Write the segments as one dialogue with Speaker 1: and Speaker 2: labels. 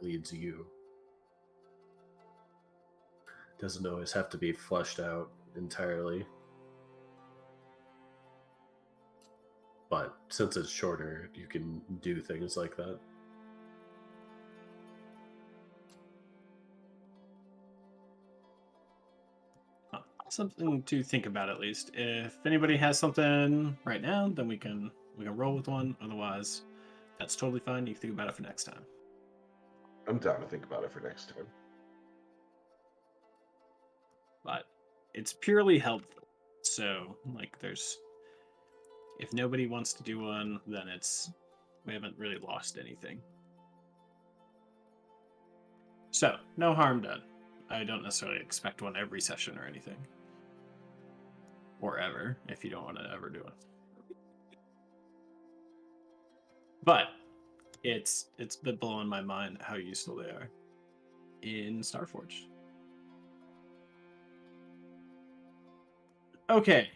Speaker 1: that leads you. Doesn't always have to be fleshed out entirely. But since it's shorter, you can do things like that.
Speaker 2: Something to think about at least. If anybody has something right now, then we can roll with one. Otherwise, that's totally fine. You can think about it for next time.
Speaker 3: I'm down to think about it for next time.
Speaker 2: But it's purely helpful. So, like, if nobody wants to do one, then we haven't really lost anything. So, no harm done. I don't necessarily expect one every session or anything. Or ever, if you don't want to ever do it. But it's been blowing my mind how useful they are in Starforged. Okay.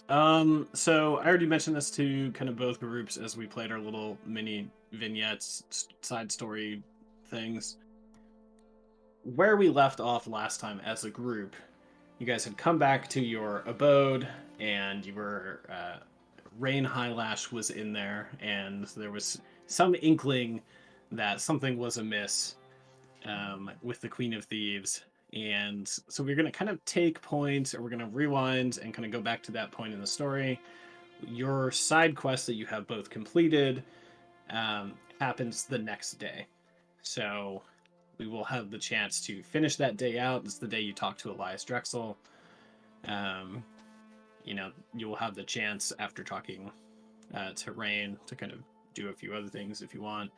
Speaker 2: So I already mentioned this to kind of both groups as we played our little mini vignettes, side story things. Where we left off last time as a group, you guys had come back to your abode, and you were Rain Highlash was in there, and there was some inkling that something was amiss with the Queen of Thieves. And so we're going to kind of take point, or we're going to rewind and kind of go back to that point in the story. Your side quest that you have both completed happens the next day. So we will have the chance to finish that day out. It's the day you talk to Elias Drexel. You will have the chance after talking to Rain to kind of do a few other things if you want.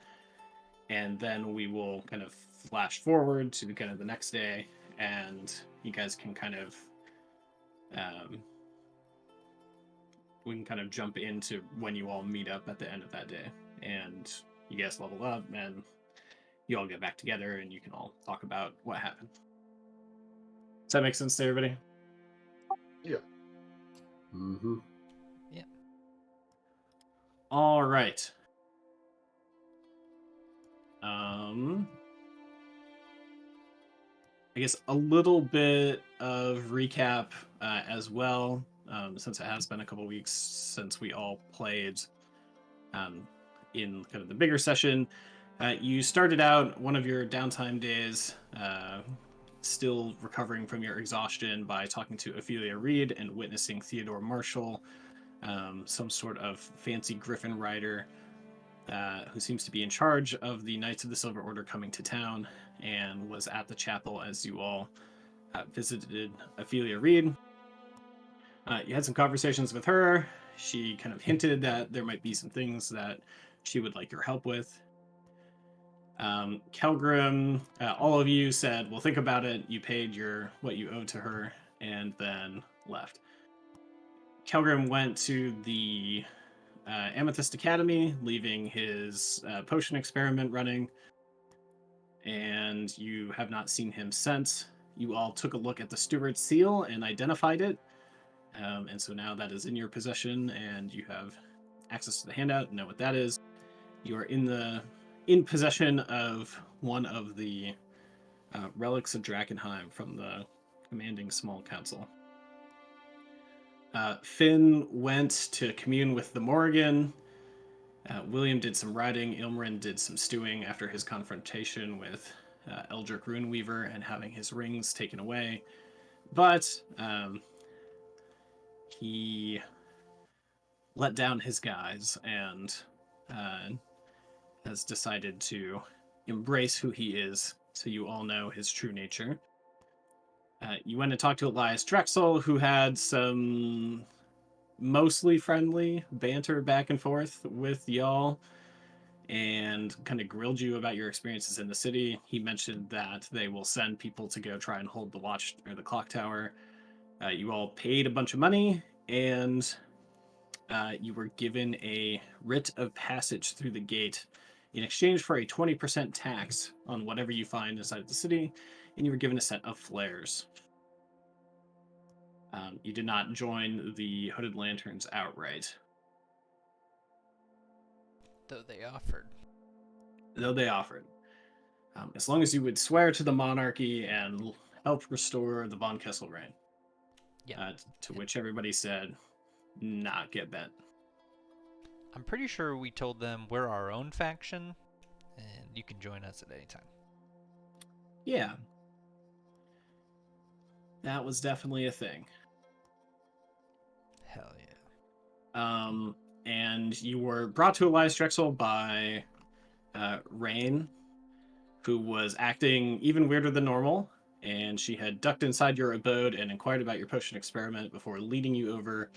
Speaker 2: And then we will kind of flash forward to kind of the next day, and you guys can kind of we can kind of jump into when you all meet up at the end of that day, and you guys level up, and you all get back together, and you can all talk about what happened. Does that make sense to everybody?
Speaker 3: Yeah.
Speaker 1: Mm-hmm.
Speaker 4: Yeah.
Speaker 2: All right. I guess a little bit of recap as well, since it has been a couple weeks since we all played in kind of the bigger session. You started out one of your downtime days still recovering from your exhaustion by talking to Ophelia Reed and witnessing Theodore Marshall, some sort of fancy griffin rider who seems to be in charge of the Knights of the Silver Order coming to town, and was at the chapel as you all visited Ophelia Reed. You had some conversations with her. She kind of hinted that there might be some things that she would like your help with. Kelgrim, all of you said, well, think about it. You paid what you owed to her, and then left. Kelgrim went to the Amethyst Academy, leaving his potion experiment running, and you have not seen him since. You all took a look at the Steward's seal and identified it, and so now that is in your possession, and you have access to the handout, know what that is. You are in possession of one of the relics of Drakkenheim from the commanding small council. Finn went to commune with the Morrigan. William did some riding. Ilmarin did some stewing after his confrontation with Eldrick Runeweaver and having his rings taken away. But he let down his guys and has decided to embrace who he is, so you all know his true nature. You went and talked to Elias Drexel, who had some mostly friendly banter back and forth with y'all, and kind of grilled you about your experiences in the city. He mentioned that they will send people to go try and hold the watch or the clock tower. You all paid a bunch of money, and you were given a writ of passage through the gate in exchange for a 20% tax on whatever you find inside the city, and you were given a set of flares. You did not join the Hooded Lanterns outright.
Speaker 4: Though they offered.
Speaker 2: as long as you would swear to the monarchy and help restore the von Kessel reign.
Speaker 4: Yeah.
Speaker 2: To which everybody said, not get bent.
Speaker 4: I'm pretty sure we told them we're our own faction, and you can join us at any time.
Speaker 2: Yeah. That was definitely a thing.
Speaker 4: Hell yeah.
Speaker 2: And you were brought to Elias Drexel by Rain, who was acting even weirder than normal, and she had ducked inside your abode and inquired about your potion experiment before leading you over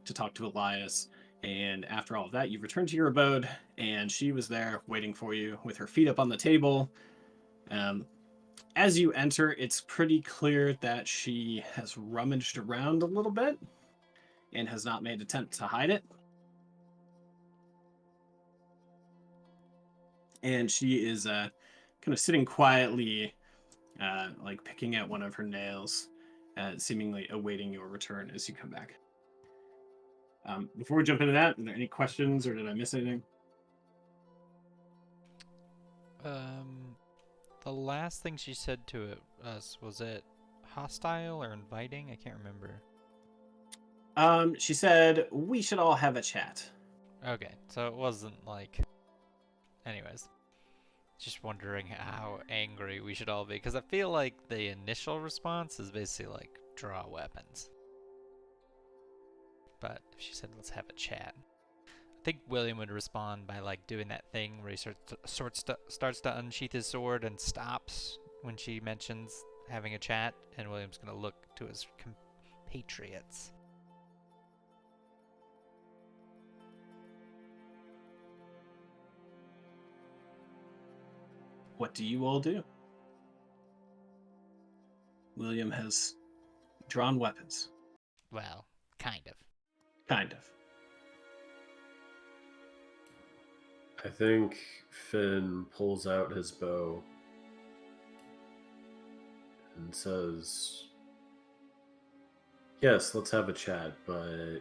Speaker 2: to talk to Elias. And after all of that, you returned to your abode, and she was there waiting for you with her feet up on the table. As you enter, it's pretty clear that she has rummaged around a little bit and has not made attempt to hide it. And she is kind of sitting quietly, like picking at one of her nails, seemingly awaiting your return as you come back. Before we jump into that, are there any questions or did I miss anything?
Speaker 4: The last thing she said to us, was it hostile or inviting? I can't remember.
Speaker 2: She said, we should all have a chat.
Speaker 4: Okay, so it wasn't like... Anyways. Just wondering how angry we should all be, because I feel like the initial response is basically like, draw weapons. But if she said, let's have a chat, I think William would respond by like doing that thing where he starts to unsheath his sword and stops when she mentions having a chat, and William's gonna look to his compatriots.
Speaker 2: What do you all do? William has drawn weapons.
Speaker 4: Well, kind of.
Speaker 2: Kind of.
Speaker 1: I think Finn pulls out his bow and says, yes, let's have a chat, but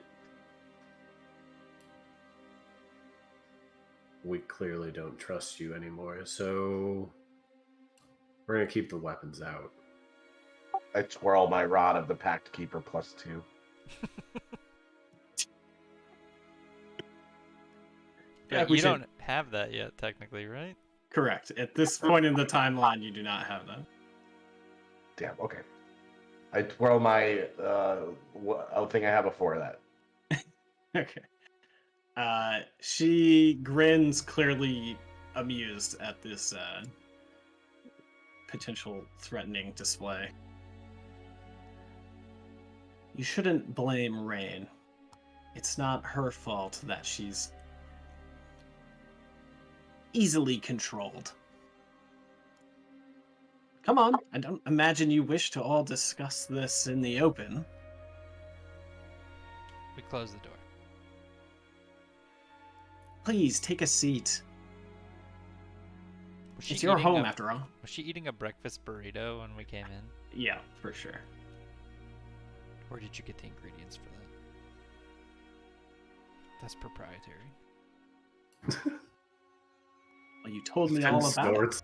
Speaker 1: we clearly don't trust you anymore, so we're going to keep the weapons out.
Speaker 3: I twirl my rod of the Pact Keeper +2.
Speaker 4: Yeah,
Speaker 2: we
Speaker 4: you
Speaker 2: should-
Speaker 4: don't have that yet, technically, right?
Speaker 2: Correct. At this point in the timeline, you do not have that.
Speaker 3: Damn, okay. I twirl my thing I have before that.
Speaker 2: Okay. She grins, clearly amused at this potential threatening display. You shouldn't blame Rain. It's not her fault that she's easily controlled. Come on, I don't imagine you wish to all discuss this in the open.
Speaker 4: We close the door.
Speaker 2: Please take a seat.
Speaker 4: Was she
Speaker 2: It's your
Speaker 4: eating
Speaker 2: home,
Speaker 4: a-
Speaker 2: after all.
Speaker 4: Was she eating a breakfast burrito when we came in?
Speaker 2: Yeah, for sure.
Speaker 4: Where did you get the ingredients for that? That's proprietary.
Speaker 2: Well, you told me
Speaker 1: Finn
Speaker 2: all about it.
Speaker 1: snorts.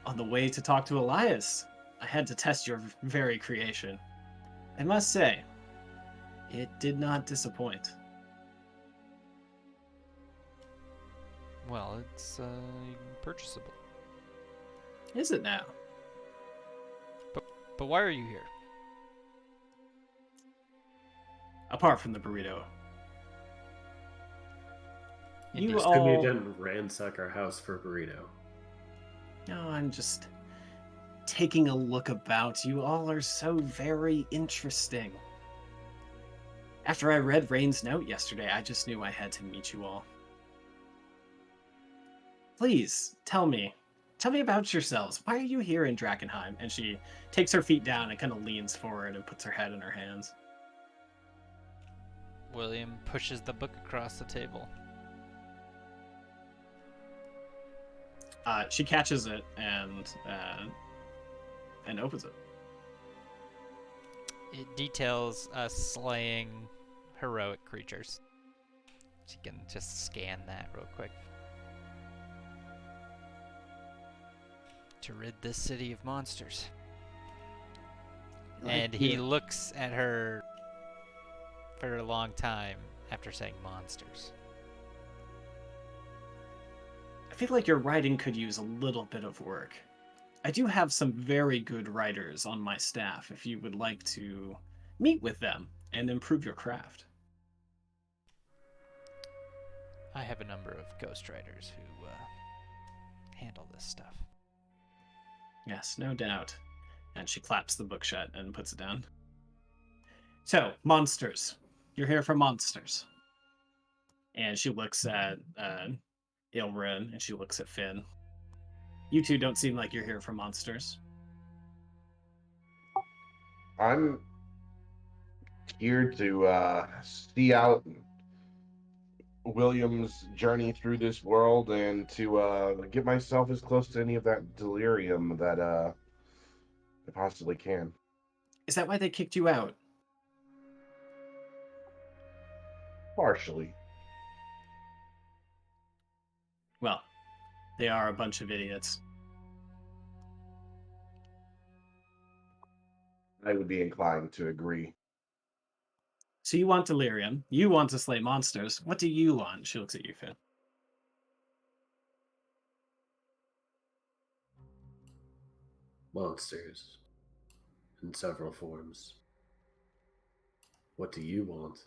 Speaker 2: On the way to talk to Elias, I had to test your very creation. I must say, it did not disappoint.
Speaker 4: Well, it's purchasable.
Speaker 2: Is it now?
Speaker 4: But why are you here?
Speaker 2: Apart from the burrito. You
Speaker 4: Indeed.
Speaker 1: Assume you
Speaker 2: all...
Speaker 1: didn't ransack our house for a burrito.
Speaker 2: No, I'm just taking a look about. You all are so very interesting. After I read Rain's note yesterday, I just knew I had to meet you all. Please, tell me. Tell me about yourselves. Why are you here in Drakkenheim? And she takes her feet down and kind of leans forward and puts her head in her hands.
Speaker 4: William pushes the book across the table.
Speaker 2: She catches it and opens it.
Speaker 4: It details us slaying heroic creatures. So you can just scan that real quick. To rid this city of monsters.
Speaker 2: Like,
Speaker 4: And he looks at her for a long time after saying monsters.
Speaker 2: I feel like your writing could use a little bit of work. I do have some very good writers on my staff if you would like to meet with them and improve your craft.
Speaker 4: I have a number of ghostwriters who handle this stuff.
Speaker 2: Yes, no doubt. And she claps the book shut and puts it down. So, monsters. You're here for monsters. And she looks at Ilrin and she looks at Finn. You two don't seem like you're here for monsters.
Speaker 3: I'm here to see out William's journey through this world and to get myself as close to any of that delirium that I possibly can.
Speaker 2: Is that why they kicked you out?
Speaker 3: Partially.
Speaker 2: Well, they are a bunch of idiots.
Speaker 3: I would be inclined to agree.
Speaker 2: So you want delirium. You want to slay monsters. What do you want? She looks at you, Finn.
Speaker 1: Monsters. In several forms. What do you want?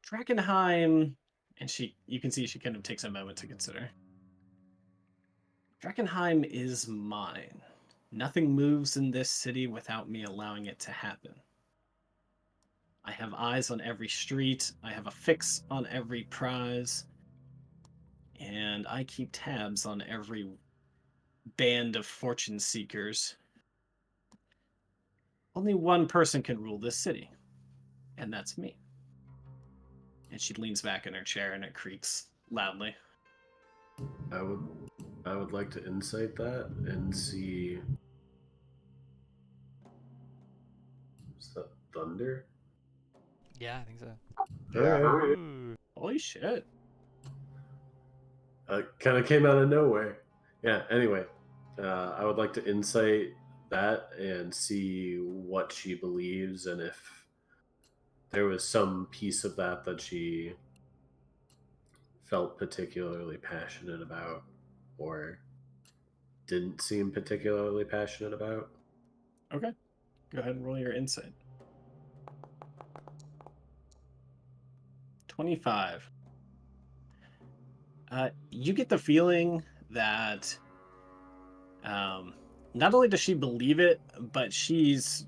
Speaker 2: Drakkenheim, and you can see she kind of takes a moment to consider. Drakkenheim is mine. Nothing moves in this city without me allowing it to happen. I have eyes on every street, I have a fix on every prize, and I keep tabs on every band of fortune seekers. Only one person can rule this city, and that's me. And she leans back in her chair and it creaks loudly.
Speaker 1: I would like to insight that and see. Is that thunder?
Speaker 4: Yeah, I think so.
Speaker 3: Yeah.
Speaker 1: Alright.
Speaker 4: Ooh.
Speaker 2: Holy shit.
Speaker 1: Kind of came out of nowhere. Yeah, anyway. I would like to insight that and see what she believes and if there was some piece of that that she felt particularly passionate about or didn't seem particularly passionate about.
Speaker 2: Okay. Go ahead and roll your insight. 25. You get the feeling that not only does she believe it, but she's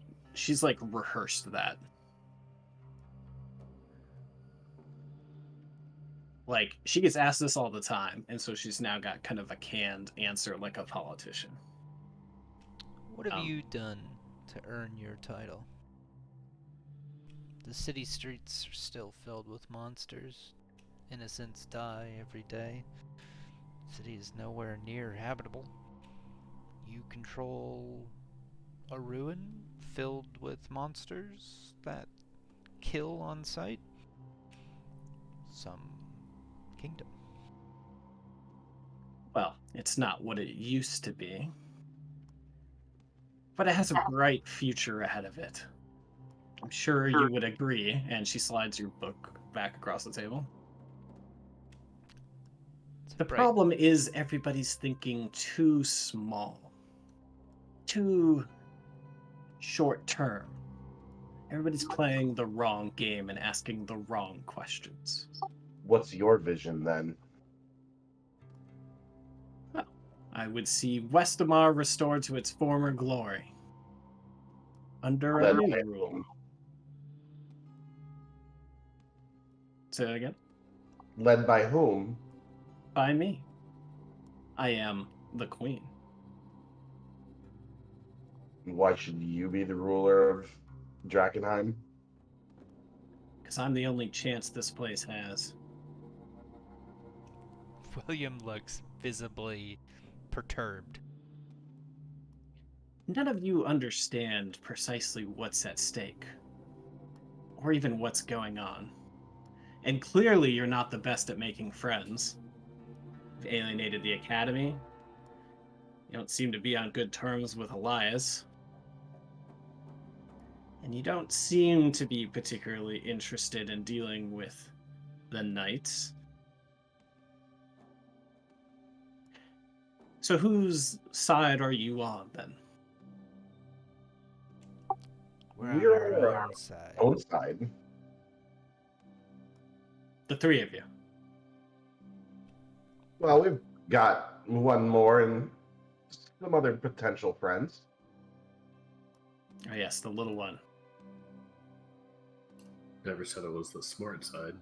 Speaker 2: like rehearsed that. Like she gets asked this all the time, and so she's now got kind of a canned answer like a politician.
Speaker 4: What have you done to earn your title? The city streets are still filled with monsters. Innocents die every day. The city is nowhere near habitable. You control a ruin filled with monsters that kill on sight. Some kingdom.
Speaker 2: Well, it's not what it used to be, but it has a bright future ahead of it. I'm sure you would agree. And she slides your book back across the table. The problem is everybody's thinking too small, too short term. Everybody's playing the wrong game and asking the wrong questions.
Speaker 3: What's your vision then?
Speaker 2: Well, I would see Westamar restored to its former glory under a new rule. Say that again?
Speaker 3: Led by whom?
Speaker 2: By me. I am the queen.
Speaker 3: Why should you be the ruler of Drakkenheim?
Speaker 2: Because I'm the only chance this place has.
Speaker 4: William looks visibly perturbed.
Speaker 2: None of you understand precisely what's at stake, or even what's going on. And clearly you're not the best at making friends. You've alienated the Academy. You don't seem to be on good terms with Elias. And you don't seem to be particularly interested in dealing with the Knights. So whose side are you on, then?
Speaker 4: We're on
Speaker 3: We're
Speaker 4: our
Speaker 3: on
Speaker 4: own side.
Speaker 3: our own side.
Speaker 2: The three of you.
Speaker 3: Well, we've got one more and some other potential friends.
Speaker 2: Oh, yes, the little one.
Speaker 1: Never said it was the smart side.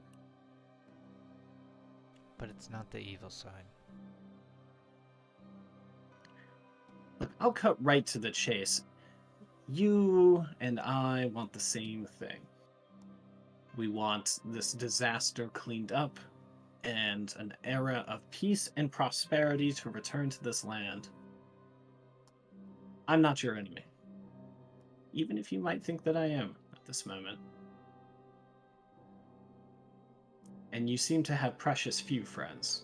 Speaker 4: But it's not the evil side.
Speaker 2: Look, I'll cut right to the chase. You and I want the same thing. We want this disaster cleaned up and an era of peace and prosperity to return to this land. I'm not your enemy, even if you might think that I am at this moment. And you seem to have precious few friends.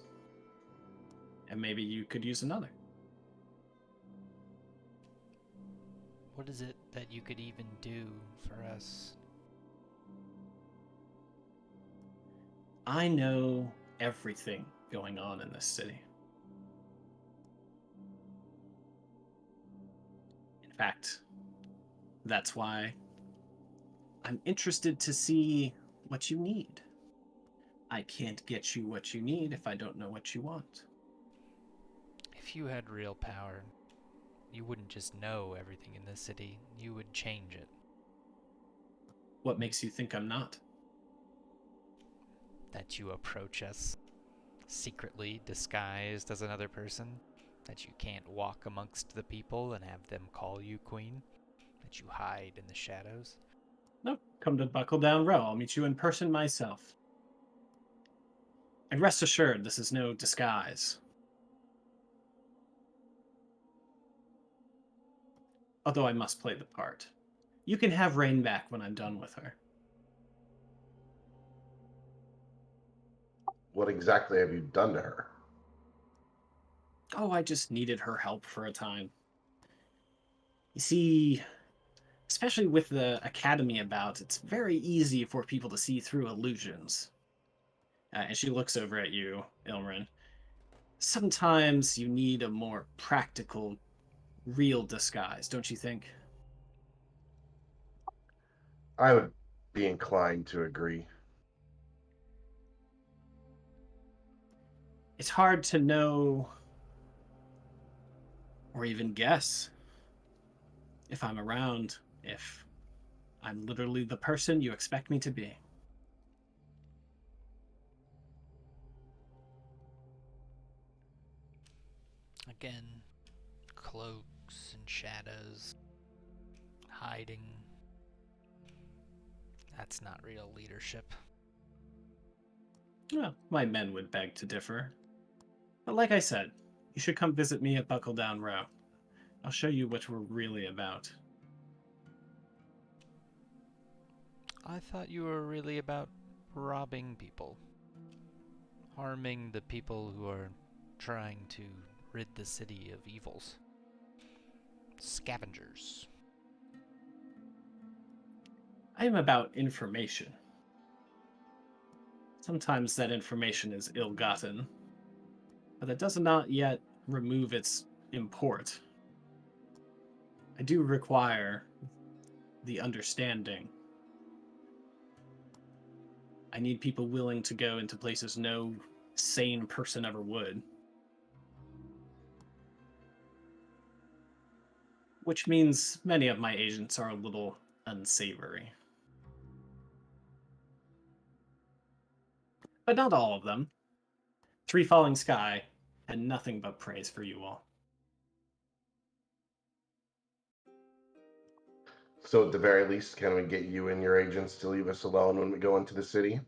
Speaker 2: And maybe you could use another.
Speaker 4: What is it that you could even do for us?
Speaker 2: I know everything going on in this city. In fact, that's why I'm interested to see what you need. I can't get you what you need if I don't know what you want.
Speaker 4: If you had real power, you wouldn't just know everything in this city, you would change it.
Speaker 2: What makes you think I'm not?
Speaker 4: That you approach us secretly disguised as another person, that you can't walk amongst the people and have them call you queen, that you hide in the shadows.
Speaker 2: No, come to Buckle Down Row. I'll meet you in person myself. And rest assured, this is no disguise. Although I must play the part. You can have Rain back when I'm done with her.
Speaker 3: What exactly have you done to her?
Speaker 2: Oh, I just needed her help for a time. You see, especially with the Academy about, it's very easy for people to see through illusions. And she looks over at you, Ilmarin. Sometimes you need a more practical, real disguise, don't you think?
Speaker 3: I would be inclined to agree.
Speaker 2: It's hard to know or even guess if I'm around, if I'm literally the person you expect me to be.
Speaker 4: Again, cloaks and shadows, hiding. That's not real leadership.
Speaker 2: Well, my men would beg to differ. But like I said, you should come visit me at Buckle Down Row. I'll show you what we're really about.
Speaker 4: I thought you were really about robbing people. Harming the people who are trying to rid the city of evils. Scavengers.
Speaker 2: I am about information. Sometimes that information is ill-gotten, but that does not yet remove its import. I do require the understanding. I need people willing to go into places no sane person ever would. Which means many of my agents are a little unsavory. But not all of them. Three Falling Sky had nothing but praise for you all.
Speaker 3: So at the very least, can we get you and your agents to leave us alone when we go into the city?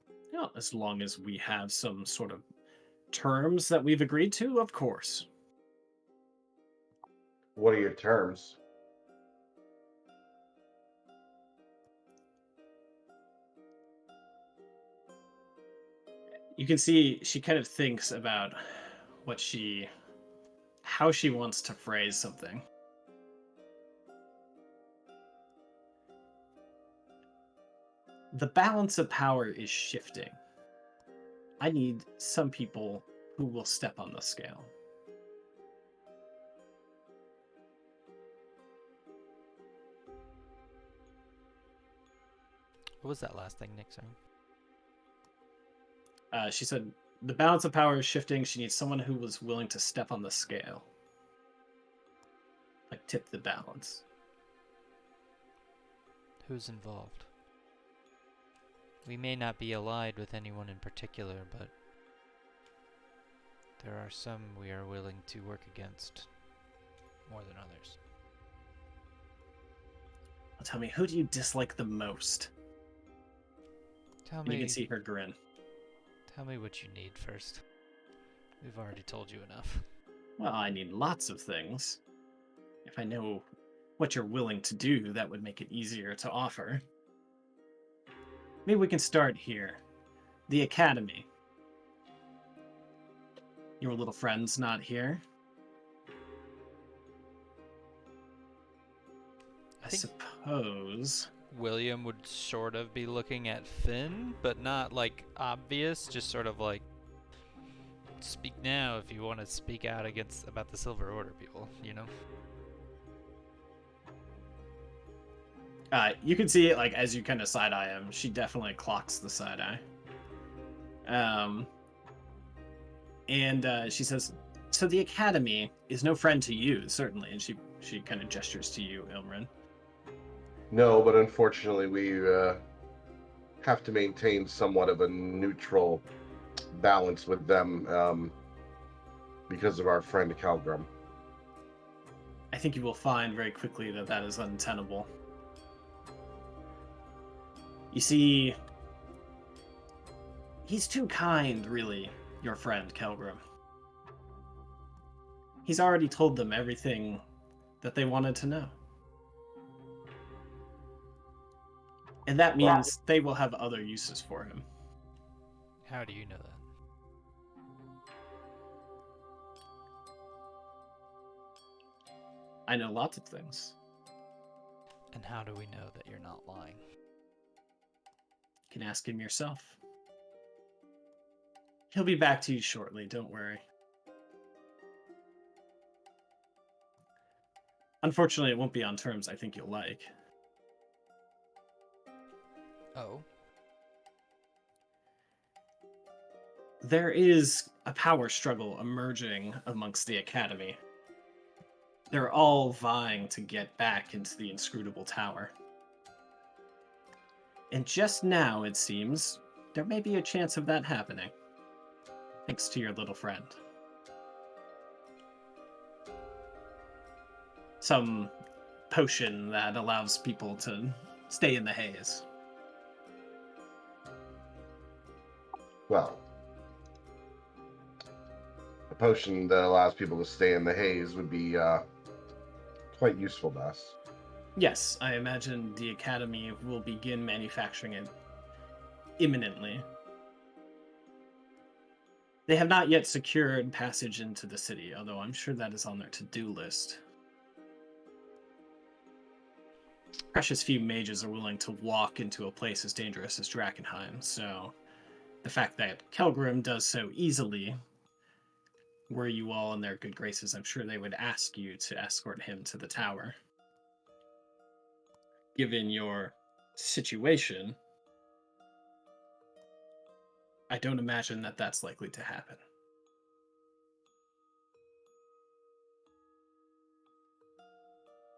Speaker 2: You know, as long as we have some sort of terms that we've agreed to, of course.
Speaker 3: What are your terms?
Speaker 2: You can see she kind of thinks about how she wants to phrase something. The balance of power is shifting. I need some people who will step on the scale.
Speaker 4: What was that last thing, Nick? Sorry.
Speaker 2: She said, the balance of power is shifting. She needs someone who was willing to step on the scale. Like, tip the balance.
Speaker 4: Who's involved? We may not be allied with anyone in particular, but there are some we are willing to work against more than others.
Speaker 2: Well, tell me, who do you dislike the most?
Speaker 4: Tell
Speaker 2: And you
Speaker 4: me,
Speaker 2: can see her grin.
Speaker 4: tell me what you need first. We've already told you enough.
Speaker 2: Well, I need lots of things. If I know what you're willing to do, that would make it easier to offer. Maybe we can start here. The Academy. Your little friend's not here. I
Speaker 4: think
Speaker 2: suppose.
Speaker 4: William would sort of be looking at Finn, but not like obvious, just sort of like speak now if you want to speak out about the Silver Order people, you know?
Speaker 2: You can see it, like, as you kind of side-eye him, she definitely clocks the side-eye. And she says, so the Academy is no friend to you, certainly, and she kind of gestures to you, Ilmrin.
Speaker 3: No, but unfortunately we have to maintain somewhat of a neutral balance with them because of our friend Calgrim.
Speaker 2: I think you will find very quickly that that is untenable. You see, he's too kind, really, your friend, Kelgrim. He's already told them everything that they wanted to know. And that means they will have other uses for him.
Speaker 4: How do you know that?
Speaker 2: I know lots of things.
Speaker 4: And how do we know that you're not lying?
Speaker 2: You can ask him yourself. He'll be back to you shortly, don't worry. Unfortunately, it won't be on terms I think you'll like.
Speaker 4: Oh?
Speaker 2: There is a power struggle emerging amongst the Academy. They're all vying to get back into the inscrutable tower. And just now, it seems, there may be a chance of that happening. Thanks to your little friend. Some potion that allows people to stay in the haze.
Speaker 3: Well, a potion that allows people to stay in the haze would be quite useful to us.
Speaker 2: Yes, I imagine the Academy will begin manufacturing it imminently. They have not yet secured passage into the city, although I'm sure that is on their to-do list. Precious few mages are willing to walk into a place as dangerous as Drakkenheim, so the fact that Kelgrim does so easily, were you all in their good graces, I'm sure they would ask you to escort him to the tower. Given your situation, I don't imagine that that's likely to happen.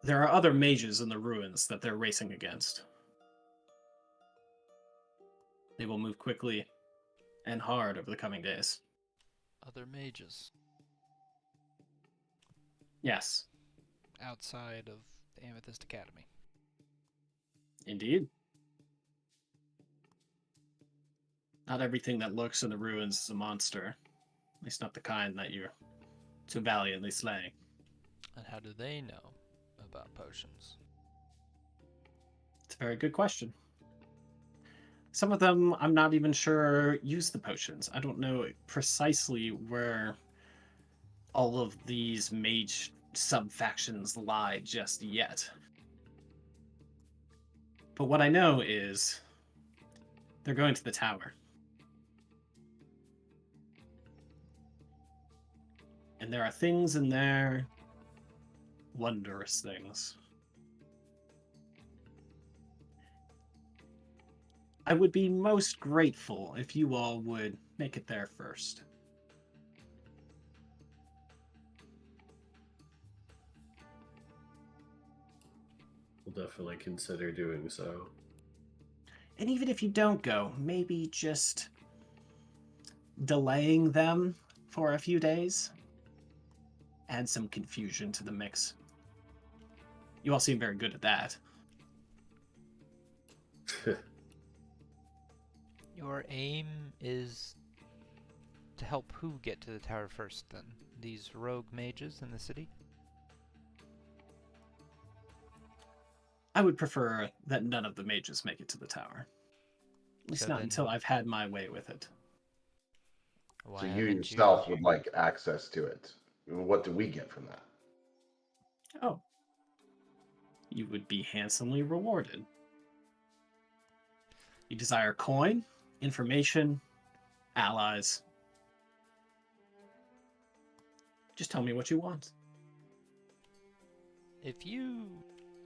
Speaker 2: There are other mages in the ruins that they're racing against. They will move quickly and hard over the coming days.
Speaker 4: Other mages
Speaker 2: Yes,
Speaker 4: outside of the Amethyst Academy.
Speaker 2: indeed. Not everything that lurks in the ruins is a monster. At least not the kind that you're so valiantly slaying.
Speaker 4: And how do they know about potions?
Speaker 2: It's a very good question. Some of them, I'm not even sure use the potions. I don't know precisely where all of these mage sub-factions lie just yet. But what I know is they're going to the tower. And there are things in there, wondrous things. I would be most grateful if you all would make it there first.
Speaker 1: We'll definitely consider doing so.
Speaker 2: And even if you don't go, maybe just delaying them for a few days. Add some confusion to the mix. You all seem very good at that.
Speaker 4: Your aim is to help who get to the tower first, then? These rogue mages in the city?
Speaker 2: I would prefer that none of the mages make it to the tower. At least
Speaker 4: So
Speaker 2: not
Speaker 4: then-
Speaker 2: until I've had my way with it.
Speaker 4: Why
Speaker 3: So you
Speaker 4: haven't
Speaker 3: yourself would like access to it. What do we get from that?
Speaker 2: Oh. You would be handsomely rewarded. You desire coin, information, allies. Just tell me what you want.
Speaker 4: If you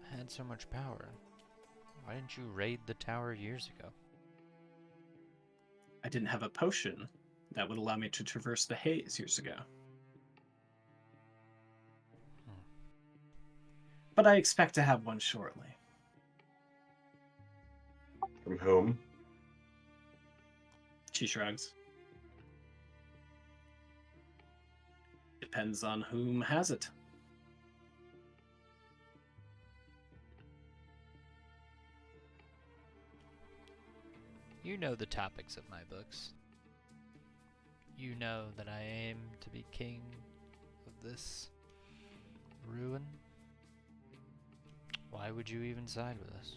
Speaker 4: had so much power, why didn't you raid the tower years ago?
Speaker 2: I didn't have a potion that would allow me to traverse the haze years ago. But I expect to have one shortly.
Speaker 3: From whom?
Speaker 2: She shrugs. Depends on whom has it.
Speaker 4: You know the topics of my books. You know that I aim to be king of this ruin. Why would you even side with us?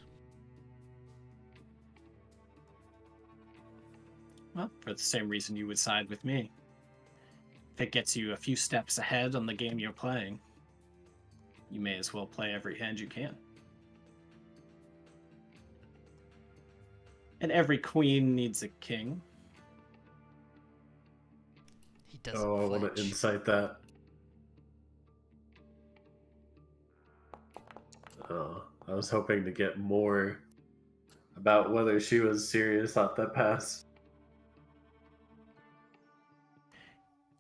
Speaker 2: Well, for the same reason you would side with me. If it gets you a few steps ahead on the game you're playing, you may as well play every hand you can. And every queen needs a king.
Speaker 4: He doesn't
Speaker 1: Oh, I want
Speaker 4: flinch.
Speaker 1: to incite that. I was hoping to get more about whether she was serious at that pass.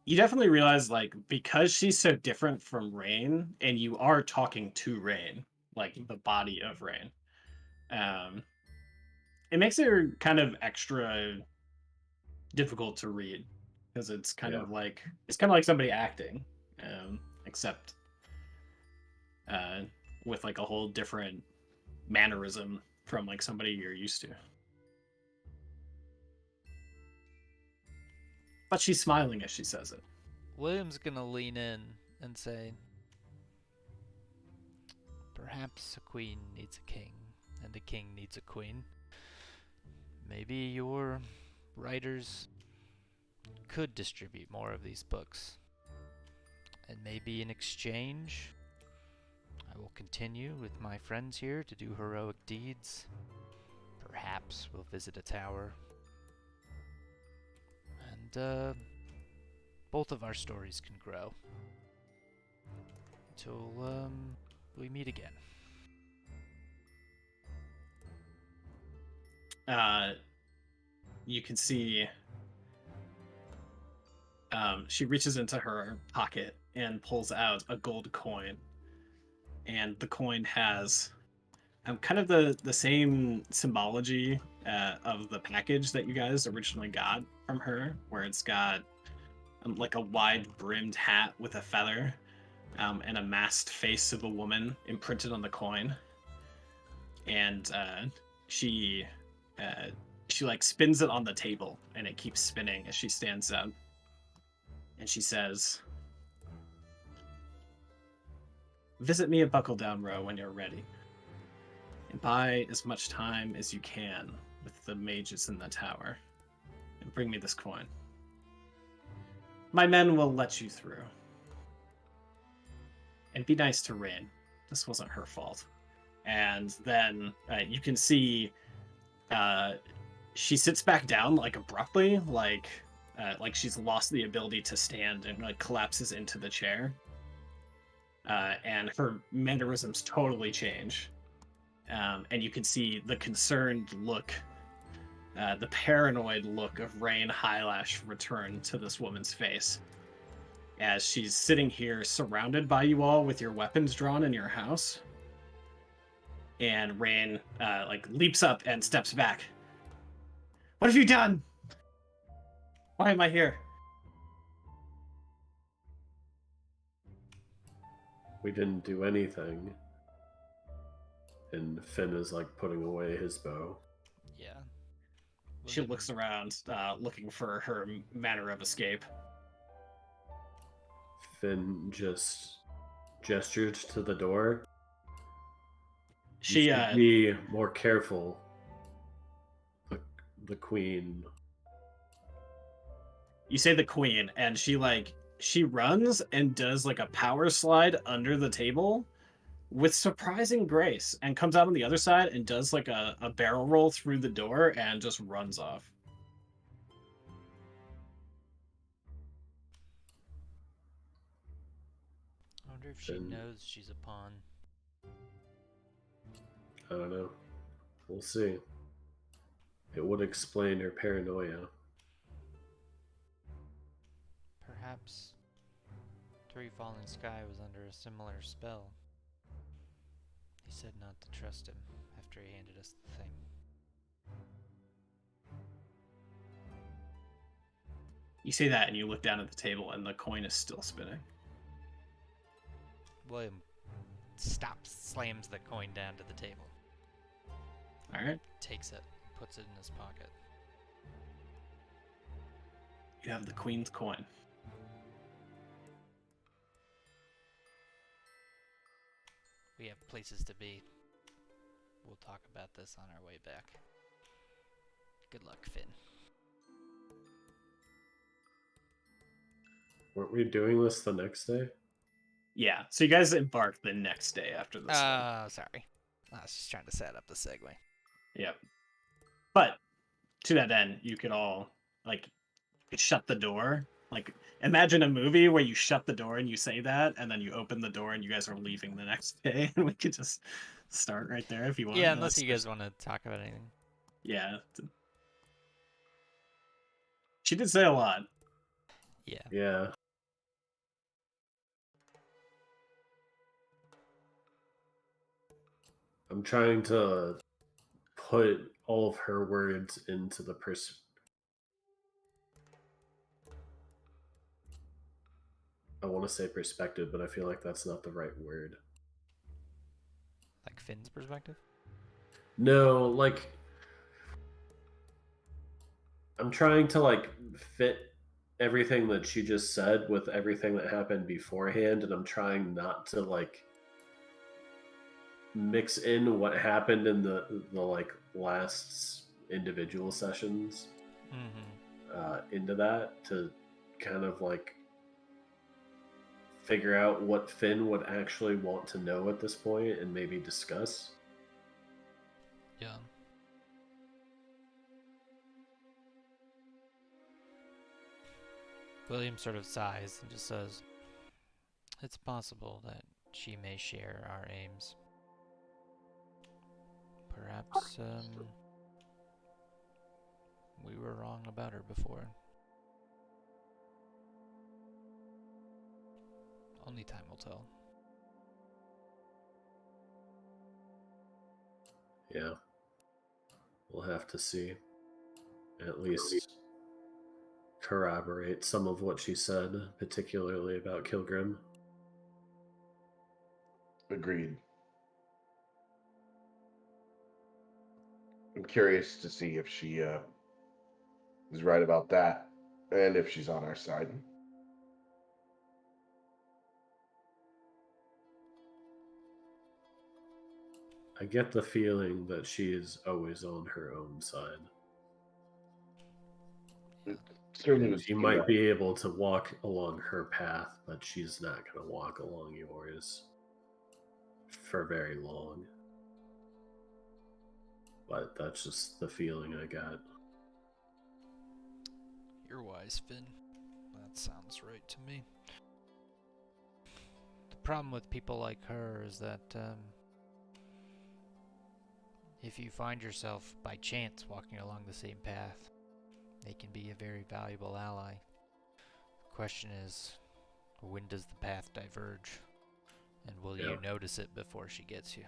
Speaker 2: You definitely realize, like, because she's so different from Rain, and you are talking to Rain, like the body of Rain, it makes her kind of extra difficult to read because it's kind of like somebody acting, except with like a whole different mannerism from like somebody you're used to. But she's smiling as she says it.
Speaker 4: William's gonna lean in and say, perhaps a queen needs a king, and a king needs a queen. Maybe your writers could distribute more of these books. And maybe in exchange, I will continue with my friends here to do heroic deeds. Perhaps we'll visit a tower. And both of our stories can grow until we meet again.
Speaker 2: You can see she reaches into her pocket and pulls out a gold coin. And the coin has kind of the same symbology of the package that you guys originally got from her, where it's got like a wide-brimmed hat with a feather and a masked face of a woman imprinted on the coin. And she like spins it on the table, and it keeps spinning as she stands up. And she says, "Visit me at Buckle Down Row when you're ready. And buy as much time as you can with the mages in the tower and bring me this coin. My men will let you through. And be nice to Rain. This wasn't her fault. And then you can see she sits back down like abruptly, like she's lost the ability to stand, and like collapses into the chair. And her mannerisms totally change. And you can see the concerned look, the paranoid look of Rain Highlash return to this woman's face as she's sitting here surrounded by you all with your weapons drawn in your house. And Rain like leaps up and steps back. What have you done? Why am I here?
Speaker 1: We didn't do anything. And Finn is like putting away his bow.
Speaker 4: Yeah.
Speaker 2: She
Speaker 4: William-
Speaker 2: looks around, looking for her manner of escape.
Speaker 1: Finn just gestured to the door.
Speaker 2: She
Speaker 1: You should be more careful. The queen.
Speaker 2: You say the queen, and she runs and does like a power slide under the table with surprising grace, and comes out on the other side and does like a barrel roll through the door and just runs off.
Speaker 4: I wonder if she
Speaker 1: Then-
Speaker 4: knows she's a pawn.
Speaker 1: I don't know. We'll see. It would explain her paranoia.
Speaker 4: Perhaps Three Falling Sky was under a similar spell. He said not to trust him after he handed us the thing.
Speaker 2: You say that, and you look down at the table, and the coin is still spinning.
Speaker 4: William stops, slams the coin down to the table,
Speaker 2: All right,
Speaker 4: takes it, puts it in his pocket.
Speaker 2: you have the queen's coin.
Speaker 4: We have places to be. We'll talk about this on our way back. Good luck, Finn.
Speaker 1: Weren't we doing this the next day?
Speaker 2: Yeah, so you guys embark the next day after this one.
Speaker 4: Sorry. I was just trying to set up the segue.
Speaker 2: Yep. But to that end, you could all like shut the door. Like imagine a movie where you shut the door and you say that, and then you open the door and you guys are leaving the next day, and we could just start right there if you want.
Speaker 4: Yeah, unless you guys want to talk about anything.
Speaker 2: Yeah. She did say a lot.
Speaker 4: Yeah.
Speaker 1: Yeah. I'm trying to put all of her words into the I want to say perspective, but I feel like that's not the right word.
Speaker 4: Like Finn's perspective?
Speaker 1: No, like I'm trying to like fit everything that she just said with everything that happened beforehand, and I'm trying not to like mix in what happened in the like last individual sessions into that to kind of like figure out what Finn would actually want to know at this point and maybe discuss.
Speaker 4: Yeah. William sort of sighs and just says, "It's possible that she may share our aims. Perhaps, we were wrong about her before. Only time will tell."
Speaker 1: Yeah. We'll have to see. At least corroborate some of what she said, particularly about Kilgrim.
Speaker 3: Agreed. I'm curious to see if she is right about that, and if she's on our side.
Speaker 1: I get the feeling that she is always on her own side.
Speaker 3: Certainly would
Speaker 1: She
Speaker 3: seem
Speaker 1: might
Speaker 3: that.
Speaker 1: be able to walk along her path, but she's not going to walk along yours for very long. But that's just the feeling I got.
Speaker 4: You're wise, Finn. That sounds right to me. The problem with people like her is that if you find yourself by chance walking along the same path, they can be a very valuable ally. The question is, when does the path diverge? And will you notice it before she gets you?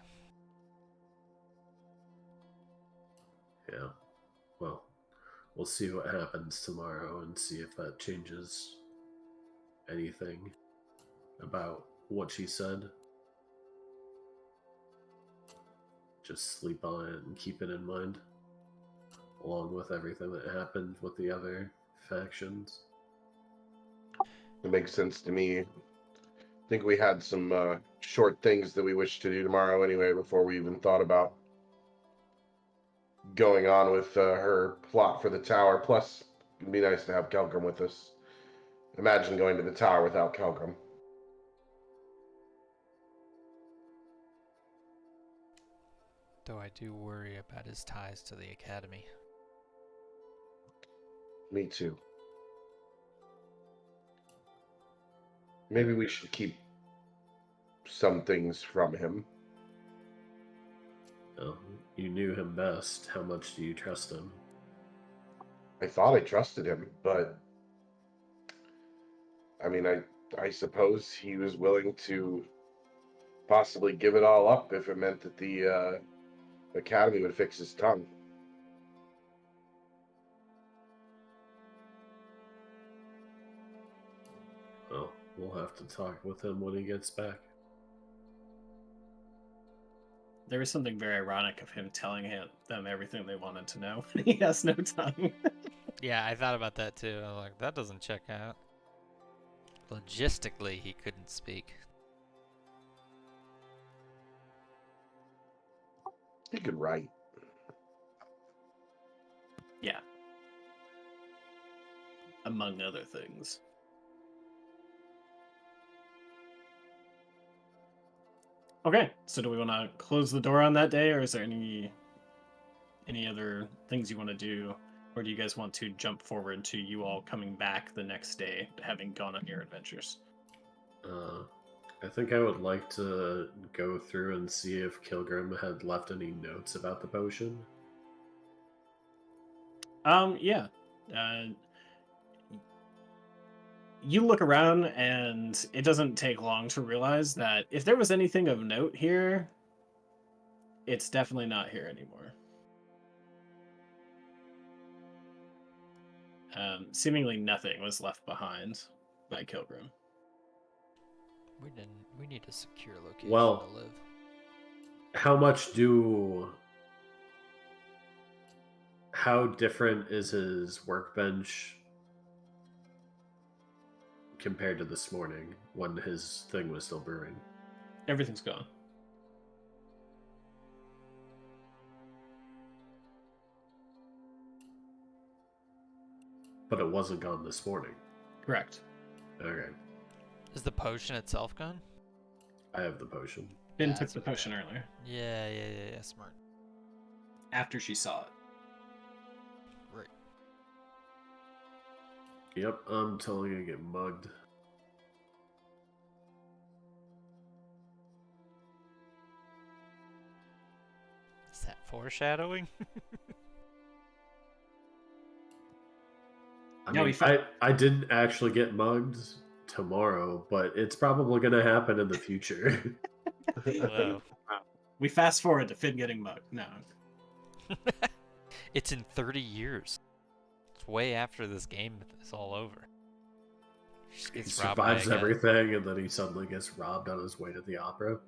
Speaker 1: Yeah. Well, we'll see what happens tomorrow and see if that changes anything about what she said. Just sleep on it and keep it in mind, along with everything that happened with the other factions.
Speaker 3: It makes sense to me. I think we had some short things that we wish to do tomorrow anyway before we even thought about going on with her plot for the tower. Plus, it'd be nice to have Kelgrim with us. Imagine going to the tower without Kelgrim.
Speaker 4: Though I do worry about his ties to the Academy.
Speaker 3: Me too. Maybe we should keep some things from him.
Speaker 1: Well, you knew him best. How much do you trust him?
Speaker 3: I thought I trusted him, but I mean, I suppose he was willing to possibly give it all up if it meant that the Academy would fix his tongue.
Speaker 1: Well, we'll have to talk with him when he gets back.
Speaker 2: There was something very ironic of him telling them everything they wanted to know. He has no tongue.
Speaker 4: Yeah, I thought about that too. I'm like, that doesn't check out. Logistically, he couldn't speak.
Speaker 3: He could write.
Speaker 2: Yeah. Among other things. Okay, so do we want to close the door on that day, or is there any other things you want to do, or do you guys want to jump forward to you all coming back the next day, having gone on your adventures?
Speaker 1: I think I would like to go through and see if Kilgrim had left any notes about the potion.
Speaker 2: Yeah. You look around, and it doesn't take long to realize that if there was anything of note here, it's definitely not here anymore. Seemingly nothing was left behind by Kilgrim.
Speaker 4: We need a secure location
Speaker 1: Well,
Speaker 4: to live.
Speaker 1: how different is his workbench compared to this morning when his thing was still brewing?
Speaker 2: Everything's gone.
Speaker 1: But it wasn't gone this morning.
Speaker 2: Correct.
Speaker 1: Okay.
Speaker 4: Is the potion itself gone?
Speaker 1: I have the potion.
Speaker 2: Finn
Speaker 4: Yeah,
Speaker 2: took
Speaker 4: that's
Speaker 2: the
Speaker 4: what I
Speaker 2: potion
Speaker 4: got.
Speaker 2: earlier,
Speaker 4: Yeah, smart.
Speaker 2: after she saw it.
Speaker 4: Right.
Speaker 1: Yep, I'm telling you, I get mugged.
Speaker 4: Is that foreshadowing?
Speaker 1: I didn't actually get mugged tomorrow, but it's probably going to happen in the future.
Speaker 4: Whoa.
Speaker 2: We fast forward to Finn getting mugged. No.
Speaker 4: It's in 30 years. It's way after this game is all over.
Speaker 1: He
Speaker 4: Gets robbed by a
Speaker 1: survives
Speaker 4: guy.
Speaker 1: everything, and then he suddenly gets robbed on his way to the opera.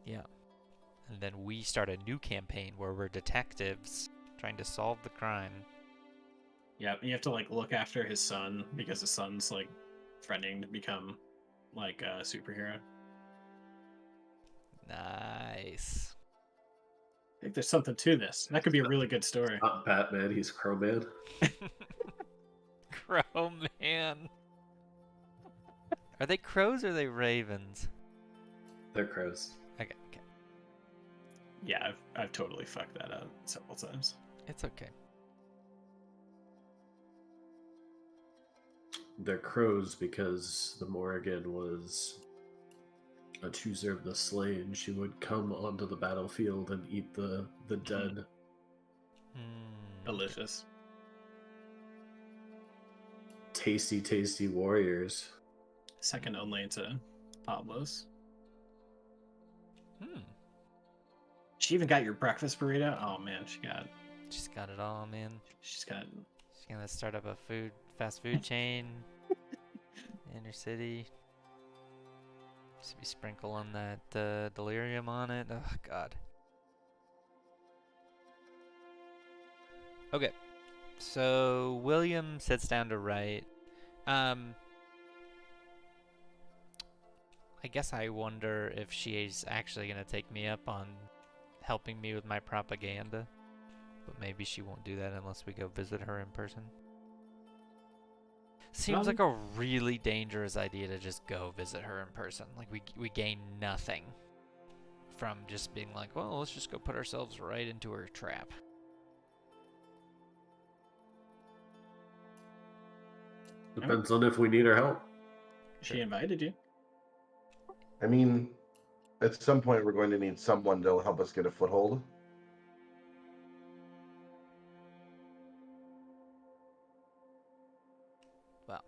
Speaker 4: Yeah. And then we start a new campaign where we're detectives trying to solve the crime.
Speaker 2: Yeah, you have to like look after his son because his son's like threatening to become like a superhero.
Speaker 4: Nice.
Speaker 2: think there's something to this. That could be a really good story.
Speaker 1: Not Batman, he's Crowman.
Speaker 4: Crow man. Are they crows or are they ravens?
Speaker 1: They're crows.
Speaker 4: Okay.
Speaker 2: Yeah, I've totally fucked that up several times.
Speaker 4: It's okay.
Speaker 1: They're crows because the Morrigan was a chooser of the slain. She would come onto the battlefield and eat the dead.
Speaker 2: Delicious.
Speaker 1: Tasty, tasty warriors.
Speaker 2: Second only to Pablo's. She even got your breakfast burrito. Oh man,
Speaker 4: She's got it all, man.
Speaker 2: she's got.
Speaker 4: She's gonna start up a fast food chain in her city. Just be sprinkling that delirium on it. Oh God. Okay, so William sits down to write. I guess I wonder if she's actually gonna take me up on helping me with my propaganda, but maybe she won't do that unless we go visit her in person. Seems like a really dangerous idea to just go visit her in person. Like we gain nothing from just being like, well, let's just go put ourselves right into her trap.
Speaker 1: Depends on if we need her help.
Speaker 2: She invited you.
Speaker 3: I mean, at some point we're going to need someone to help us get a foothold.
Speaker 4: Well,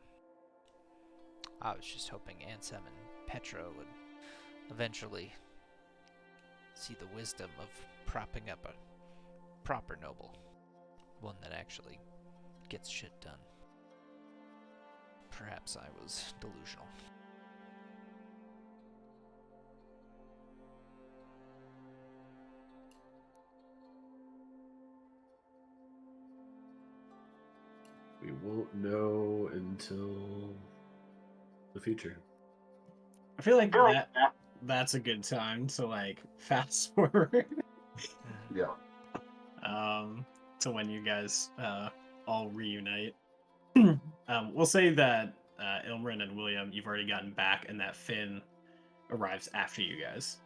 Speaker 4: I was just hoping Ansem and Petra would eventually see the wisdom of propping up a proper noble. One that actually gets shit done. Perhaps I was delusional.
Speaker 1: We won't know until the future.
Speaker 2: I feel like that's a good time to like fast forward.
Speaker 3: Yeah.
Speaker 2: To when you guys all reunite. We'll say that Ilmarin and William, you've already gotten back, and that Finn arrives after you guys.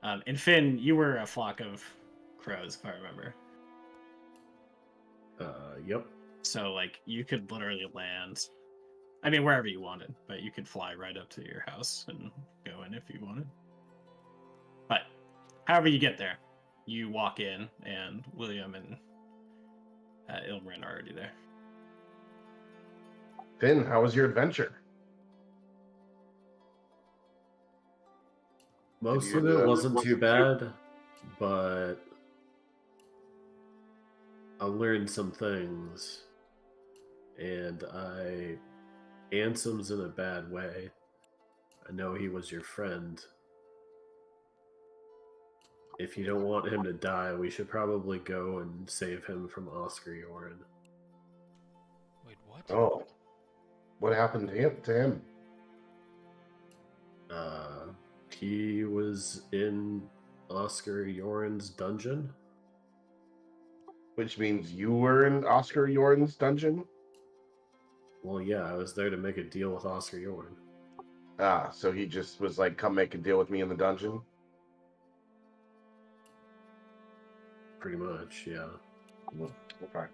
Speaker 2: And Finn, you were a flock of crows, if I remember.
Speaker 1: Yep.
Speaker 2: So, like, you could literally land, I mean, wherever you wanted, but you could fly right up to your house and go in if you wanted. But, however you get there, you walk in, and William and Ilmarin are already there.
Speaker 3: Finn, how was your adventure?
Speaker 1: Most of it wasn't too bad, but I learned some things, and Ansem's in a bad way. I know he was your friend. If you don't want him to die, we should probably go and save him from Oscar Yoren.
Speaker 4: Wait, what?
Speaker 3: Oh, what happened to him?
Speaker 1: He was in Oscar Yoren's dungeon.
Speaker 3: Which means you were in Oscar Yoren's dungeon?
Speaker 1: Well, yeah, I was there to make a deal with Oscar Yoren.
Speaker 3: Ah, so he just was like, come make a deal with me in the dungeon?
Speaker 1: Pretty much, yeah.
Speaker 3: Okay.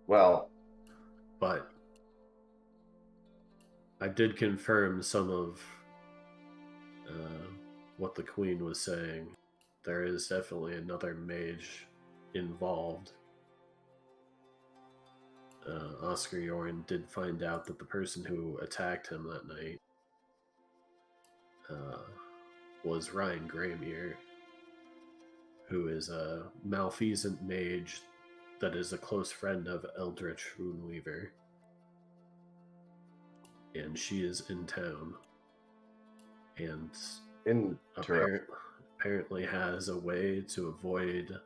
Speaker 3: Well,
Speaker 1: But I did confirm some of what the Queen was saying. There is definitely another mage involved. Oscar Yoren did find out that the person who attacked him that night was Ryan Gramier, who is a malfeasant mage that is a close friend of Eldritch Runeweaver. And she is in town. And apparently has a way to avoid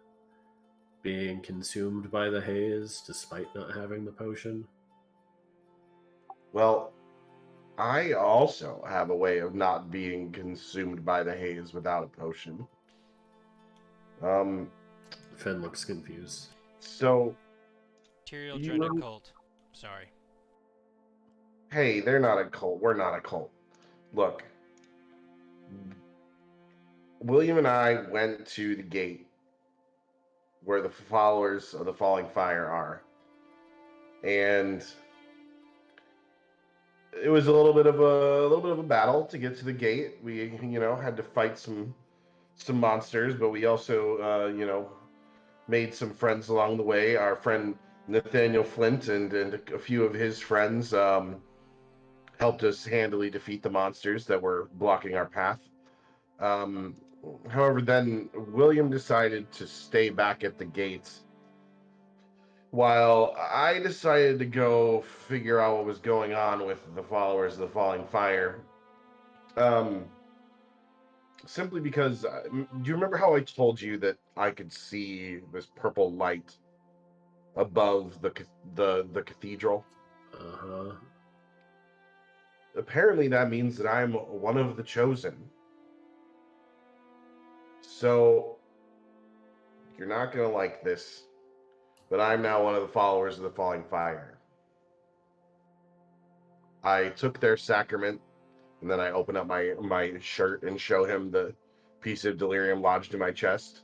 Speaker 1: being consumed by the haze despite not having the potion.
Speaker 3: Well, I also have a way of not being consumed by the haze without a potion.
Speaker 1: Finn looks confused.
Speaker 3: So
Speaker 4: Tyrael
Speaker 3: you
Speaker 4: joined a
Speaker 3: rem-
Speaker 4: cult. Sorry.
Speaker 3: hey, they're not a cult. We're not a cult. Look, William and I went to the gate where the followers of the Falling Fire are, and it was a little bit of a battle to get to the gate. We had to fight some monsters, but we also made some friends along the way. Our friend Nathaniel Flint and a few of his friends helped us handily defeat the monsters that were blocking our path. Um, However, then William decided to stay back at the gates while I decided to go figure out what was going on with the followers of the Falling Fire. Um, Simply because, do you remember how I told you that I could see this purple light above the cathedral?
Speaker 1: Uh-huh.
Speaker 3: Apparently, that means that I'm one of the chosen. So you're not gonna like this, but I'm now one of the followers of the Falling Fire. I took their sacrament, and then I open up my shirt and show him the piece of delirium lodged in my chest,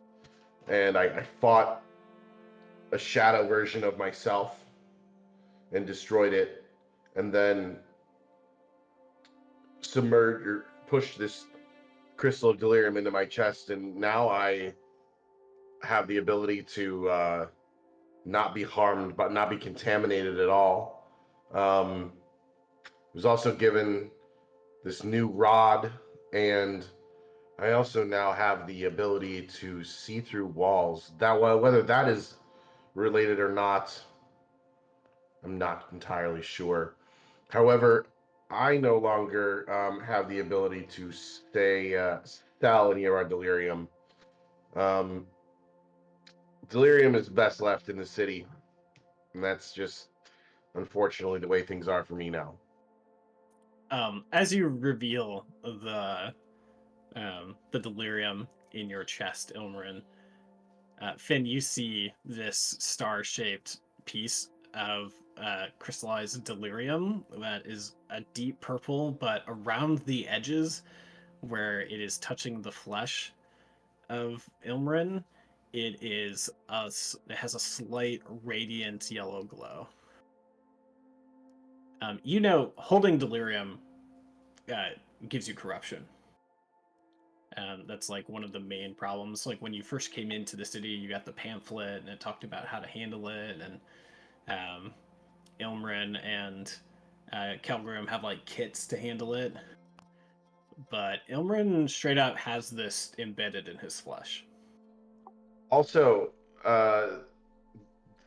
Speaker 3: and I fought a shadow version of myself and destroyed it, and then submerged or pushed this crystal of delirium into my chest, and now I have the ability to not be harmed, but not be contaminated at all. I was also given this new rod, and I also now have the ability to see through walls. That whether that is related or not, I'm not entirely sure. However, I no longer have the ability to sell any of our delirium. Um, Delirium is best left in the city, and that's just unfortunately the way things are for me now.
Speaker 2: As you reveal the delirium in your chest, Ilmarin, Finn, you see this star-shaped piece of crystallized delirium that is a deep purple, but around the edges, where it is touching the flesh of Ilmarin, it has a slight radiant yellow glow. Holding delirium uh, gives you corruption. That's like one of the main problems. Like when you first came into the city, you got the pamphlet and it talked about how to handle it, and Ilmrin and Kelgrim have like kits to handle it. But Ilmrin straight up has this embedded in his flesh.
Speaker 3: Also,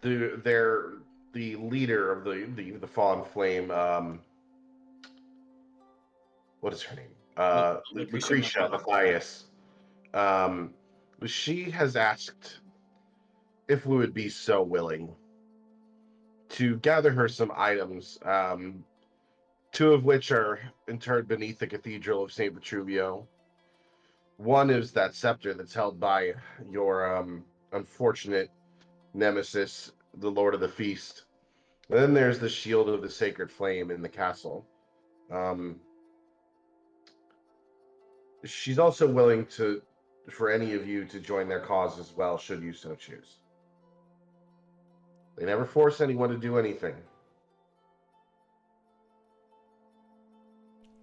Speaker 3: they're the leader of the Fallen Flame. What is her name?
Speaker 2: Lucretia
Speaker 3: Lucretia
Speaker 2: Matthias.
Speaker 3: Matthias. Um, she has asked if we would be so willing to gather her some items, two of which are interred beneath the Cathedral of St. Petruvio. One is that scepter that's held by your unfortunate nemesis, the Lord of the Feast. And then there's the Shield of the Sacred Flame in the castle. Um, she's also willing for any of you to join their cause as well, should you so choose. They never force anyone to do anything.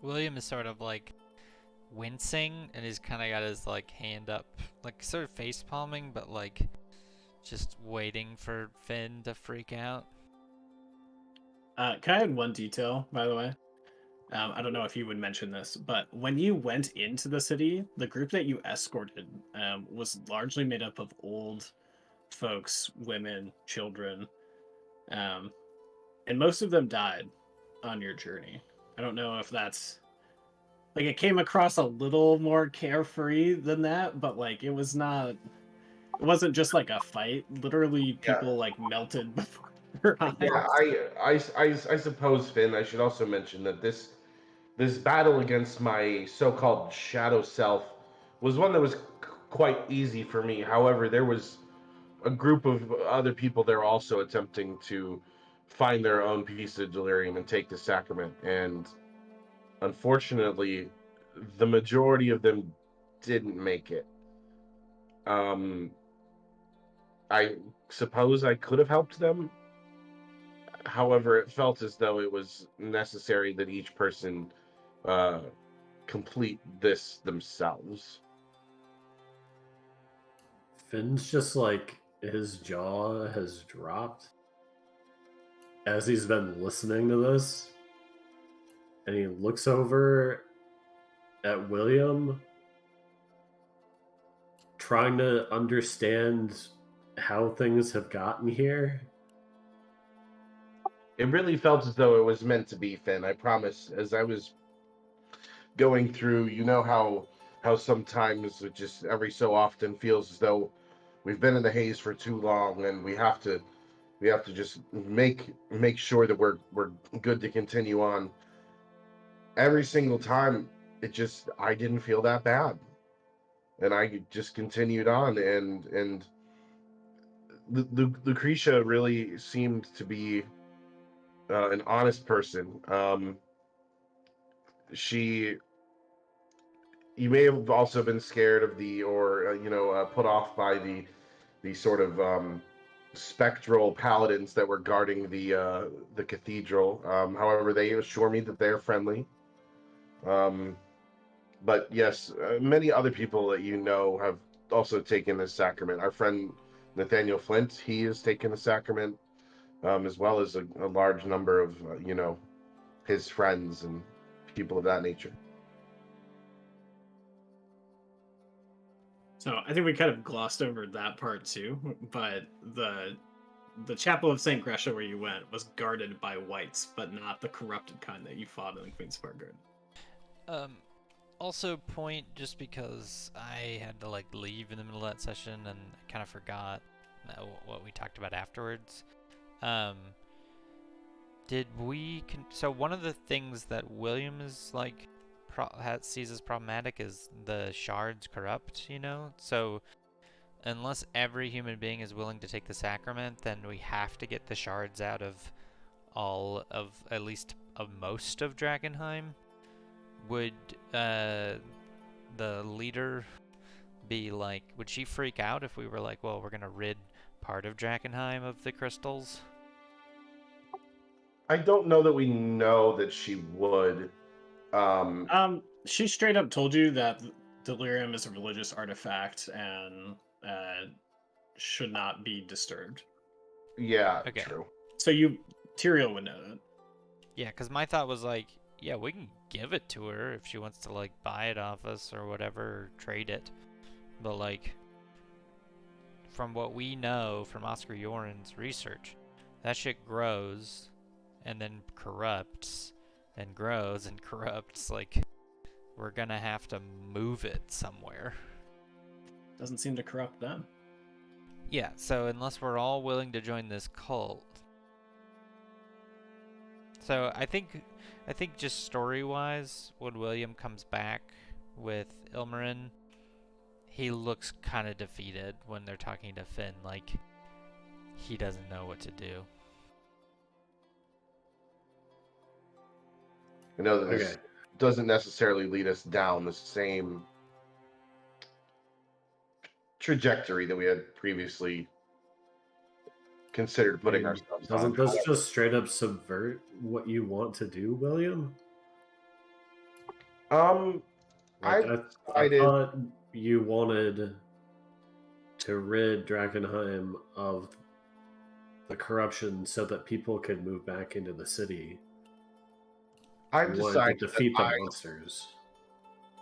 Speaker 4: William is sort of like wincing and he's kind of got his like hand up, like sort of face palming, but like just waiting for Finn to freak out.
Speaker 2: Can I add one detail, by the way? I don't know if you would mention this, but when you went into the city, the group that you escorted was largely made up of old folks, women, children, um, and most of them died on your journey. I don't know if that's like it came across a little more carefree than that, but like it wasn't just like a fight. Literally,
Speaker 3: Yeah,
Speaker 2: people like melted before your eyes.
Speaker 3: yeah. I suppose, Finn. I should also mention that this this battle against my so-called shadow self was one that was quite easy for me. However, there was a group of other people there also attempting to find their own piece of delirium and take the sacrament. And unfortunately, the majority of them didn't make it. Um, I suppose I could have helped them. However, it felt as though it was necessary that each person uh, complete this themselves.
Speaker 1: Finn's just like his jaw has dropped as he's been listening to this, and he looks over at William, trying to understand how things have gotten here.
Speaker 3: It really felt as though it was meant to be, Finn. I promise. As I was going through, you know how sometimes it just every so often feels as though we've been in the haze for too long, and we have to just make sure that we're good to continue on. Every single time, I didn't feel that bad, and I just continued on, and Lucretia really seemed to be an honest person. She You may have also been scared of put off by the sort of spectral paladins that were guarding the cathedral. However, they assure me that they're friendly. Um, but yes, many other people that you know have also taken this sacrament. Our friend Nathaniel Flint, he has taken the sacrament, as well as a large number of his friends and people of that nature.
Speaker 2: So I think we kind of glossed over that part too, but the chapel of Saint Gresha where you went was guarded by whites, but not the corrupted kind that you fought in the Queen's Park Garden.
Speaker 4: Also point, just because I had to like leave in the middle of that session and I kind of forgot what we talked about afterwards. So one of the things that William is like sees as problematic is the shards corrupt, so unless every human being is willing to take the sacrament, then we have to get the shards out of at least of most of Drakkenheim. Would the leader be like, would she freak out if we were like, well, we're gonna rid part of Drakkenheim of the crystals?
Speaker 3: I don't know that we know that she would.
Speaker 2: She straight up told you that delirium is a religious artifact and should not be disturbed.
Speaker 3: Yeah,
Speaker 4: Okay.
Speaker 3: true.
Speaker 2: So Tyrael would know that.
Speaker 4: Yeah, because my thought was like, yeah, we can give it to her if she wants to like buy it off us or whatever, or trade it. But like, from what we know from Oscar Yoren's research, that shit grows and then corrupts and grows and corrupts. Like, we're gonna have to move it somewhere.
Speaker 2: Doesn't seem to corrupt them.
Speaker 4: Yeah, so unless we're all willing to join this cult. So I think just story-wise, when William comes back with Ilmarin, he looks kind of defeated when they're talking to Finn, like he doesn't know what to do.
Speaker 3: I know that this doesn't necessarily lead us down the same trajectory that we had previously considered putting ourselves on.
Speaker 1: Doesn't this just straight up subvert what you want to do, William?
Speaker 3: I
Speaker 1: thought you wanted to rid Drakkenheim of the corruption so that people could move back into the city.
Speaker 3: I've
Speaker 1: You wanted
Speaker 3: decided
Speaker 1: to defeat the monsters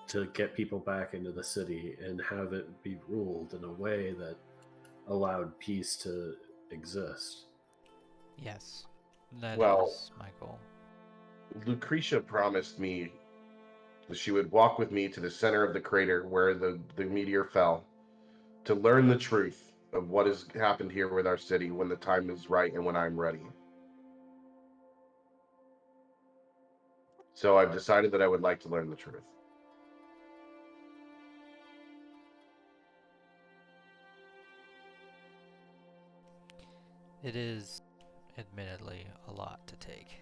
Speaker 1: to get people back into the city and have it be ruled in a way that allowed peace to exist.
Speaker 4: Yes, that is my goal.
Speaker 3: Lucretia promised me that she would walk with me to the center of the crater where the meteor fell to learn the truth of what has happened here with our city when the time is right and when I'm ready. So I've decided that I would like to learn the truth.
Speaker 4: It is, admittedly, a lot to take.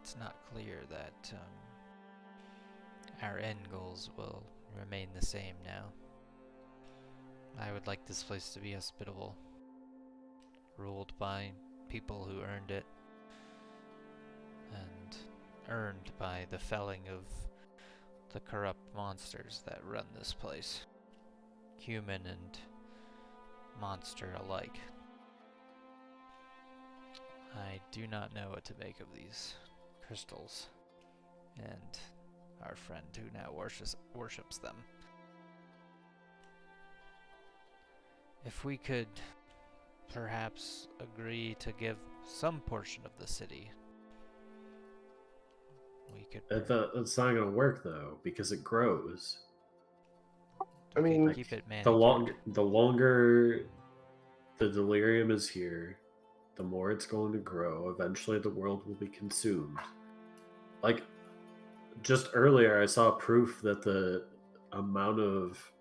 Speaker 4: It's not clear that our end goals will remain the same now. I would like this place to be hospitable, ruled by people who earned it, and earned by the felling of the corrupt monsters that run this place, human and monster alike. I do not know what to make of these crystals, and our friend who now worships them. If we could perhaps agree to give some portion of the city, we could
Speaker 1: That's not going to work though, because it grows.
Speaker 3: I mean,
Speaker 4: keep it
Speaker 1: The
Speaker 4: manicured.
Speaker 1: longer the delirium is here, the more it's going to grow. Eventually, the world will be consumed. Like, just earlier, I saw proof that the amount of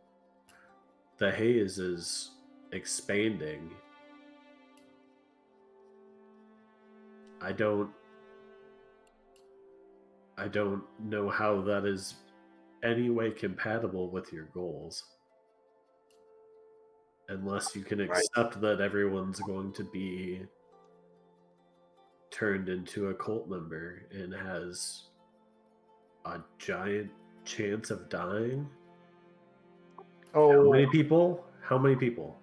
Speaker 1: the haze is expanding. I don't know how that is any way compatible with your goals. Unless you can accept that everyone's going to be turned into a cult member and has a giant chance of dying.
Speaker 3: Oh,
Speaker 1: How many people? How many people?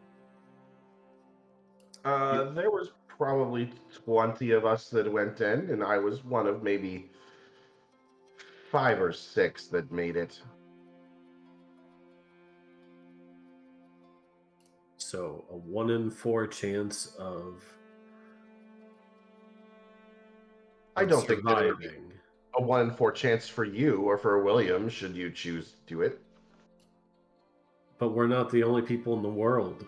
Speaker 3: There was probably 20 of us that went in, and I was one of maybe 5 or 6 that made it.
Speaker 1: So a 1 in 4 chance of
Speaker 3: I don't think that it would be
Speaker 1: surviving.
Speaker 3: a 1 in 4 chance for you or for William should you choose to do it.
Speaker 1: But we're not the only people in the world.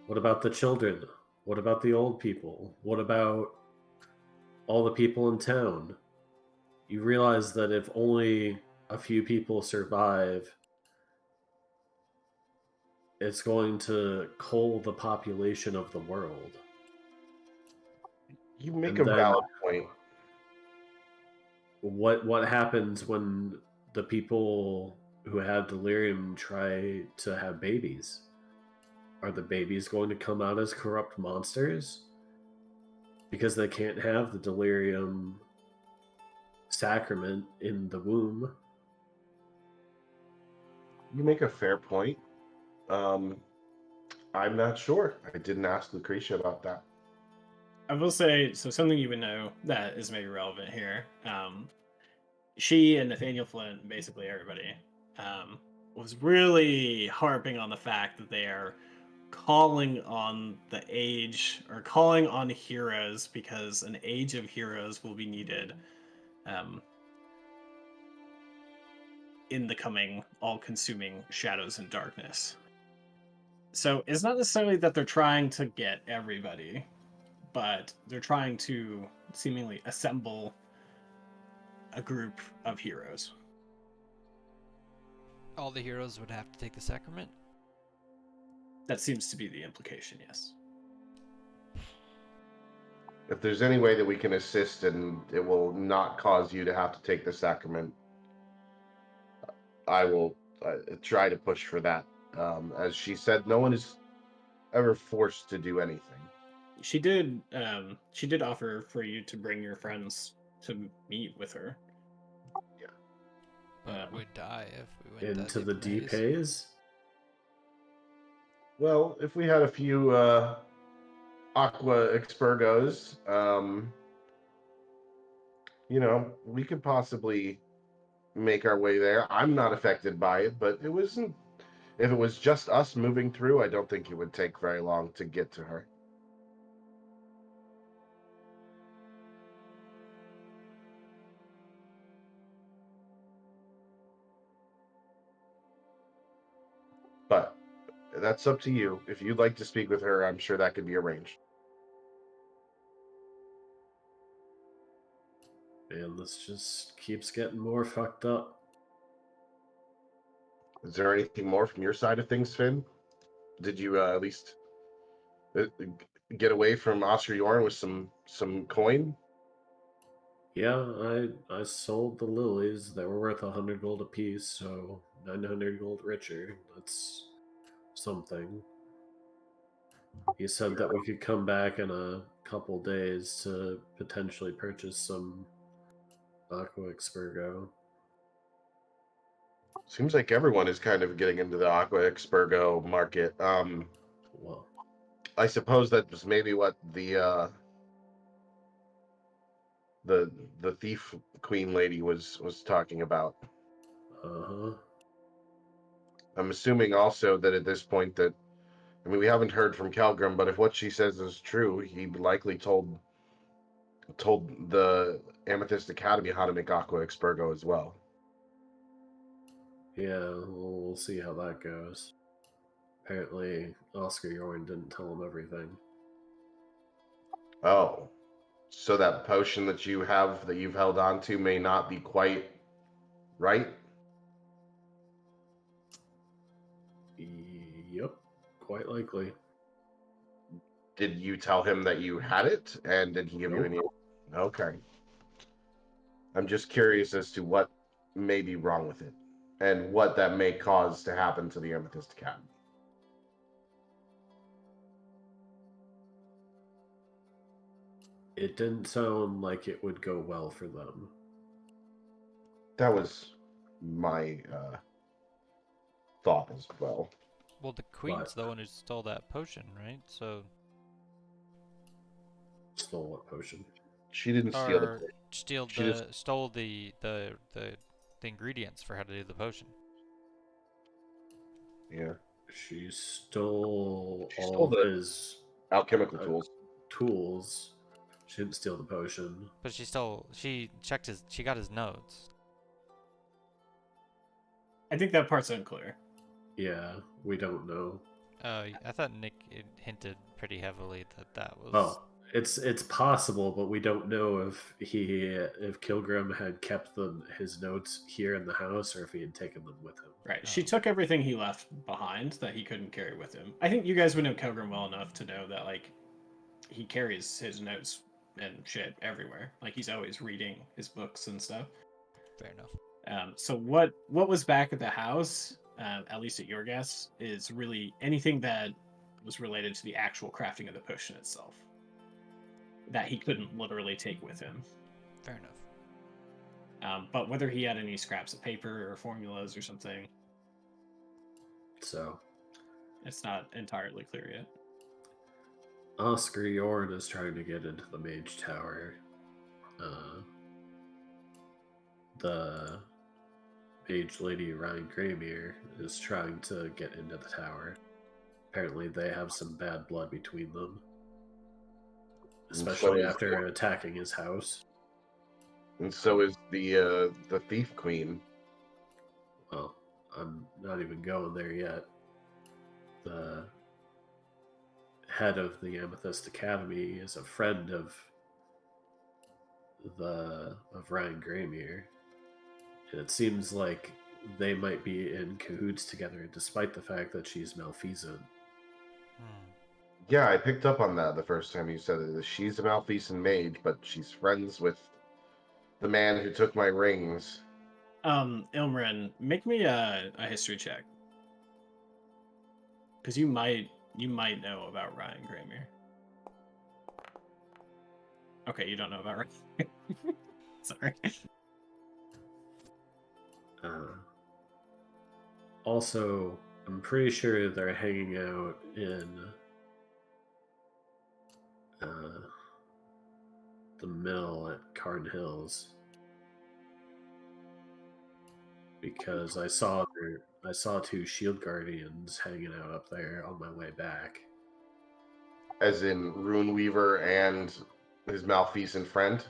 Speaker 1: What about the children? What about the old people? What about all the people in town? You realize that if only a few people survive, it's going to cull the population of the world.
Speaker 3: You make
Speaker 1: And
Speaker 3: a
Speaker 1: then
Speaker 3: valid point.
Speaker 1: what happens when the people who have delirium try to have babies? Are the babies going to come out as corrupt monsters? Because they can't have the delirium sacrament in the womb.
Speaker 3: You make a fair point. I'm not sure. I didn't ask Lucretia about that.
Speaker 2: I will say, so something you would know that is maybe relevant here. She and Nathaniel Flint, basically everybody, was really harping on the fact that they are calling on the age or calling on heroes because an age of heroes will be needed in the coming all-consuming shadows and darkness. So it's not necessarily that they're trying to get everybody, but they're trying to seemingly assemble a group of heroes.
Speaker 4: All the heroes would have to take the sacrament?
Speaker 2: That seems to be the implication, yes.
Speaker 3: If there's any way that we can assist and it will not cause you to have to take the sacrament, I will try to push for that. As she said, no one is ever forced to do anything.
Speaker 2: She did offer for you to bring your friends to meet with her.
Speaker 3: Yeah.
Speaker 4: But we'd die if we went
Speaker 1: Into
Speaker 4: that
Speaker 1: the
Speaker 4: deep
Speaker 1: deep
Speaker 4: haze.
Speaker 1: haze?
Speaker 3: Well, if we had a few aqua expurgos, we could possibly make our way there. I'm not affected by it, but it wasn't. If it was just us moving through, I don't think it would take very long to get to her. But that's up to you. If you'd like to speak with her, I'm sure that could be arranged.
Speaker 1: and this just keeps getting more fucked up.
Speaker 3: Is there anything more from your side of things, Finn? Did you at least get away from Oscar Yorn with some coin?
Speaker 1: Yeah, I sold the lilies. They were worth 100 gold apiece, so 900 gold richer. That's something. He said that we could come back in a couple days to potentially purchase some Aqua Expurgo.
Speaker 3: Seems like everyone is kind of getting into the Aqua Expurgo market.
Speaker 1: Well,
Speaker 3: I suppose that was maybe what the thief queen lady was talking about.
Speaker 1: uh-huh.
Speaker 3: I'm assuming also that at this point that, I mean, we haven't heard from Kelgrim, but if what she says is true, he likely told the Amethyst Academy how to make Aqua Expurgo as well.
Speaker 1: Yeah, we'll see how that goes. Apparently, Oscar Yorn didn't tell him everything.
Speaker 3: Oh, so that potion that you have that you've held on to may not be quite right?
Speaker 1: Yep, quite likely.
Speaker 3: Did you tell him that you had it, and did he give you
Speaker 1: Nope.
Speaker 3: any? Okay. I'm just curious as to what may be wrong with it, and what that may cause to happen to the Amethyst Academy.
Speaker 1: It didn't sound like it would go well for them.
Speaker 3: That was my thought as well.
Speaker 4: Well, the queen's the one who stole that potion, right? So,
Speaker 1: Stole what potion?
Speaker 3: She didn't steal
Speaker 4: or
Speaker 3: the.
Speaker 4: steal
Speaker 3: She
Speaker 4: the
Speaker 3: just
Speaker 4: stole the ingredients for how to do the potion.
Speaker 3: yeah.
Speaker 1: She stole
Speaker 3: She
Speaker 1: all
Speaker 3: stole
Speaker 1: of
Speaker 3: the
Speaker 1: his
Speaker 3: alchemical tools.
Speaker 1: tools. She didn't steal the potion.
Speaker 4: But she checked she got his notes.
Speaker 2: I think that part's unclear.
Speaker 1: Yeah, we don't know.
Speaker 4: I thought Nick hinted pretty heavily that was.
Speaker 1: Well, it's possible, but we don't know if Kilgrim had kept his notes here in the house or if he had taken them with him.
Speaker 2: Right. She
Speaker 4: Oh.
Speaker 2: took everything he left behind that he couldn't carry with him. I think you guys would know Kelgrim well enough to know that like he carries his notes and shit everywhere. Like he's always reading his books and stuff.
Speaker 4: Fair enough.
Speaker 2: So what was back at the house, at least at your guess, is really anything that was related to the actual crafting of the potion itself that he couldn't literally take with him.
Speaker 4: Fair enough.
Speaker 2: But whether he had any scraps of paper or formulas or something,
Speaker 1: So
Speaker 2: it's not entirely clear yet.
Speaker 1: Oscar Yorn is trying to get into the Mage Tower. The Mage Lady Ryan Graymere is trying to get into the tower. Apparently, they have some bad blood between them, especially after attacking his house.
Speaker 3: And so is the thief queen.
Speaker 1: Well, I'm not even going there yet. The head of the Amethyst Academy is a friend of Ryan Graymere, and it seems like they might be in cahoots together, despite the fact that she's malfeasant.
Speaker 3: Yeah, I picked up on that the first time you said it. She's a malfeasant mage, but she's friends with the man who took my rings.
Speaker 2: Ilmrin, make me a history check. Because you might know about Ryan Graymere. Okay, you don't know about Ryan. Sorry.
Speaker 1: Also, I'm pretty sure they're hanging out in the mill at Carn Hills because I saw two shield guardians hanging out up there on my way back.
Speaker 3: As in Runeweaver and his malfeasant friend?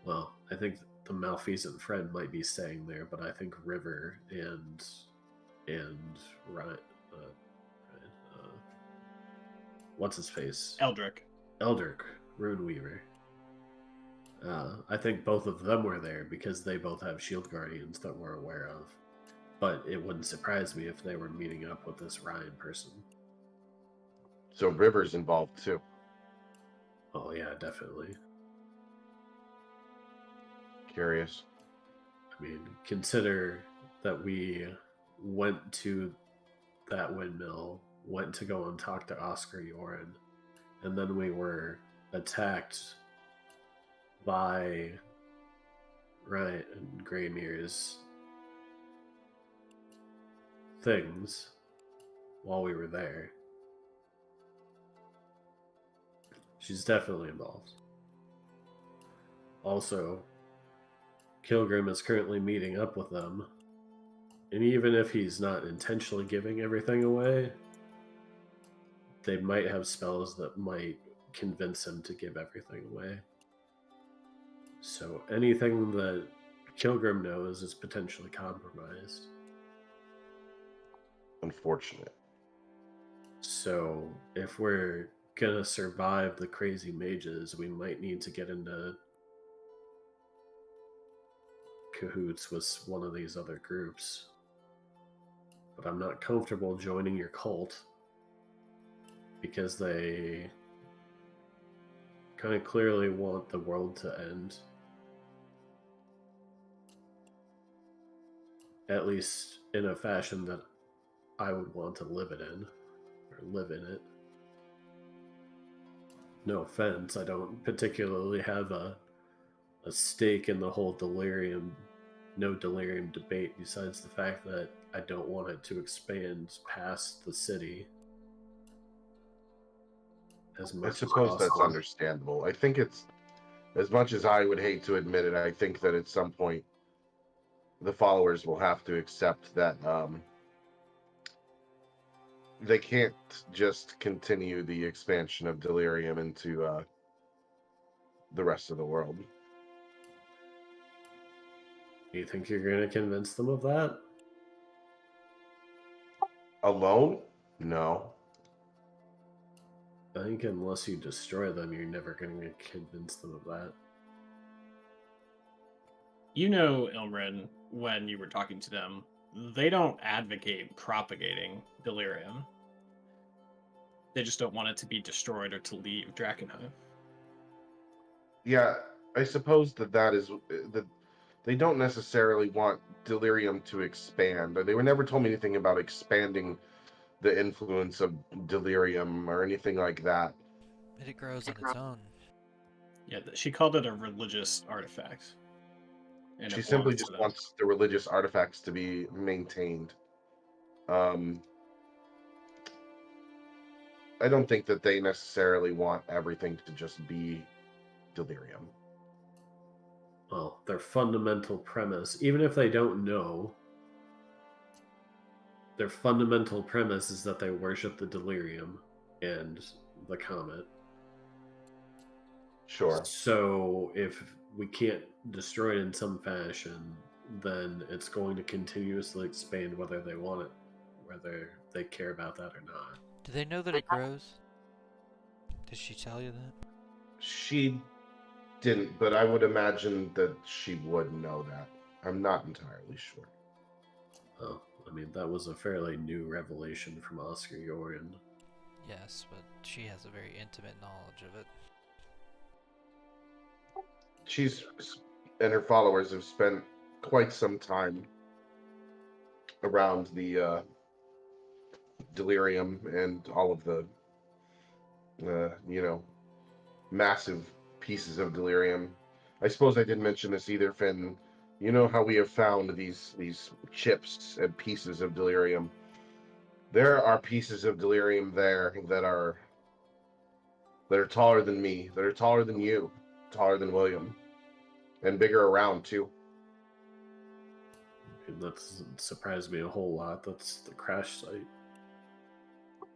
Speaker 1: Well, I think the malfeasant friend might be staying there, but I think River and Ryan, what's his face?
Speaker 2: Eldrick,
Speaker 1: Runeweaver. I think both of them were there because they both have shield guardians that we're aware of. But it wouldn't surprise me if they were meeting up with this Ryan person.
Speaker 3: So River's involved too.
Speaker 1: Oh yeah, definitely.
Speaker 3: Curious.
Speaker 1: I mean, consider that we went to that windmill, went to go and talk to Oscar Yoren, and then we were attacked by Ryan and Greymir's things while we were there. She's definitely involved. Also, Kilgrim is currently meeting up with them. And even if he's not intentionally giving everything away, they might have spells that might convince him to give everything away. So anything that Kilgrim knows is potentially compromised.
Speaker 3: Unfortunate.
Speaker 1: So if we're gonna survive the crazy mages, we might need to get into cahoots with one of these other groups. But I'm not comfortable joining your cult because they kind of clearly want the world to end. At least in a fashion that I would want to live it in, or live in it. No offense, I don't particularly have a stake in the whole no delirium debate, besides the fact that I don't want it to expand past the city as
Speaker 3: I
Speaker 1: much as
Speaker 3: suppose that's
Speaker 1: possible.
Speaker 3: understandable. I think it's, as much as I would hate to admit it, I think that at some point the followers will have to accept that they can't just continue the expansion of delirium into the rest of the world.
Speaker 1: Do you think you're going to convince them of that?
Speaker 3: Alone? No.
Speaker 1: I think unless you destroy them, you're never going to convince them of that.
Speaker 2: You know, Ilmrin, when you were talking to them, they don't advocate propagating delirium. They just don't want it to be destroyed or to leave Drakkenheim.
Speaker 3: Yeah, I suppose that is that they don't necessarily want delirium to expand. They were never told me anything about expanding the influence of delirium or anything like that.
Speaker 4: But it grows on its own.
Speaker 2: Yeah, she called it a religious artifact. And
Speaker 3: She
Speaker 2: it
Speaker 3: simply
Speaker 2: belongs to
Speaker 3: just
Speaker 2: them.
Speaker 3: wants the religious artifacts to be maintained. I don't think that they necessarily want everything to just be delirium.
Speaker 1: Well, their fundamental premise, even if they don't know, their fundamental premise is that they worship the delirium and the comet.
Speaker 3: Sure.
Speaker 1: So if we can't destroy it in some fashion, then it's going to continuously expand whether they want it, whether they care about that or not.
Speaker 4: Do they know that it grows? Did she tell you that?
Speaker 3: She didn't, but I would imagine that she would know that. I'm not entirely sure.
Speaker 1: Oh, I mean, that was a fairly new revelation from Oscar Yoren.
Speaker 4: Yes, but she has a very intimate knowledge of it.
Speaker 3: She's and her followers have spent quite some time around the delirium and all of the massive pieces of delirium. I suppose I didn't mention this either, Finn. You know how we have found these chips and pieces of delirium. There are pieces of delirium there that are taller than me, that are taller than you, taller than William, and bigger around too.
Speaker 1: And that's surprised me a whole lot. That's the crash site.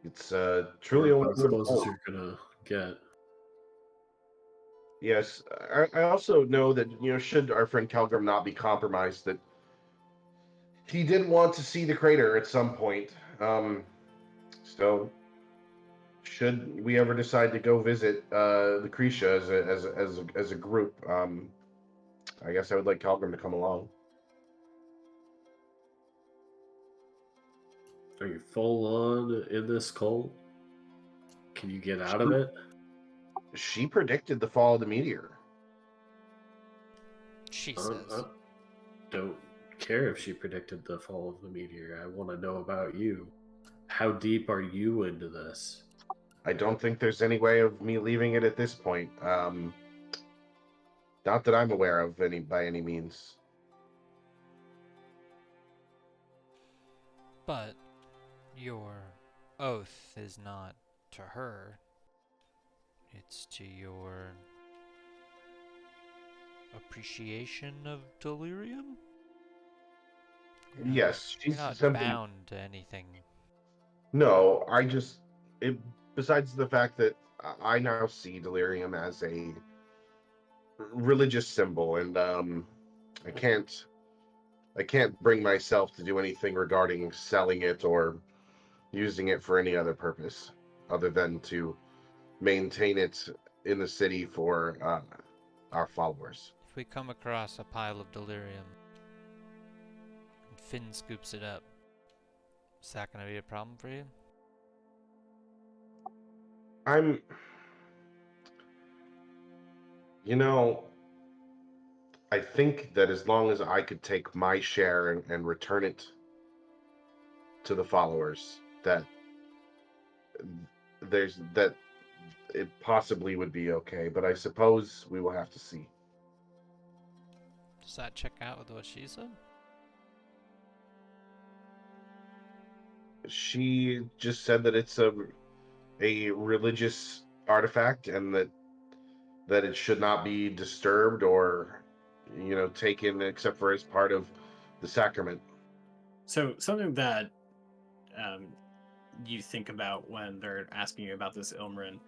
Speaker 3: It's truly a
Speaker 1: About as close as
Speaker 3: wonderful.
Speaker 1: you're gonna get.
Speaker 3: Yes, I also know that, should our friend Calgrim not be compromised, that he did want to see the crater at some point. So should we ever decide to go visit Lucretia as a group, I guess I would like Calgrim to come along.
Speaker 1: Are you full on in this cult? Can you get out of it?
Speaker 3: She predicted the fall of the meteor.
Speaker 4: She
Speaker 1: I
Speaker 4: says.
Speaker 1: don't care if she predicted the fall of the meteor. I want to know about you. How deep are you into this?
Speaker 3: I don't think there's any way of me leaving it at this point. Not that I'm aware of by any means.
Speaker 4: But your oath is not to her. It's to your appreciation of delirium?
Speaker 3: Yes,
Speaker 4: You're
Speaker 3: she's
Speaker 4: not
Speaker 3: simply
Speaker 4: bound to anything.
Speaker 3: no. It. Besides the fact that I now see delirium as a religious symbol, and I can't I can't bring myself to do anything regarding selling it or using it for any other purpose other than to maintain it in the city for our followers.
Speaker 4: If we come across a pile of delirium and Finn scoops it up, is that going to be a problem for you?
Speaker 3: I'm, you know, I think that as long as I could take my share and return it to the followers, that that it possibly would be okay. But I suppose we will have to see.
Speaker 4: Does that check out with what she said?
Speaker 3: She just said that it's a religious artifact and that it should not be disturbed or taken except for as part of the sacrament.
Speaker 2: So something that um, you think about when they're asking you about this Ilmarin,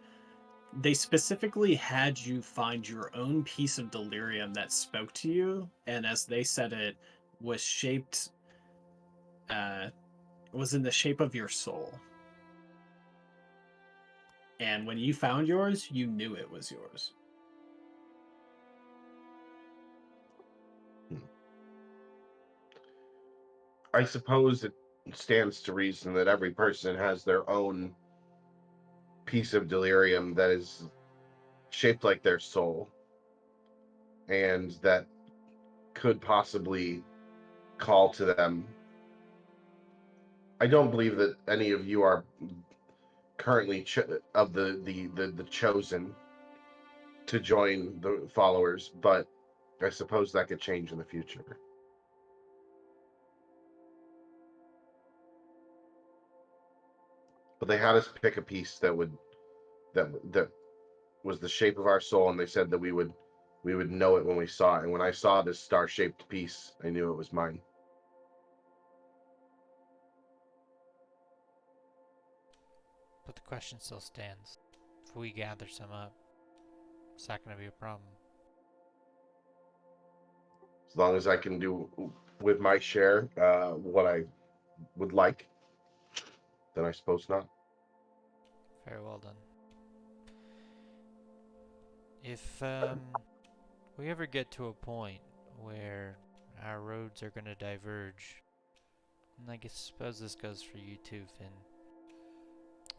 Speaker 2: they specifically had you find your own piece of delirium that spoke to you, and as they said it, was shaped, uh, was in the shape of your soul. And when you found yours, you knew it was yours.
Speaker 3: I suppose it stands to reason that every person has their own piece of delirium that is shaped like their soul and that could possibly call to them. I don't believe that any of you are currently of the chosen to join the followers, but I suppose that could change in the future. But they had us pick a piece that was the shape of our soul, and they said that we would know it when we saw it. And when I saw this star-shaped piece, I knew it was mine.
Speaker 4: But the question still stands. If we gather some up, is that going to be a problem?
Speaker 3: As long as I can do with my share what I would like, then I suppose not.
Speaker 4: Very well done. If we ever get to a point where our roads are going to diverge, and I suppose this goes for you too, Finn,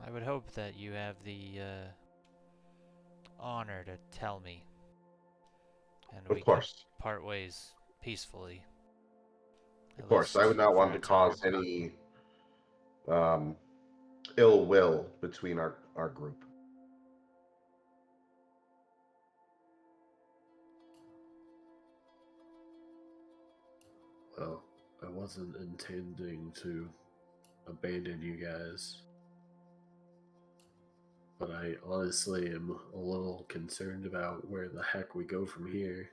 Speaker 4: I would hope that you have the honor to tell me, and we
Speaker 3: Of
Speaker 4: could
Speaker 3: course,
Speaker 4: part ways peacefully.
Speaker 3: of course, I would not want to cause any um, ill will between our group.
Speaker 1: Well, I wasn't intending to abandon you guys, but I honestly am a little concerned about where the heck we go from here.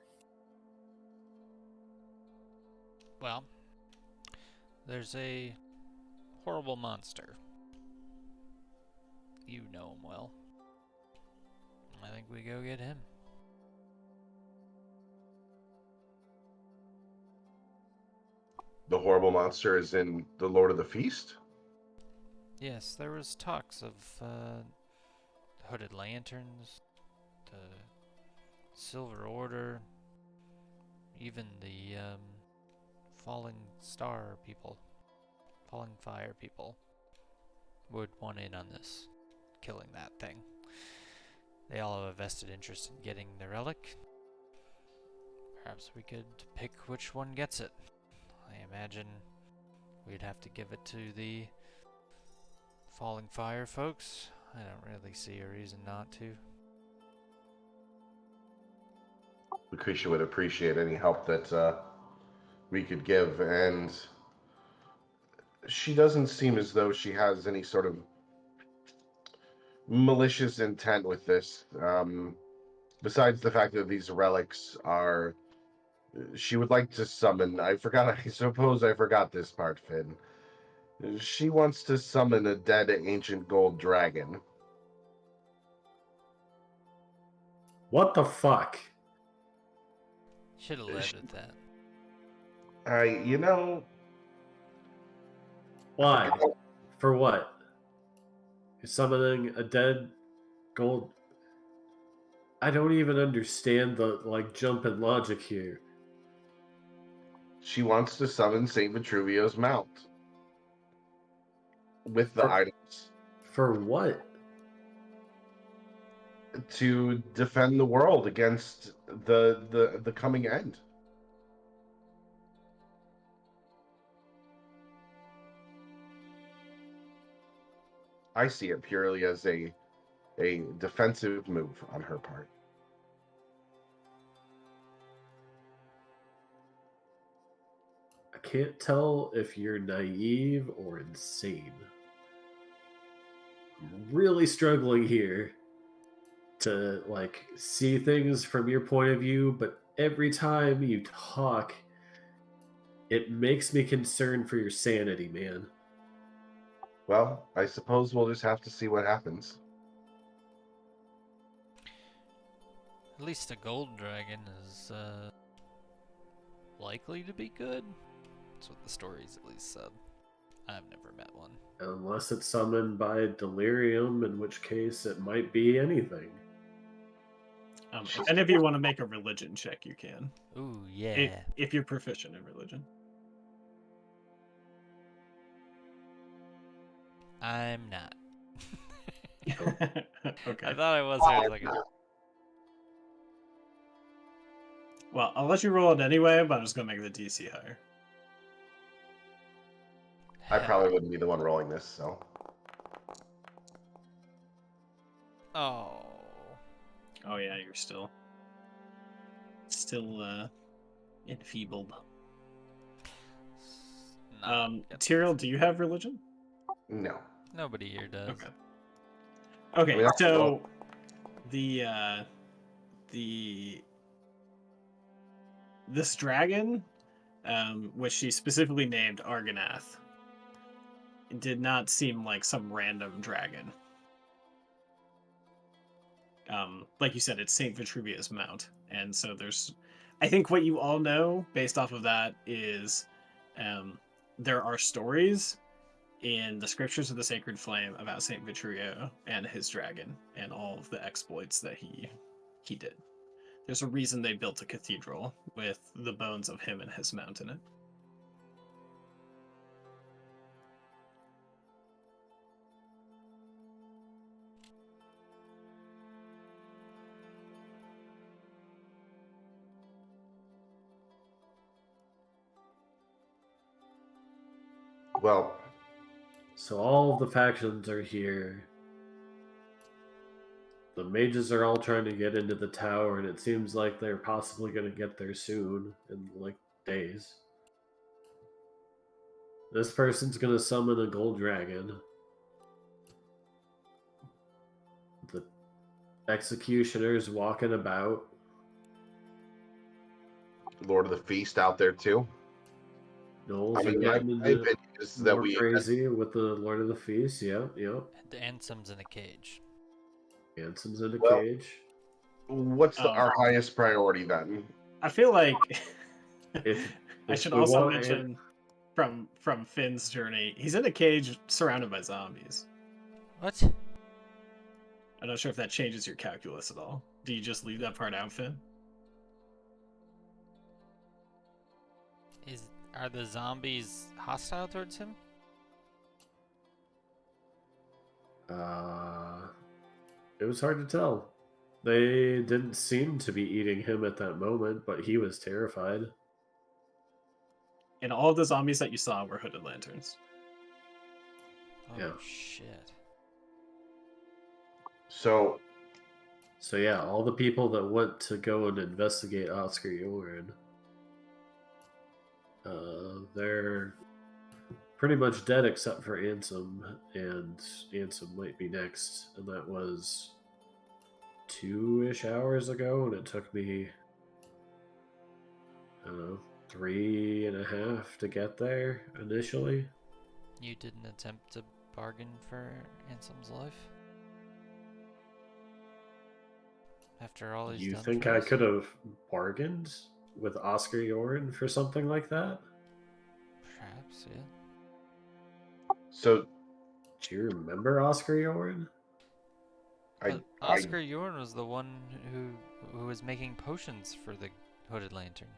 Speaker 4: Well, there's a horrible monster. You know him well. I think we go get him.
Speaker 3: The horrible monster is in the Lord of the Feast.
Speaker 4: Yes, there was talks of Hooded Lanterns, the Silver Order, even the Falling Star people, Falling Fire people would want in on this, killing that thing. They all have a vested interest in getting the relic. Perhaps we could pick which one gets it. I imagine we'd have to give it to the Falling Fire folks. I don't really see a reason not to.
Speaker 3: Lucretia would appreciate any help that we could give, and she doesn't seem as though she has any sort of malicious intent with this. Besides the fact that these relics are, she would like to summon. I forgot. I suppose I forgot this part, Finn. She wants to summon a dead ancient gold dragon.
Speaker 1: What the fuck?
Speaker 4: Should have led with that.
Speaker 3: You know,
Speaker 1: Why? For what? You're summoning a dead gold. I don't even understand the jump in logic here.
Speaker 3: she wants to summon Saint Vitruvio's mount with the
Speaker 1: For,
Speaker 3: items
Speaker 1: for what?
Speaker 3: to defend the world against the coming end. I see it purely as a defensive move on her part.
Speaker 1: I can't tell if you're naive or insane. I'm really struggling here to see things from your point of view, but every time you talk, it makes me concerned for your sanity, man.
Speaker 3: Well, I suppose we'll just have to see what happens.
Speaker 4: At least a gold dragon is likely to be good. That's what the stories at least said. I've never met one.
Speaker 1: Unless it's summoned by delirium, in which case it might be anything.
Speaker 2: If any of you want to make a religion check, you can.
Speaker 4: Ooh, yeah.
Speaker 2: If you're proficient in religion.
Speaker 4: I'm not.
Speaker 2: Okay.
Speaker 4: I thought I was for a second.
Speaker 2: Well, I'll let you roll it anyway, but I'm just going to make the DC higher.
Speaker 3: I probably wouldn't be the one rolling this, so.
Speaker 4: Oh.
Speaker 2: Oh yeah, you're still enfeebled. Tyrell, do you have religion?
Speaker 3: No.
Speaker 4: Nobody here does.
Speaker 2: Okay. Okay,
Speaker 3: Yeah,
Speaker 2: so this dragon, which she specifically named Argonath, did not seem like some random dragon. Like you said, it's Saint Vitruvio's mount, and so I think what you all know based off of that is, there are stories in the scriptures of the Sacred Flame about Saint Vitruvio and his dragon and all of the exploits that he did. There's a reason they built a cathedral with the bones of him and his mount in it.
Speaker 3: Well,
Speaker 1: So all of the factions are here. The mages are all trying to get into the tower, and it seems like they're possibly going to get there soon, in days. This person's going to summon a gold dragon. The executioner's walking about.
Speaker 3: Lord of the Feast out there too.
Speaker 1: Knowles
Speaker 3: I mean,
Speaker 1: are
Speaker 3: my
Speaker 1: getting
Speaker 3: opinion is that
Speaker 1: more crazy with the Lord of the Feast. Yep.
Speaker 4: The Ansem's in a cage.
Speaker 1: Anson's in a
Speaker 3: Well,
Speaker 1: cage.
Speaker 3: What's our highest priority then?
Speaker 2: I feel like
Speaker 1: If
Speaker 2: I should
Speaker 1: we
Speaker 2: also
Speaker 1: want
Speaker 2: mention from Finn's journey, he's in a cage surrounded by zombies.
Speaker 4: What?
Speaker 2: I'm not sure if that changes your calculus at all. Do you just leave that part out, Finn?
Speaker 4: Are the zombies hostile towards him?
Speaker 1: It was hard to tell. They didn't seem to be eating him at that moment, but he was terrified.
Speaker 2: And all of the zombies that you saw were hooded lanterns.
Speaker 4: Oh
Speaker 1: Yeah.
Speaker 4: shit.
Speaker 3: So
Speaker 1: So yeah, all the people that went to go and investigate Oscar Jorn, they're pretty much dead except for Ansem, and Ansem might be next, and that was 2-ish hours ago, and it took me, I don't know, 3.5 to get there initially.
Speaker 4: You didn't attempt to bargain for Anselm's life? After all he's
Speaker 1: You
Speaker 4: done
Speaker 1: think
Speaker 4: for
Speaker 1: I
Speaker 4: us?
Speaker 1: could have bargained with Oscar Jorn for something like that?
Speaker 4: Perhaps, yeah.
Speaker 3: so
Speaker 1: Do you remember Oscar Jorn?
Speaker 4: But
Speaker 3: I
Speaker 4: Oscar Jorn was the one who was making potions for the Hooded Lantern.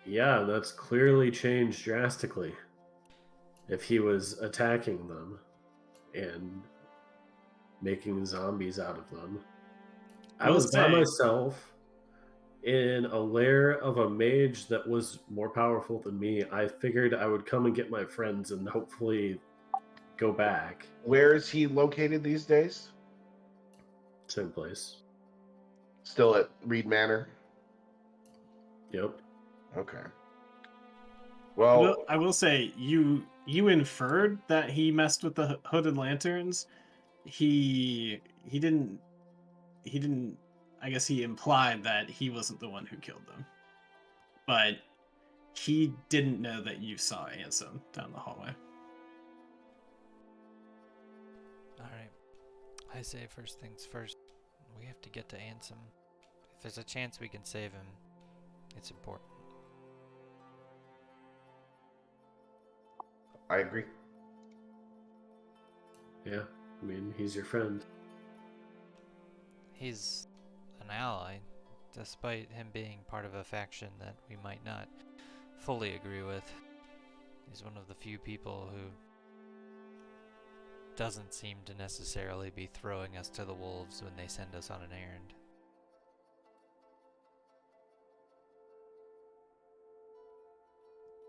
Speaker 1: Yeah, that's clearly changed drastically. If he was attacking them and making zombies out of them. I
Speaker 2: Will
Speaker 1: was by
Speaker 2: say,
Speaker 1: myself in a lair of a mage that was more powerful than me. I figured I would come and get my friends and hopefully go back.
Speaker 3: where is he located these days?
Speaker 1: Same place.
Speaker 3: Still at Reed Manor.
Speaker 1: Yep.
Speaker 3: Okay. Well,
Speaker 2: I will say, you inferred that he messed with the hooded lanterns. He didn't. He didn't. I guess he implied that he wasn't the one who killed them, but he didn't know that you saw Ansem down the hallway.
Speaker 4: Alright. I say first things first. We have to get to Ansem. If there's a chance we can save him, it's important.
Speaker 3: I agree.
Speaker 1: Yeah. I mean, he's your friend.
Speaker 4: He's an ally, despite him being part of a faction that we might not fully agree with. He's one of the few people who doesn't seem to necessarily be throwing us to the wolves when they send us on an errand.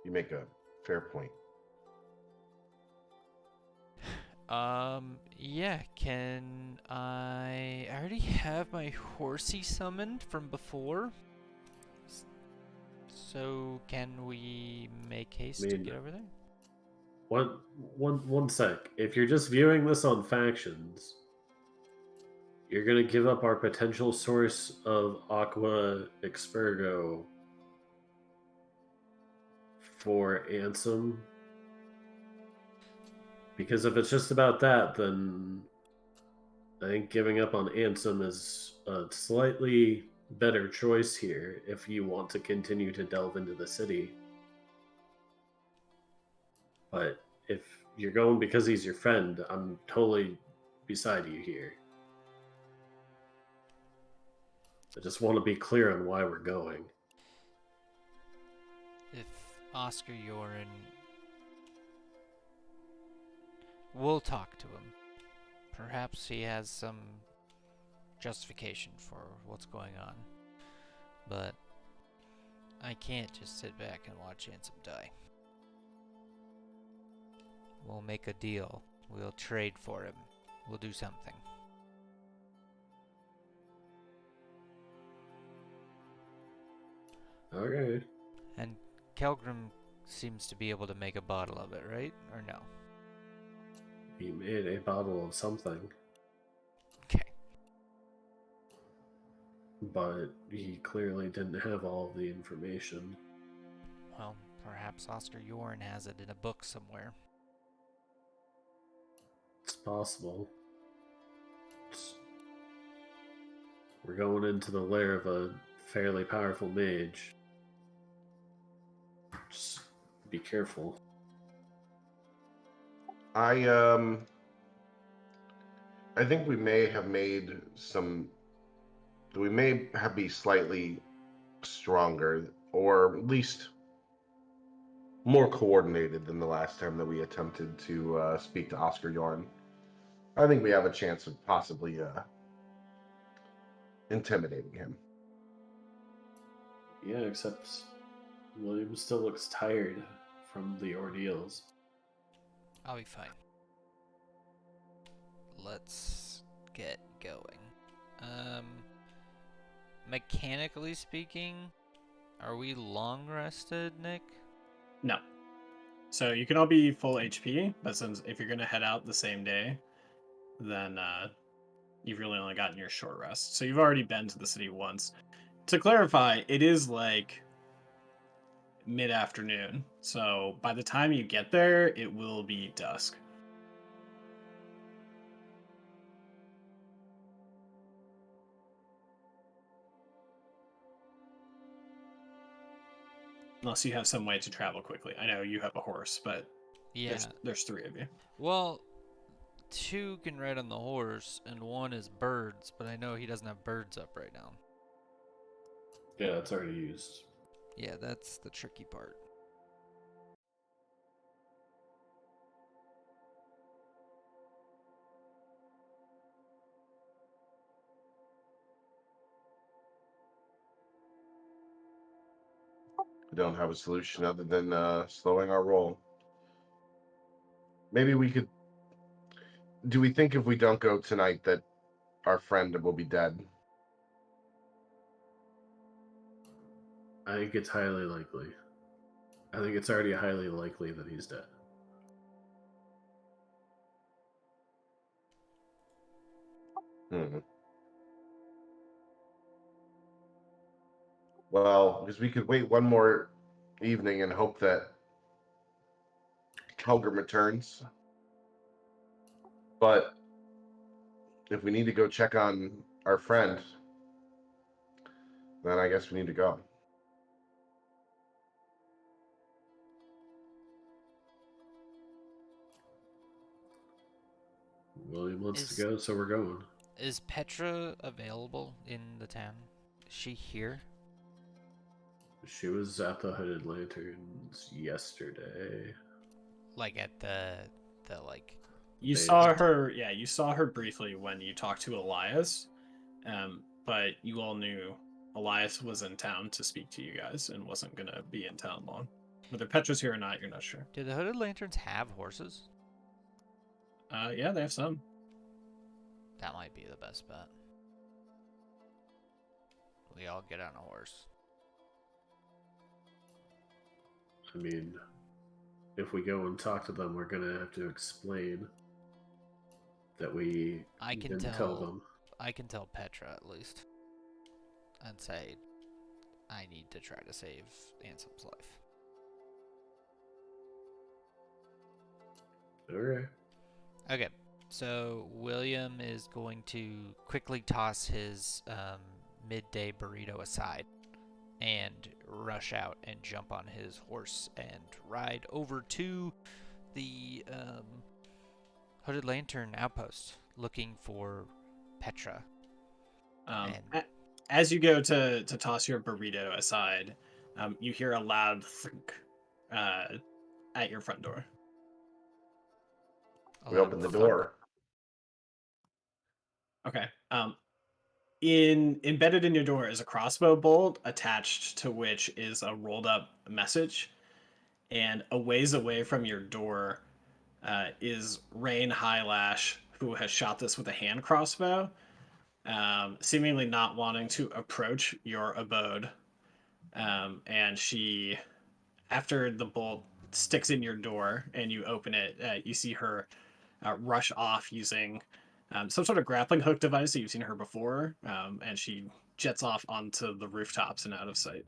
Speaker 3: You make a fair point.
Speaker 4: Yeah, can I already have my horsey summoned from before? So can we make haste to
Speaker 1: mean-
Speaker 4: get over there?
Speaker 1: One sec. If you're just viewing this on factions, you're gonna give up our potential source of Aqua Expurgo for Ansem. Because if it's just about that, then I think giving up on Ansem is a slightly better choice here if you want to continue to delve into the city. But if you're going because he's your friend, I'm totally beside you here. I just want to be clear on why we're going.
Speaker 4: If Oscar Yoren... We'll talk to him. Perhaps he has some justification for what's going on. But I can't just sit back and watch Ansem die. We'll make a deal. We'll trade for him. We'll do something.
Speaker 1: Okay.
Speaker 4: And Kelgrim seems to be able to make a bottle of it, right? Or no?
Speaker 1: He made a bottle of something,
Speaker 4: Okay.
Speaker 1: but he clearly didn't have all of the information.
Speaker 4: Well, perhaps Oscar Yorn has it in a book somewhere.
Speaker 1: It's possible. We're going into the lair of a fairly powerful mage. Just be careful.
Speaker 3: I think we may have made some. We may have be slightly stronger, or at least more coordinated than the last time that we attempted to speak to Oscar Yorn. I think we have a chance of possibly intimidating him.
Speaker 1: Yeah, except William still looks tired from the ordeals.
Speaker 4: I'll be fine. Let's get going. Mechanically speaking, are we long rested, Nick?
Speaker 2: No. So you can all be full HP, but since if you're gonna head out the same day, then you've really only gotten your short rest. So you've already been to the city once. To clarify, it is like mid-afternoon. So by the time you get there, it will be dusk. Unless you have some way to travel quickly. I know you have a horse, but
Speaker 4: Yeah.
Speaker 2: there's 3 of you.
Speaker 4: Well, 2 can ride on the horse, and 1 is birds, but I know he doesn't have birds up right now.
Speaker 1: Yeah, it's already used.
Speaker 4: Yeah, that's the tricky part.
Speaker 3: We don't have a solution other than slowing our roll. Maybe we could. Do we think if we don't go tonight that our friend will be dead?
Speaker 1: I think it's highly likely. I think it's already highly likely that he's dead.
Speaker 3: Well, because we could wait one more evening and hope that Helgrim returns. But if we need to go check on our friend, then I guess we need to go.
Speaker 1: William wants to go, so we're going.
Speaker 4: Is Petra available in the town? Is she here?
Speaker 1: She was at the Hooded Lanterns yesterday.
Speaker 4: Like at the like.
Speaker 2: You
Speaker 1: They-
Speaker 2: saw her, yeah, you saw her briefly when you talked to Elias, but you all knew Elias was in town to speak to you guys and wasn't gonna be in town long. Whether Petra's here or not, you're not sure.
Speaker 4: Do the Hooded Lanterns have horses?
Speaker 2: Yeah, they have some.
Speaker 4: That might be the best bet. We all get on a horse.
Speaker 1: I mean, if we go and talk to them, we're gonna have to explain that we
Speaker 4: I can
Speaker 1: didn't
Speaker 4: tell.
Speaker 1: tell them.
Speaker 4: I can tell Petra at least, and say, I need to try to save Anselm's life.
Speaker 1: Alright.
Speaker 4: Okay, so William is going to quickly toss his midday burrito aside and rush out and jump on his horse and ride over to the Hooded Lantern outpost looking for Petra.
Speaker 2: As you go to toss your burrito aside, you hear a loud thunk at your front door.
Speaker 3: We open the door.
Speaker 2: Okay. Embedded in your door is a crossbow bolt attached to which is a rolled up message, and a ways away from your door is Rain Highlash, who has shot this with a hand crossbow, seemingly not wanting to approach your abode. And she, after the bolt sticks in your door and you open it, you see her rush off using some sort of grappling hook device that you've seen her before, and she jets off onto the rooftops and out of sight.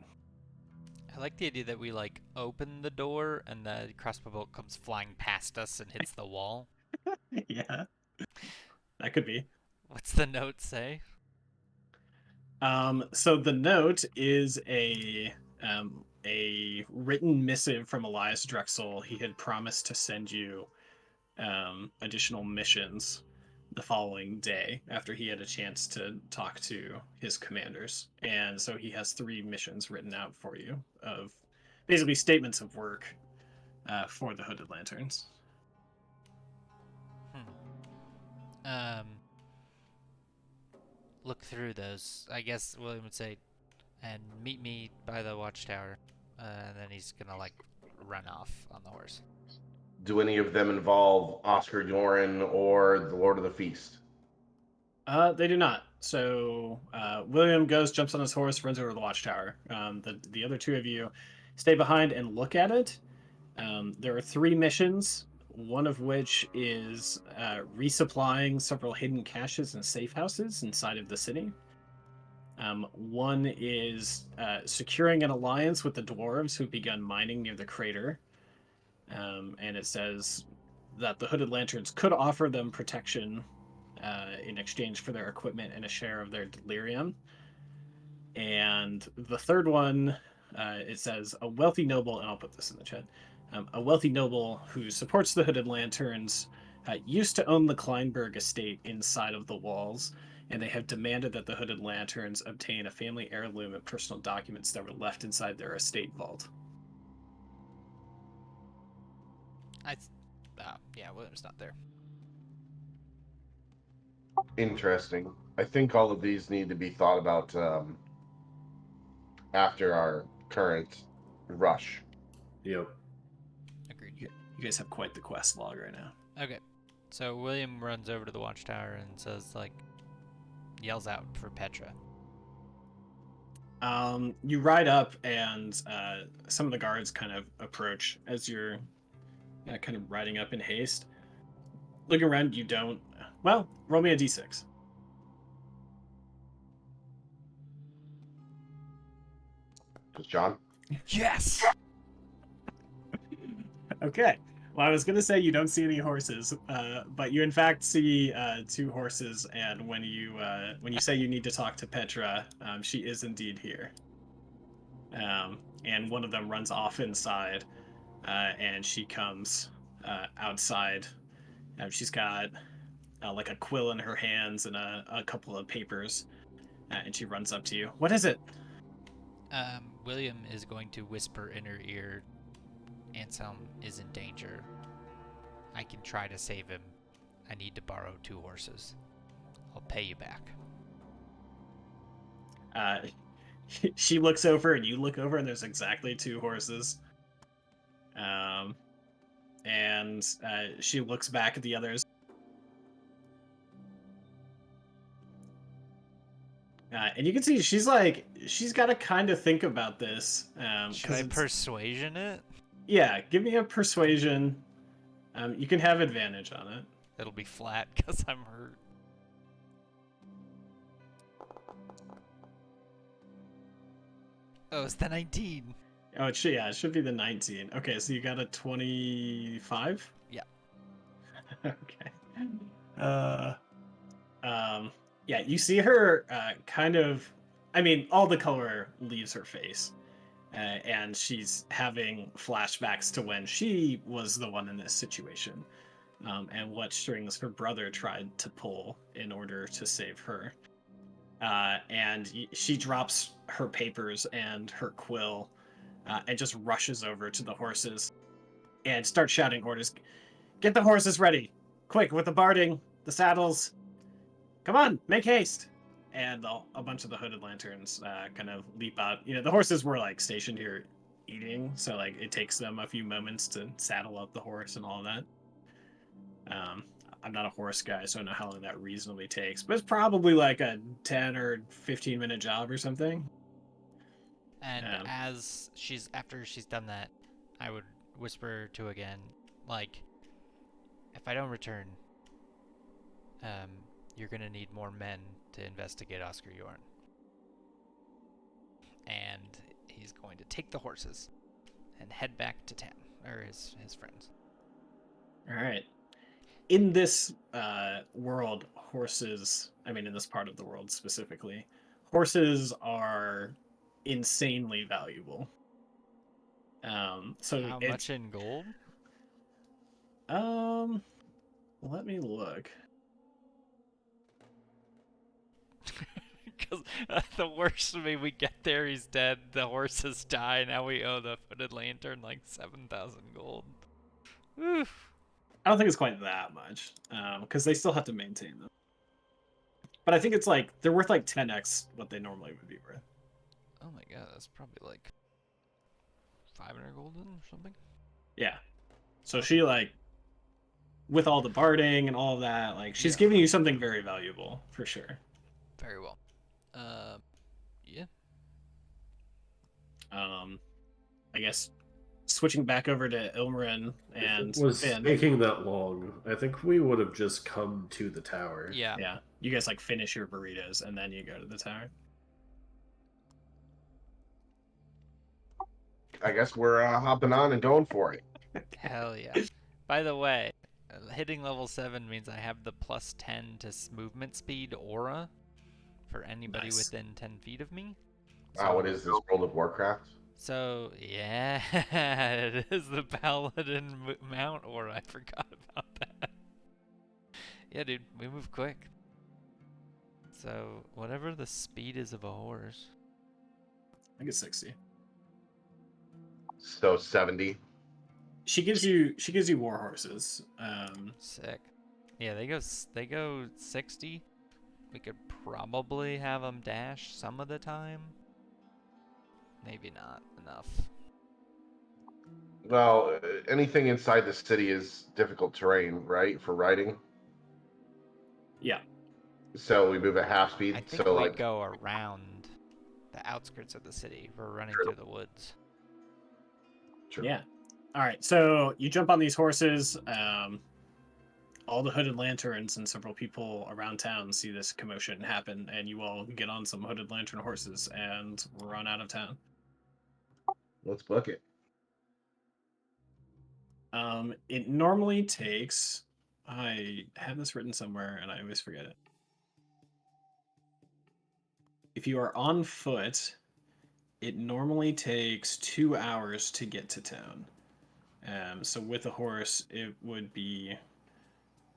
Speaker 4: I like the idea that we like open the door and the crossbow bolt comes flying past us and hits the wall.
Speaker 2: Yeah, that could be.
Speaker 4: What's the note say?
Speaker 2: So the note is a written missive from Elias Drexel. He had promised to send you additional missions the following day after he had a chance to talk to his commanders. And so he has 3 missions written out for you of basically statements of work for the Hooded Lanterns.
Speaker 4: Um, look through those. I guess William would say, and meet me by the watchtower. And then he's gonna like run off on the horse.
Speaker 3: Do any of them involve Oscar Yoren or the Lord of the Feast?
Speaker 2: They do not. So William goes, jumps on his horse, runs over to the watchtower. The other 2 of you stay behind and look at it. There are 3 missions, one of which is resupplying several hidden caches and safe houses inside of the city. One is securing an alliance with the dwarves who've begun mining near the crater. And it says that the Hooded Lanterns could offer them protection in exchange for their equipment and a share of their delirium. And the third one, it says a wealthy noble, and I'll put this in the chat. A wealthy noble who supports the Hooded Lanterns used to own the Kleinberg estate inside of the walls, and they have demanded that the Hooded Lanterns obtain a family heirloom and personal documents that were left inside their estate vault.
Speaker 4: Yeah, William's not there.
Speaker 3: Interesting. I think all of these need to be thought about after our current rush.
Speaker 1: Yep.
Speaker 4: Agreed.
Speaker 2: You guys have quite the quest log right now.
Speaker 4: Okay. So William runs over to the watchtower and says, like, yells out for Petra.
Speaker 2: You ride up, and some of the guards kind of approach as you're kind of riding up in haste. Looking around, you don't. Well, roll me a d6.
Speaker 3: Just John?
Speaker 4: Yes!
Speaker 2: Okay. Well, I was going to say you don't see any horses, but you in fact see 2 horses, and when you say you need to talk to Petra, she is indeed here. And one of them runs off inside, and she comes outside. She's got like a quill in her hands and a couple of papers, and she runs up to you. What is it?
Speaker 4: William is going to whisper in her ear, Anselm is in danger. I can try to save him. I need to borrow 2 horses. I'll pay you back.
Speaker 2: She looks over and you look over, and there's exactly 2 horses. And she looks back at the others. And you can see she's got to kind of think about this.
Speaker 4: Should I persuasion it?
Speaker 2: Yeah, give me a persuasion. You can have advantage on it.
Speaker 4: It'll be flat because I'm hurt. Oh, it's the 19.
Speaker 2: Oh, it should be the 19. Okay, so you got a 25?
Speaker 4: Yeah.
Speaker 2: Okay. Yeah, you see her kind of, I mean, all the color leaves her face. And she's having flashbacks to when she was the one in this situation, and what strings her brother tried to pull in order to save her. And she drops her papers and her quill and just rushes over to the horses and starts shouting orders. Get the horses ready! Quick, with the barding, the saddles. Come on, make haste! And a bunch of the Hooded Lanterns kind of leap out. You know, the horses were like stationed here eating, so like it takes them a few moments to saddle up the horse and all that. I'm not a horse guy, so I don't know how long that reasonably takes, but it's probably like a 10 or 15 minute job or something.
Speaker 4: And after she's done that, I would whisper to again, like, if I don't return, you're gonna need more men to investigate Oscar Yorn. And he's going to take the horses and head back to town, or his friends.
Speaker 2: All right. In this world, horses, I mean, in this part of the world specifically, horses are insanely valuable. So
Speaker 4: How much in gold?
Speaker 2: Let me look.
Speaker 4: Because the worst, I mean, we get there, he's dead, the horses die, now we owe the Hooded Lantern like 7,000 gold. Oof.
Speaker 2: I don't think it's quite that much, because they still have to maintain them. But I think it's like they're worth like 10x what they normally would be worth.
Speaker 4: Oh my god, that's probably like 500 golden or something.
Speaker 2: Yeah. So she like, with all the barding and all of that, like she's
Speaker 4: Yeah.
Speaker 2: giving you something very valuable for sure.
Speaker 4: Very well. Yeah.
Speaker 2: I guess switching back over to Ilmarin and
Speaker 1: If it was
Speaker 2: Finn.
Speaker 1: taking that long, I think we would have just come to the tower.
Speaker 4: Yeah.
Speaker 2: Yeah, you guys like finish your burritos and then you go to the tower.
Speaker 3: I guess we're hopping on and going for it.
Speaker 4: Hell yeah. By the way, hitting level 7 means I have the plus 10 to movement speed aura for anybody
Speaker 2: Nice.
Speaker 4: within 10 feet of me.
Speaker 3: Wow, what is this, World of Warcraft?
Speaker 4: So, yeah, it is the Paladin mount aura. I forgot about that. Yeah, dude, we move quick. So, whatever the speed is of a horse.
Speaker 2: I think it's 60.
Speaker 3: So 70.
Speaker 2: She gives you war horses.
Speaker 4: Sick. Yeah, they go 60. We could probably have them dash some of the time. Maybe not enough.
Speaker 3: Well, anything inside the city is difficult terrain, right, for riding?
Speaker 2: Yeah.
Speaker 3: So we move at half speed.
Speaker 4: I think
Speaker 3: So
Speaker 4: we
Speaker 3: like,
Speaker 4: go around the outskirts of the city. We're running
Speaker 3: True.
Speaker 4: through the woods.
Speaker 3: True.
Speaker 2: Yeah. All right. So you jump on these horses. All the Hooded Lanterns and several people around town see this commotion happen, and you all get on some Hooded Lantern horses and run out of town.
Speaker 3: Let's book it.
Speaker 2: It normally takes. I have this written somewhere, and I always forget it. If you are on foot, it normally takes 2 hours to get to town. So with a horse, it would be,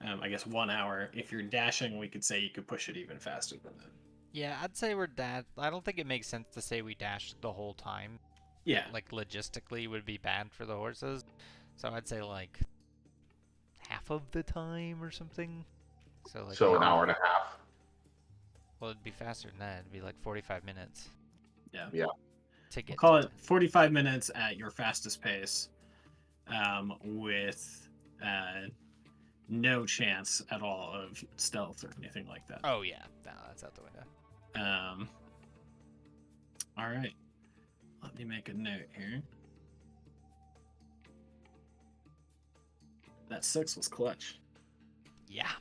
Speaker 2: I guess, 1 hour. If you're dashing, we could say you could push it even faster than that.
Speaker 4: Yeah, I'd say we're I don't think it makes sense to say we dash the whole time.
Speaker 2: Yeah.
Speaker 4: Like, logistically would be bad for the horses. So I'd say, like, half of the time or something. So, like,
Speaker 3: So an
Speaker 4: maybe-
Speaker 3: hour and a half.
Speaker 4: Well, it'd be faster than that. It'd be like 45 minutes.
Speaker 2: Yeah.
Speaker 3: Yeah.
Speaker 4: To get
Speaker 2: Call
Speaker 4: to
Speaker 2: it 45 minutes at your fastest pace, with no chance at all of stealth or anything like that.
Speaker 4: Oh, yeah. No, that's out the window.
Speaker 2: All right. Let me make a note here. That 6 was clutch.
Speaker 4: Yeah.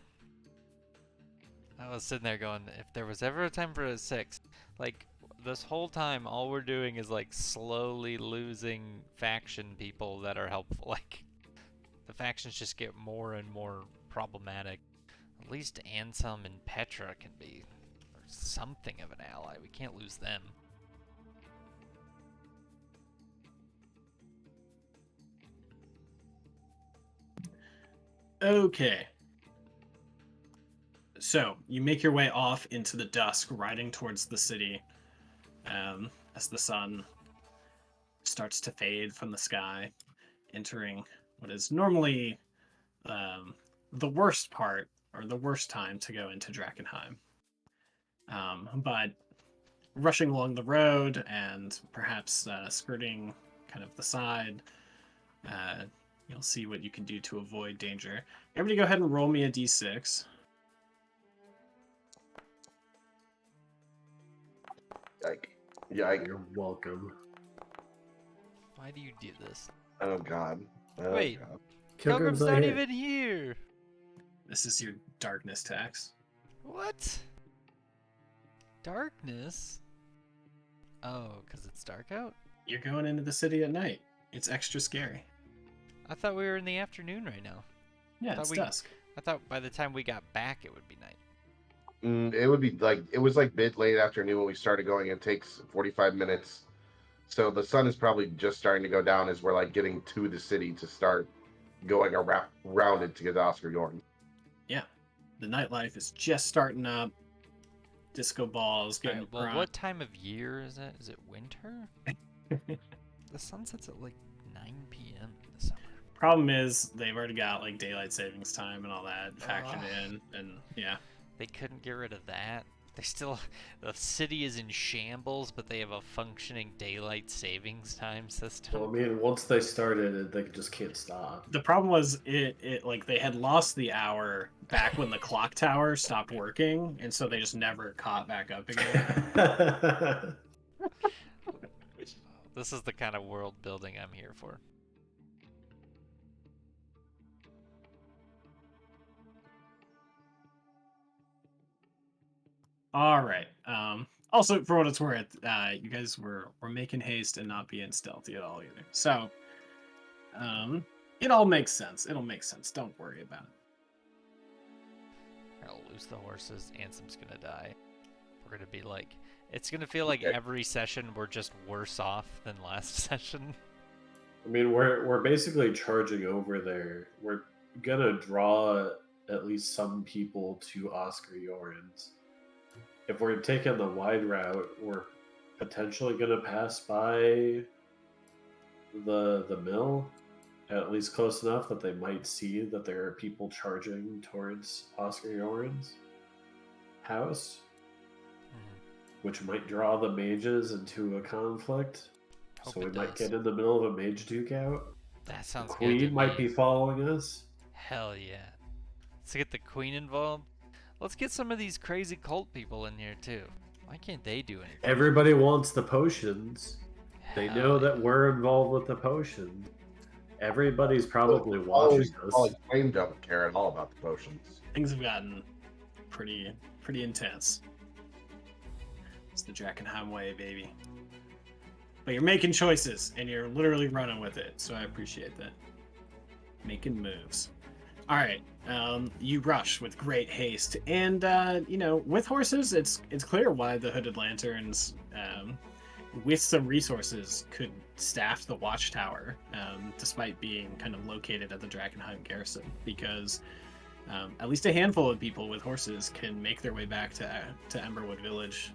Speaker 4: I was sitting there going, if there was ever a time for a 6, like, this whole time, all we're doing is, like, slowly losing faction people that are helpful. Like, the factions just get more and more problematic. At least Ansem and Petra can be something of an ally. We can't lose them.
Speaker 2: Okay. So you make your way off into the dusk, riding towards the city, as the sun starts to fade from the sky, entering what is normally the worst part or the worst time to go into Drakkenheim. But rushing along the road and perhaps skirting kind of the side, you'll see what you can do to avoid danger. Everybody go ahead and roll me a d6.
Speaker 3: Yike.
Speaker 1: You're welcome.
Speaker 4: Why do you do this?
Speaker 3: Oh god. Oh,
Speaker 4: Wait.
Speaker 3: God.
Speaker 4: Pilgrim's
Speaker 1: Pilgrim's
Speaker 4: not
Speaker 1: here.
Speaker 4: even here!
Speaker 2: This is your darkness tax.
Speaker 4: What? Darkness? Oh, because it's dark out?
Speaker 2: You're going into the city at night. It's extra scary.
Speaker 4: I thought we were in the afternoon right now.
Speaker 2: Yeah,
Speaker 4: Thought
Speaker 2: it's
Speaker 4: we-
Speaker 2: dusk.
Speaker 4: I thought by the time we got back it would be night.
Speaker 3: It would be like, it was like mid late afternoon when we started going. It takes 45 minutes. So the sun is probably just starting to go down as we're like getting to the city to start going around it to get Oscar going.
Speaker 2: Yeah. The nightlife is just starting up. disco balls getting
Speaker 4: Alright, well,
Speaker 2: crunk.
Speaker 4: what time of year is it? Is it winter? The sun sets at like 9 p.m. in the summer.
Speaker 2: Problem is, they've already got like daylight savings time and all that factored
Speaker 4: Ugh.
Speaker 2: in, and yeah.
Speaker 4: They couldn't get rid of that. They still, the city is in shambles, but they have a functioning daylight savings time system.
Speaker 1: Well, I mean, once they started it, they just can't stop.
Speaker 2: The problem was it like they had lost the hour back when the clock tower stopped working, and so they just never caught back up again.
Speaker 4: This is the kind of world building I'm here for.
Speaker 2: All right. Also, for what it's worth, you guys were making haste and not being stealthy at all either. So, it all makes sense. It'll make sense. Don't worry about it.
Speaker 4: I'll lose the horses. Ansem's gonna die. We're gonna be like, it's gonna feel like
Speaker 3: Okay.
Speaker 4: every session we're just worse off than last session.
Speaker 1: I mean, we're basically charging over there. We're gonna draw at least some people to Oscar Yoren's. If we're taking the wide route, we're potentially gonna pass by the mill, at least close enough that they might see that there are people charging towards Oscar Yoren's house, which might draw the mages into a conflict.
Speaker 4: Hope
Speaker 1: So we
Speaker 4: it
Speaker 1: might
Speaker 4: does.
Speaker 1: get in the middle of a mage duke out.
Speaker 4: That
Speaker 1: The
Speaker 4: sounds good
Speaker 1: queen
Speaker 4: to
Speaker 1: might
Speaker 4: me.
Speaker 1: be following us.
Speaker 4: Hell yeah. Let's get the queen involved. Let's get some of these crazy cult people in here too. Why can't they do anything?
Speaker 1: Everybody wants the potions. They
Speaker 4: Hell
Speaker 1: know that
Speaker 4: yeah.
Speaker 1: we're involved with the potion. Everybody's probably watching us.
Speaker 3: All claim don't care at all about the potions.
Speaker 2: Things have gotten pretty intense. It's the Drakkenheim way, baby. But you're making choices, and you're literally running with it, so I appreciate that. Making moves. All right, you rush with great haste, and you know, with horses, it's clear why the Hooded Lanterns, with some resources, could staff the watchtower, despite being kind of located at the Drakkenheim garrison, because at least a handful of people with horses can make their way back to Emberwood Village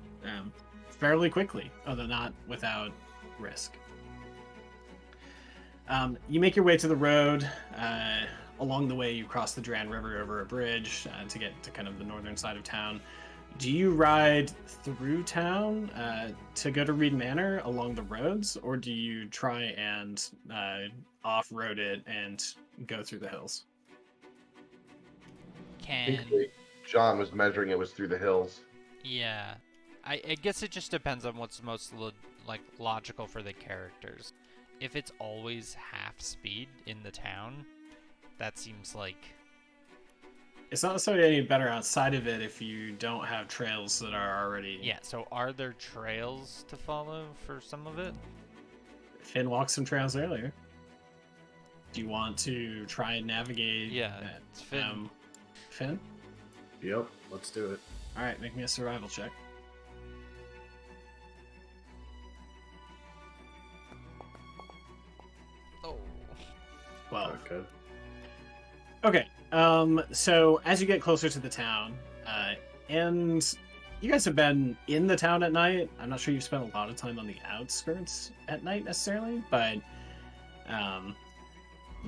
Speaker 2: fairly quickly, although not without risk. You make your way to the road. Along the way, you cross the Dran River over a bridge to get to kind of the northern side of town. Do you ride through town to go to Reed Manor along the roads, or do you try and off-road it and go through the hills?
Speaker 3: I think John was measuring it was through the hills.
Speaker 4: Yeah. I guess it just depends on what's most logical for the characters. If it's always half speed in the town, that seems like...
Speaker 2: It's not necessarily any better outside of it if you don't have trails that are already...
Speaker 4: Yeah, so are there trails to follow for some of it?
Speaker 2: Finn walked some trails earlier. Do you want to try and navigate
Speaker 4: Yeah,
Speaker 2: that?
Speaker 4: it's Finn.
Speaker 2: Finn?
Speaker 1: Yep, let's do it.
Speaker 2: All right, make me a survival check.
Speaker 4: Oh.
Speaker 2: 12.
Speaker 1: Okay.
Speaker 2: Okay. So as you get closer to the town, and you guys have been in the town at night. I'm not sure you've spent a lot of time on the outskirts at night necessarily, but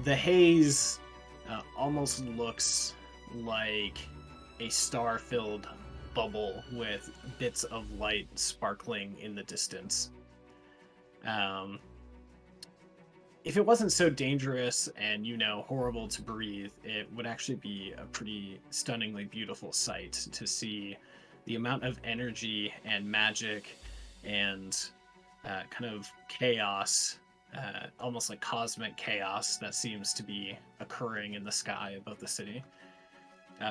Speaker 2: the haze almost looks like a star-filled bubble with bits of light sparkling in the distance. If it wasn't so dangerous and, you know, horrible to breathe, it would actually be a pretty stunningly beautiful sight to see the amount of energy and magic and kind of chaos, almost like cosmic chaos that seems to be occurring in the sky above the city.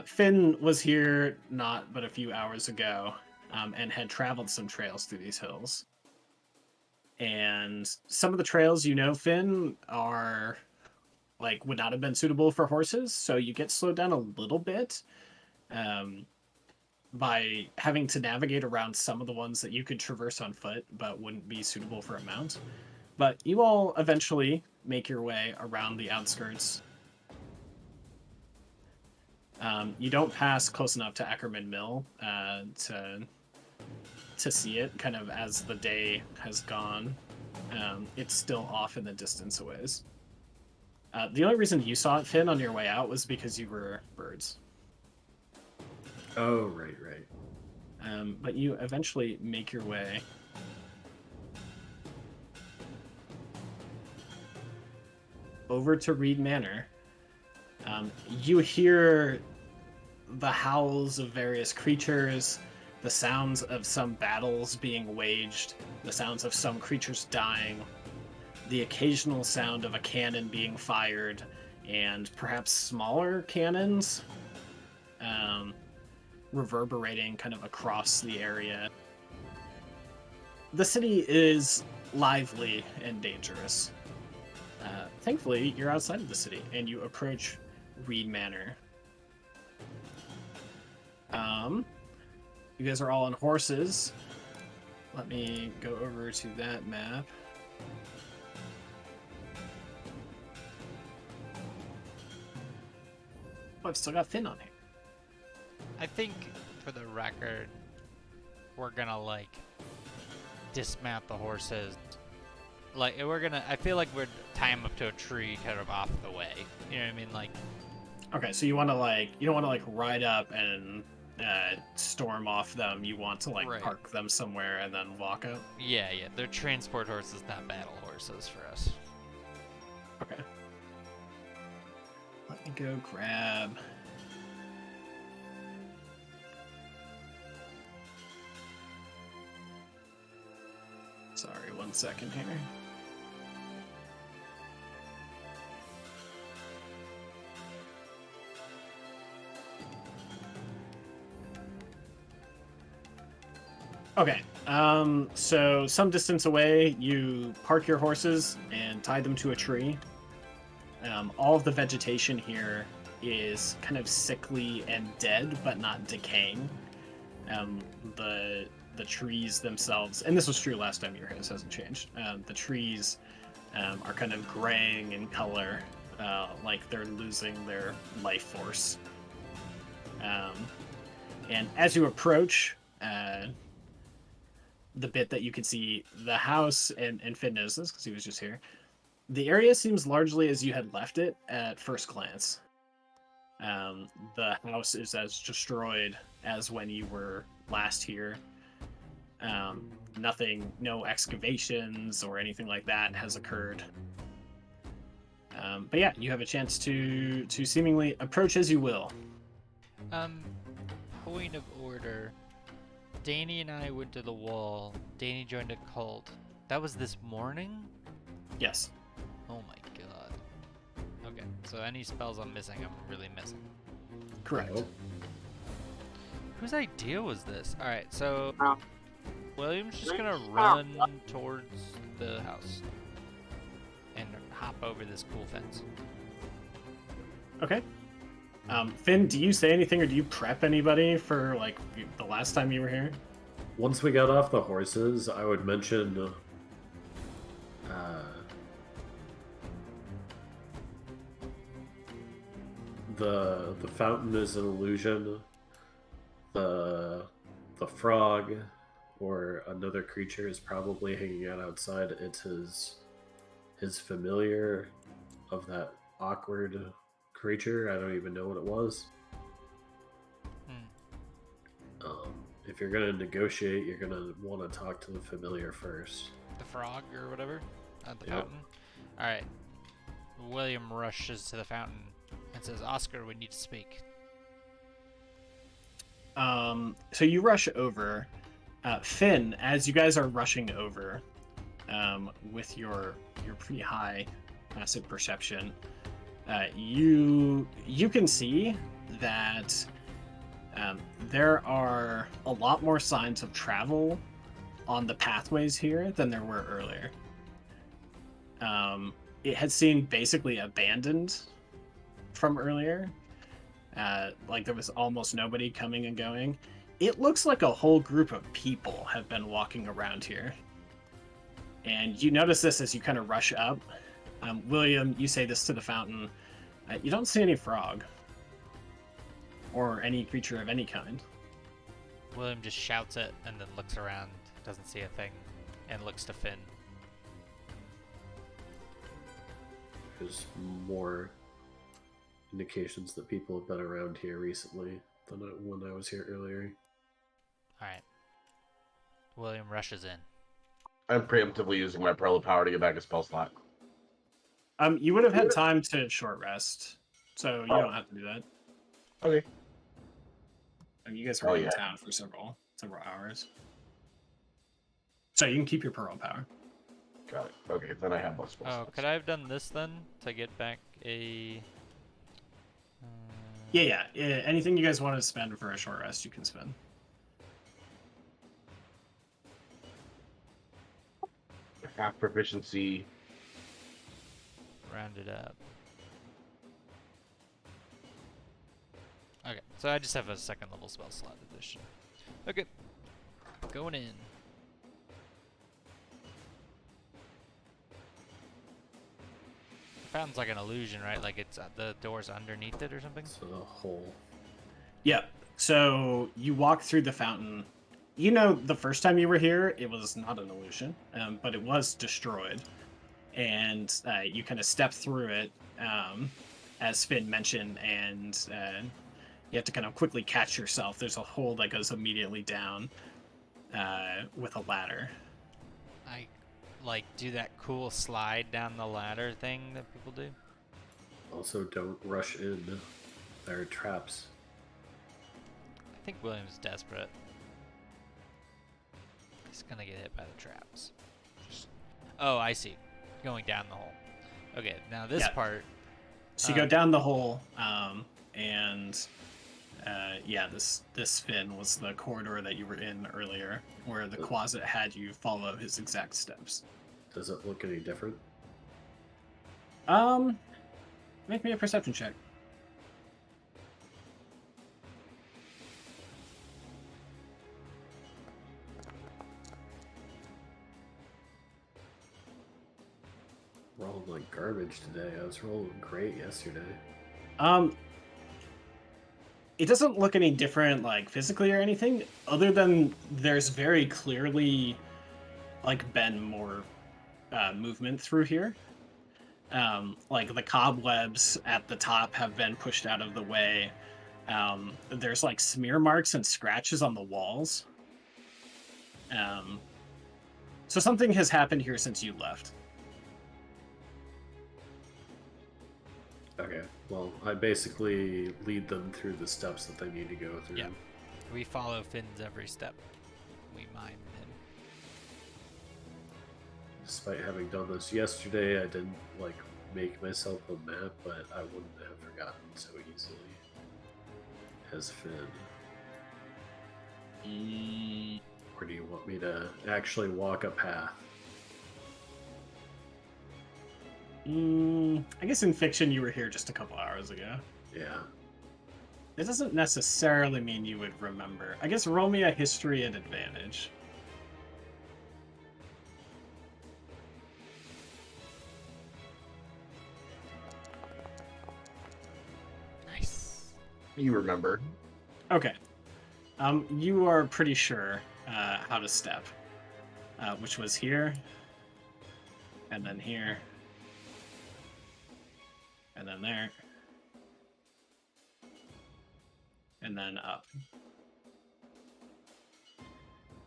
Speaker 2: Finn was here not but a few hours ago and had traveled some trails through these hills. And some of the trails, you know, Finn, are like would not have been suitable for horses, so you get slowed down a little bit by having to navigate around some of the ones that you could traverse on foot but wouldn't be suitable for a mount. But you all eventually make your way around the outskirts. You don't pass close enough to Ackerman Mill to to see it kind of as the day has gone. It's still off in the distance a ways. The only reason you saw it, Finn, on your way out was because you were birds.
Speaker 1: Oh, right, right.
Speaker 2: But you eventually make your way over to Reed Manor. You hear the howls of various creatures, the sounds of some battles being waged, the sounds of some creatures dying, the occasional sound of a cannon being fired, and perhaps smaller cannons reverberating kind of across the area. The city is lively and dangerous. Thankfully, you're outside of the city, and you approach Reed Manor. You guys are all on horses. Let me go over to that map. Oh, I've still got Finn on here.
Speaker 4: I think, for the record, we're gonna like dismount the horses. Like I feel like we're tie them up to a tree, kind of off the way. You know what I mean? Like.
Speaker 2: Okay, so you want to you don't want to ride up and storm off them. You want to
Speaker 4: Right.
Speaker 2: park them somewhere and then walk up.
Speaker 4: Yeah, they're transport horses, not battle horses for us.
Speaker 2: Okay. Let me go grab. Sorry, 1 second here. Okay, so some distance away, you park your horses and tie them to a tree. All of the vegetation here is kind of sickly and dead, but not decaying. The trees themselves, and this was true last time you were here, this hasn't changed. The trees are kind of graying in color, like they're losing their life force. And as you approach, the bit that you can see the house, and Finn knows this because he was just here. The area seems largely as you had left it at first glance. The house is as destroyed as when you were last here. No excavations or anything like that has occurred. But yeah, you have a chance to seemingly approach as you will.
Speaker 4: Point of order. Danny and I went to the wall. Danny joined a cult. That was this morning?
Speaker 2: Yes.
Speaker 4: Oh my god. Okay, so any spells I'm missing, I'm really missing.
Speaker 2: Correct.
Speaker 1: Nope.
Speaker 4: Whose idea was this? Alright, so William's just gonna run towards the house and hop over this cool fence.
Speaker 2: Okay. Finn, do you say anything or do you prep anybody for the last time you were here?
Speaker 1: Once we got off the horses, I would mention the fountain is an illusion. The frog or another creature is probably hanging out outside. It's his familiar of that awkward creature. I don't even know what it was. If you're gonna negotiate, you're gonna want to talk to the familiar first.
Speaker 4: The frog or whatever at the
Speaker 1: Yep.
Speaker 4: fountain. Alright. William rushes to the fountain and says, Oscar, we need to speak.
Speaker 2: So you rush over. Finn, as you guys are rushing over, with your pretty high passive perception, you can see that there are a lot more signs of travel on the pathways here than there were earlier. It had seemed basically abandoned from earlier. There was almost nobody coming and going. It looks like a whole group of people have been walking around here. And you notice this as you kind of rush up. William, you say this to the fountain. You don't see any frog. Or any creature of any kind.
Speaker 4: William just shouts it and then looks around, doesn't see a thing, and looks to Finn.
Speaker 1: There's more indications that people have been around here recently than when I was here earlier.
Speaker 4: Alright. William rushes in.
Speaker 3: I'm preemptively using my Pearl of Power to get back a spell slot.
Speaker 2: You would have had time to short rest, so you don't have to do that.
Speaker 3: Okay.
Speaker 2: I mean, you guys were in town for several hours, so you can keep your Pearl Power.
Speaker 3: Got it. Okay, then I have less spell
Speaker 4: Oh,
Speaker 3: slots.
Speaker 4: could I have done this then to get back a?
Speaker 2: Yeah. Anything you guys want to spend for a short rest, you can spend.
Speaker 3: Half proficiency.
Speaker 4: Round it up. Okay, so I just have a second level spell slot addition. Okay, going in. Fountain's like an illusion, right? Like it's the door's underneath it or something?
Speaker 1: It's a hole.
Speaker 2: Yeah. So you walk through the fountain. You know, the first time you were here, it was not an illusion, but it was destroyed. And you kind of step through it, as Finn mentioned, and you have to kind of quickly catch yourself. There's a hole that goes immediately down with a ladder.
Speaker 4: I like do that cool slide down the ladder thing that people do.
Speaker 1: Also, don't rush in. There are traps.
Speaker 4: I think William's desperate. He's gonna get hit by the traps. Oh, I see. Going down the hole. Okay, now this part.
Speaker 2: So you go down the hole, and this Finn was the corridor that you were in earlier, where the closet had you follow his exact steps.
Speaker 1: Does it look any different?
Speaker 2: Make me a perception check.
Speaker 1: Rolling like garbage today. I was rolling great yesterday.
Speaker 2: It doesn't look any different, like physically or anything, other than there's very clearly, like, been more movement through here. Like the cobwebs at the top have been pushed out of the way. There's like smear marks and scratches on the walls. So something has happened here since you left.
Speaker 1: Okay, well, I basically lead them through the steps that they need to go through.
Speaker 4: Yeah. We follow Finn's every step. We mime him.
Speaker 1: Despite having done this yesterday, I didn't, like, make myself a map, but I wouldn't have forgotten so easily. As Finn. Or do you want me to actually walk a path?
Speaker 2: I guess in fiction you were here just a couple hours ago.
Speaker 1: Yeah.
Speaker 2: It doesn't necessarily mean you would remember. I guess roll me a history at advantage.
Speaker 4: Nice.
Speaker 3: You remember.
Speaker 2: Okay. You are pretty sure how to step, which was here, and then here, and then there, and then up.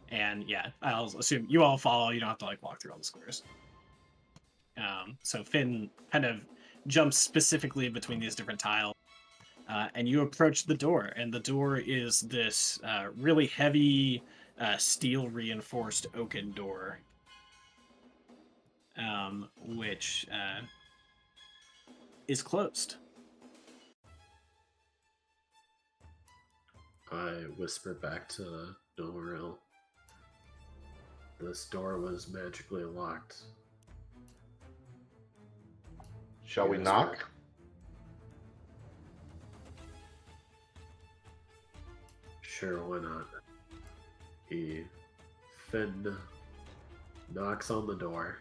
Speaker 2: And yeah, I'll assume you all follow. You don't have to like walk through all the squares. So Finn kind of jumps specifically between these different tiles. And you approach the door, and the door is this really heavy steel-reinforced oaken door, which is closed.
Speaker 1: I whisper back to Noril. This door was magically locked.
Speaker 3: Shall we
Speaker 1: Yes,
Speaker 3: knock?
Speaker 1: sir. Sure, why not? Finn knocks on the door.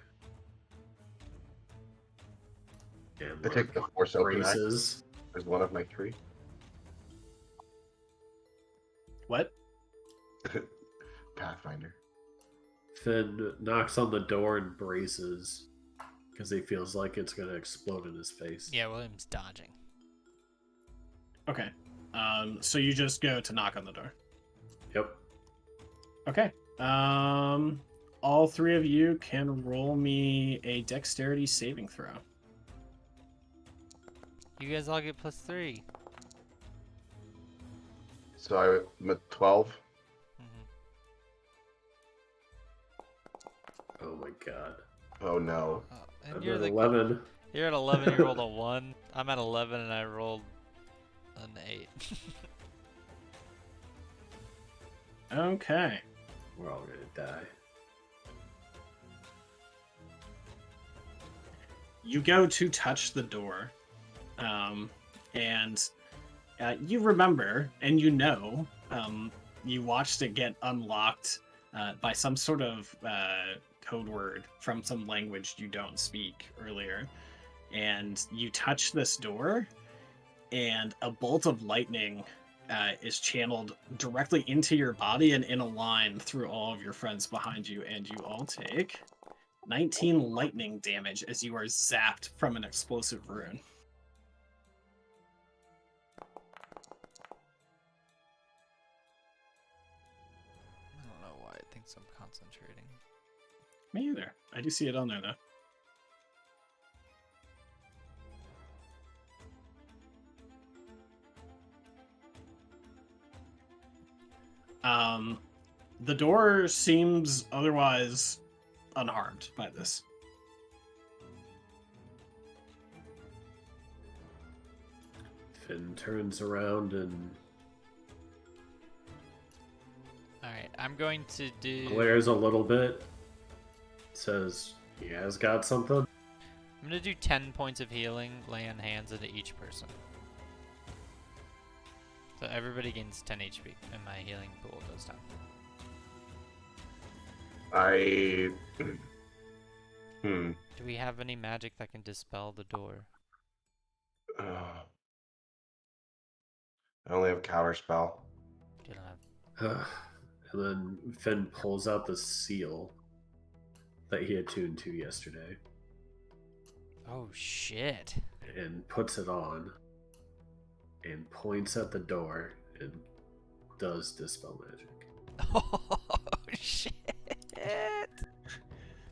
Speaker 1: And
Speaker 3: I take the force open act
Speaker 1: braces.
Speaker 3: as one of my three.
Speaker 2: What?
Speaker 3: Pathfinder.
Speaker 1: Finn knocks on the door and braces because he feels like it's going to explode in his face.
Speaker 4: Yeah, William's dodging.
Speaker 2: Okay. So you just go to knock on the door.
Speaker 1: Yep.
Speaker 2: Okay. All three of you can roll me a dexterity saving throw.
Speaker 4: You guys all get +3.
Speaker 3: So I'm at 12.
Speaker 4: Mm-hmm.
Speaker 1: Oh my god.
Speaker 3: Oh no.
Speaker 4: And
Speaker 1: I'm
Speaker 4: you're
Speaker 1: at
Speaker 4: the
Speaker 1: 11.
Speaker 4: You're at 11. You rolled a 1. I'm at 11, and I rolled an 8.
Speaker 2: Okay.
Speaker 1: We're all going to die.
Speaker 2: You go to touch the door, and you remember, and you know, you watched it get unlocked by some sort of code word from some language you don't speak earlier. And you touch this door, and a bolt of lightning is channeled directly into your body and in a line through all of your friends behind you, and you all take 19 lightning damage as you are zapped from an explosive rune.
Speaker 4: I don't know why it thinks I'm concentrating.
Speaker 2: Me either. I do see it on there, though. The door seems otherwise unharmed by this.
Speaker 1: Finn turns around and
Speaker 4: Alright, I'm going to do...
Speaker 1: glares a little bit. Says, "You guys got something?"
Speaker 4: I'm going to do 10 points of healing, laying hands into each person. So everybody gains 10 HP, and my healing pool goes down. Do we have any magic that can dispel the door?
Speaker 3: I only have counter spell.
Speaker 4: Do you don't have...
Speaker 1: And then Finn pulls out the seal that he attuned to yesterday
Speaker 4: Oh, shit.
Speaker 1: and puts it on and points at the door and does dispel magic.
Speaker 4: Oh, shit.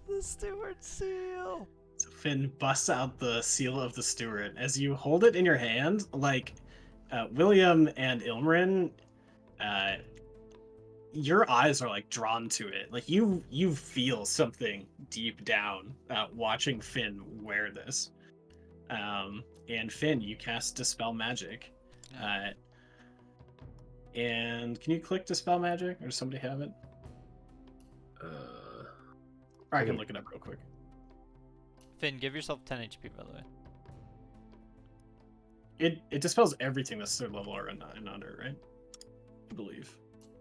Speaker 4: The steward seal.
Speaker 2: So Finn busts out the seal of the steward. As you hold it in your hand, like William and Ilmarin, your eyes are like drawn to it. Like you feel something deep down watching Finn wear this. And Finn, you cast Dispel Magic. And can you click Dispel Magic, or does somebody have it? Or I can look it up real quick.
Speaker 4: Finn, give yourself 10 HP, by the way.
Speaker 2: It dispels everything that's third level or and under, right? I believe.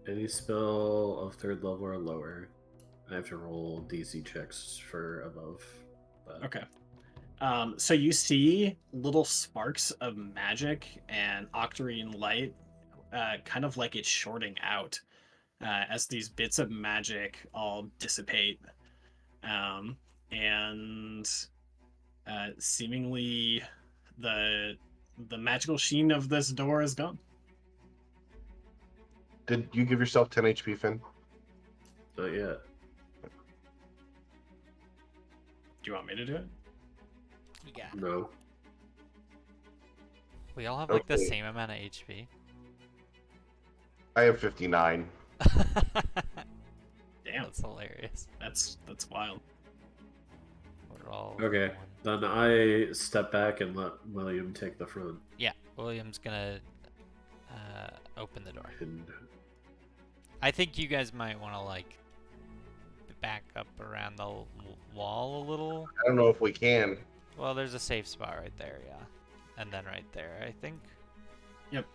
Speaker 1: Any spell of third level or lower. I have to roll DC checks for above that.
Speaker 2: Okay. So you see little sparks of magic and octarine light, kind of like it's shorting out as these bits of magic all dissipate. And seemingly the magical sheen of this door is gone.
Speaker 3: Did you give yourself 10 HP, Finn?
Speaker 1: Not yet.
Speaker 2: Do you want me to do it?
Speaker 4: You got it.
Speaker 1: No.
Speaker 4: We all have like the
Speaker 3: Okay.
Speaker 4: same amount of HP.
Speaker 3: I have 59.
Speaker 2: Damn,
Speaker 4: That's hilarious.
Speaker 2: that's wild.
Speaker 4: We're all
Speaker 1: Okay.
Speaker 4: one.
Speaker 1: Then I step back and let William take the front.
Speaker 4: Yeah, William's gonna open the door.
Speaker 1: And
Speaker 4: I think you guys might want to like back up around the wall a little.
Speaker 3: I don't know if we can.
Speaker 4: Well, there's a safe spot right there, yeah. And then right there, I think.
Speaker 2: Yep.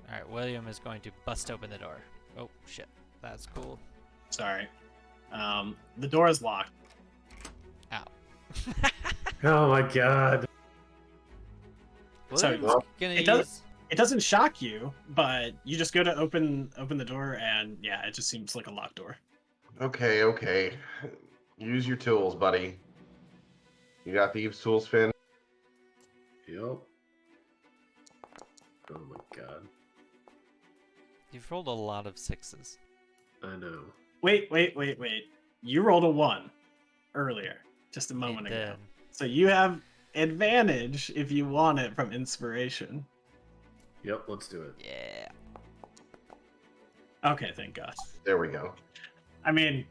Speaker 4: Alright, William is going to bust open the door. Oh, shit. That's cool.
Speaker 2: Sorry. The door is locked.
Speaker 4: Ow.
Speaker 1: oh my god.
Speaker 2: So,
Speaker 4: William's gonna
Speaker 2: it does-
Speaker 4: use...
Speaker 2: It doesn't shock you, but you just go to open the door, and yeah, it just seems like a locked door.
Speaker 3: Okay, okay. Use your tools, buddy. You got thieves' tools, Finn?
Speaker 1: Yep. Oh my god.
Speaker 4: You've rolled a lot of 6s.
Speaker 1: I know.
Speaker 2: Wait. You rolled a 1 earlier, just a
Speaker 4: You
Speaker 2: moment ago.
Speaker 4: did.
Speaker 2: So you have advantage if you want it from inspiration.
Speaker 1: Yep, let's do it.
Speaker 4: Yeah.
Speaker 2: Okay, thank God.
Speaker 3: There we go.
Speaker 2: I mean,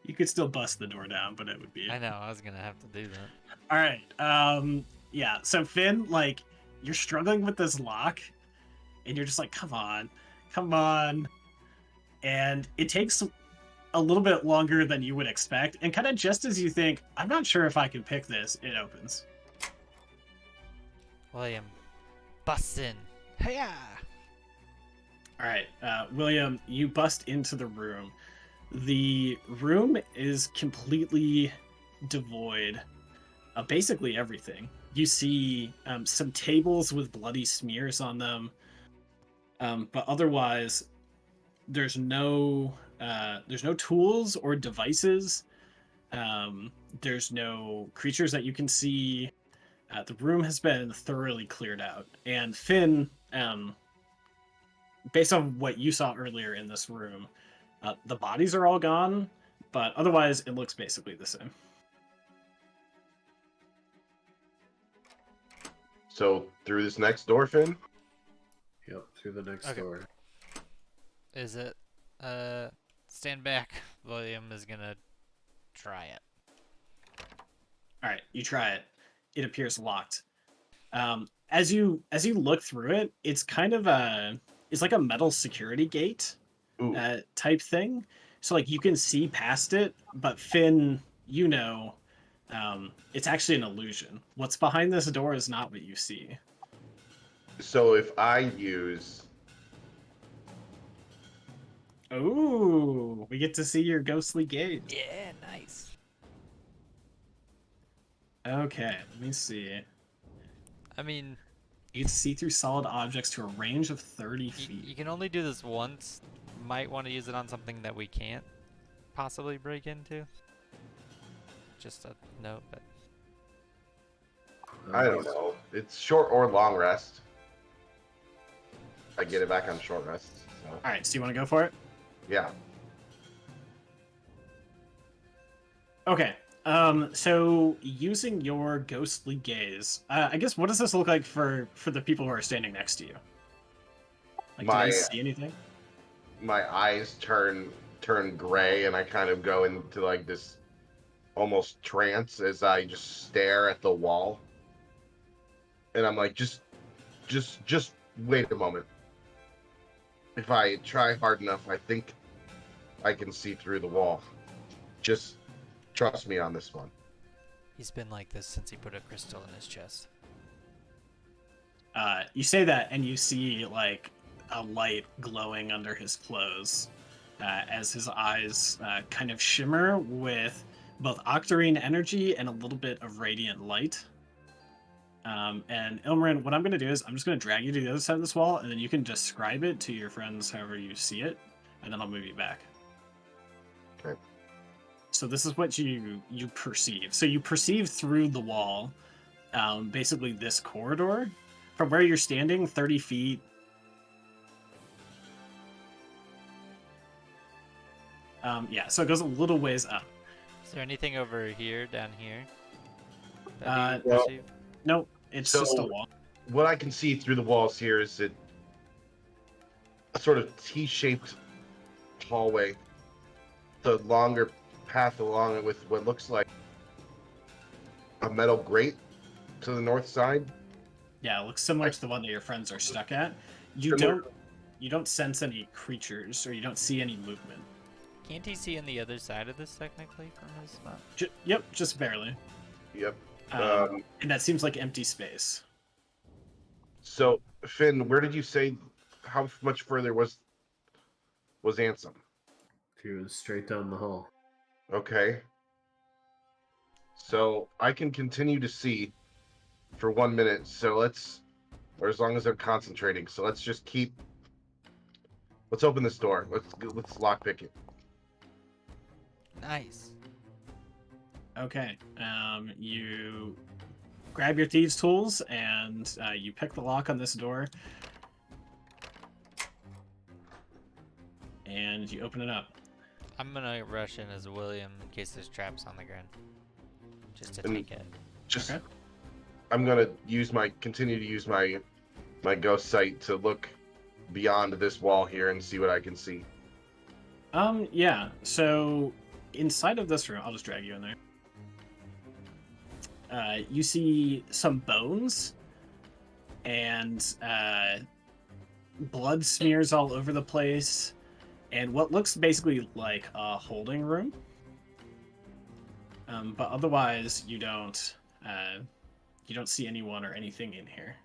Speaker 2: you could still bust the door down, but it would be.
Speaker 4: I know, I was gonna have to do that.
Speaker 2: All right. Yeah. So Finn, like, you're struggling with this lock, and you're just like, come on, and it takes a little bit longer than you would expect, and kind of just as you think, I'm not sure if I can pick this, it opens.
Speaker 4: William, bust in. Hiya!
Speaker 2: All right, William, you bust into the room. The room is completely devoid of basically everything. You see some tables with bloody smears on them, but otherwise, there's no tools or devices. There's no creatures that you can see. The room has been thoroughly cleared out, and Finn, based on what you saw earlier in this room, the bodies are all gone, but otherwise it looks basically the same.
Speaker 3: So through this next door, Finn?
Speaker 1: Yep, through the next
Speaker 4: Okay.
Speaker 1: door.
Speaker 4: Is it? Stand back. William is gonna try it.
Speaker 2: All right, you try it. It appears locked. As you look through it, it's kind of it's like a metal security gate
Speaker 3: Ooh.
Speaker 2: type thing. So like you can see past it, but Finn, it's actually an illusion. What's behind this door is not what you see.
Speaker 3: So if I use...
Speaker 2: Oh, we get to see your ghostly gaze.
Speaker 4: Yeah, nice.
Speaker 2: Okay, let me see.
Speaker 4: I mean,
Speaker 2: You can see through solid objects to a range of 30 feet.
Speaker 4: you can only do this once. Might want to use it on something that we can't possibly break into. Just a note, but
Speaker 3: I don't know. It's short or long rest. I get it back on short rest. So
Speaker 2: All right, so you want to go for it?
Speaker 3: yeah.
Speaker 2: Okay. So using your ghostly gaze, I guess what does this look like for the people who are standing next to you? Like, do
Speaker 3: My
Speaker 2: they see anything?
Speaker 3: my eyes turn gray, and I kind of go into like this almost trance as I just stare at the wall. And I'm like, just wait a moment. If I try hard enough, I think I can see through the wall. Just trust me on this one.
Speaker 4: he's been like this since he put a crystal in his chest.
Speaker 2: You say that, and you see like a light glowing under his clothes as his eyes kind of shimmer with both octarine energy and a little bit of radiant light. And Ilmarin, what I'm going to do is I'm just going to drag you to the other side of this wall, and then you can describe it to your friends however you see it, and then I'll move you back.
Speaker 3: Okay.
Speaker 2: So this is what you perceive. So you perceive through the wall, basically this corridor. From where you're standing, 30 feet. Yeah, so it goes a little ways up.
Speaker 4: Is there anything over here, down here?
Speaker 2: Uh,
Speaker 4: That you
Speaker 3: well-
Speaker 4: perceive?
Speaker 2: Nope, it's
Speaker 3: So-
Speaker 2: just a wall.
Speaker 3: What I can see through the walls here is a sort of T-shaped hallway. The longer path along it with what looks like a metal grate to the north side.
Speaker 2: Yeah, it looks similar to the one that your friends are stuck at. You
Speaker 3: Similar-
Speaker 2: don't sense any creatures, or you don't see any movement.
Speaker 4: Can't he see on the other side of this technically from his spot?
Speaker 2: Yep, just barely.
Speaker 3: Yep.
Speaker 2: And that seems like empty space.
Speaker 3: So Finn, where did you say how much further was Ansem?
Speaker 1: He was straight down the hall.
Speaker 3: Okay. So I can continue to see for 1 minute. So let's or as long as I'm concentrating. So let's just keep. Let's open this door. Let's lockpick it.
Speaker 4: Nice.
Speaker 2: Okay. You grab your thieves' tools and you pick the lock on this door, and you open it up.
Speaker 4: I'm gonna rush in as William in case there's traps on the ground. Just to
Speaker 3: And
Speaker 4: take it.
Speaker 3: Just,
Speaker 2: Okay.
Speaker 3: I'm gonna continue to use my ghost sight to look beyond this wall here and see what I can see.
Speaker 2: Yeah. So inside of this room, I'll just drag you in there. You see some bones and blood smears all over the place, and what looks basically like a holding room. But otherwise, you don't see anyone or anything in here.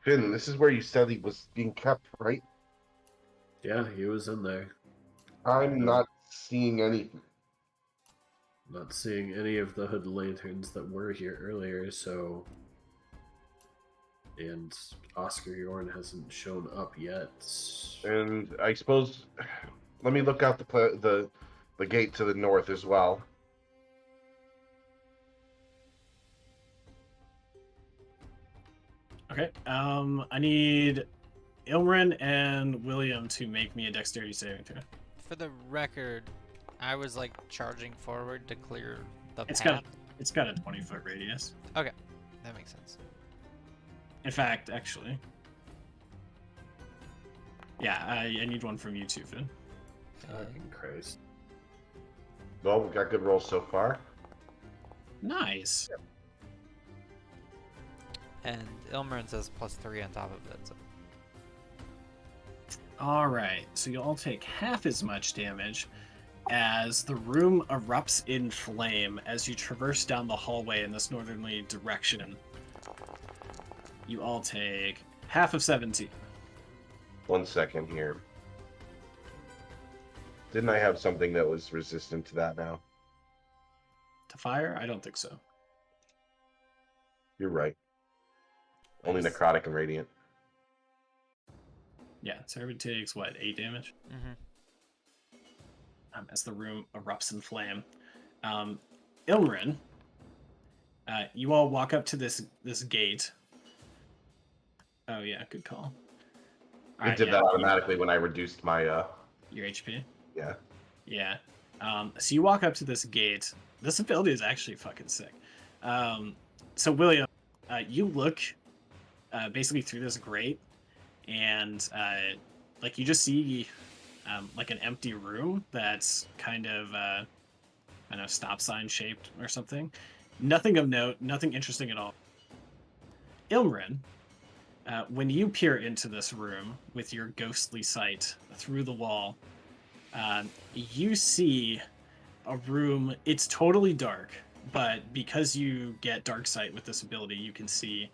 Speaker 3: Finn, this is where you said he was being kept, right?
Speaker 1: Yeah, he was in there.
Speaker 3: I'm not seeing anything.
Speaker 1: Not seeing any of the hood lanterns that were here earlier, so. And Oscar Yorn hasn't shown up yet.
Speaker 3: And I suppose, let me look out the gate to the north as well.
Speaker 2: Okay. I need Ilmarin and William to make me a dexterity saving throw.
Speaker 4: For the record, I was like charging forward to clear the
Speaker 2: It's
Speaker 4: path.
Speaker 2: got a 20-foot radius.
Speaker 4: Okay, that makes sense.
Speaker 2: In fact, actually. Yeah, I need one from you too, Finn.
Speaker 1: Fucking Christ.
Speaker 3: Well, we've got good rolls so far.
Speaker 2: Nice.
Speaker 4: And Ilmarin says +3 on top of it. So.
Speaker 2: All right, so you'll all take half as much damage as the room erupts in flame as you traverse down the hallway in this northerly direction. You all take half of 17.
Speaker 3: 1 second here. Didn't I have something that was resistant to that now?
Speaker 2: To fire? I don't think so.
Speaker 3: You're right. Only
Speaker 4: Nice.
Speaker 3: necrotic and radiant.
Speaker 2: Yeah, so everybody takes, what, 8 damage?
Speaker 4: Mm-hmm.
Speaker 2: As the room erupts in flame. Ilmarin, you all walk up to this gate. Oh yeah, good call.
Speaker 3: It did that automatically when I reduced my
Speaker 2: your HP.
Speaker 3: yeah.
Speaker 2: Yeah. So you walk up to this gate. This ability is actually fucking sick. So William, you look basically through this grate, and like you just see like an empty room that's kind of I don't know, stop sign shaped or something. Nothing of note, nothing interesting at all. Ilmarin, when you peer into this room with your ghostly sight through the wall, you see a room. It's totally dark, but because you get dark sight with this ability, you can see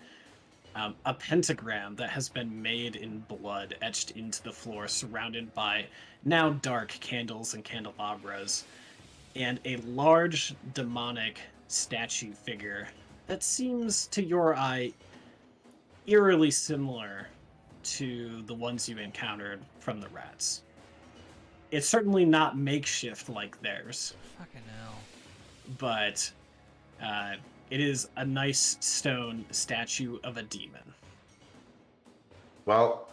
Speaker 2: a pentagram that has been made in blood, etched into the floor, surrounded by now dark candles and candelabras, and a large demonic statue figure that seems to your eye eerily similar to the ones you encountered from the rats. It's certainly not makeshift like theirs,
Speaker 4: Fucking hell.
Speaker 2: but it is a nice stone statue of a demon.
Speaker 3: Well,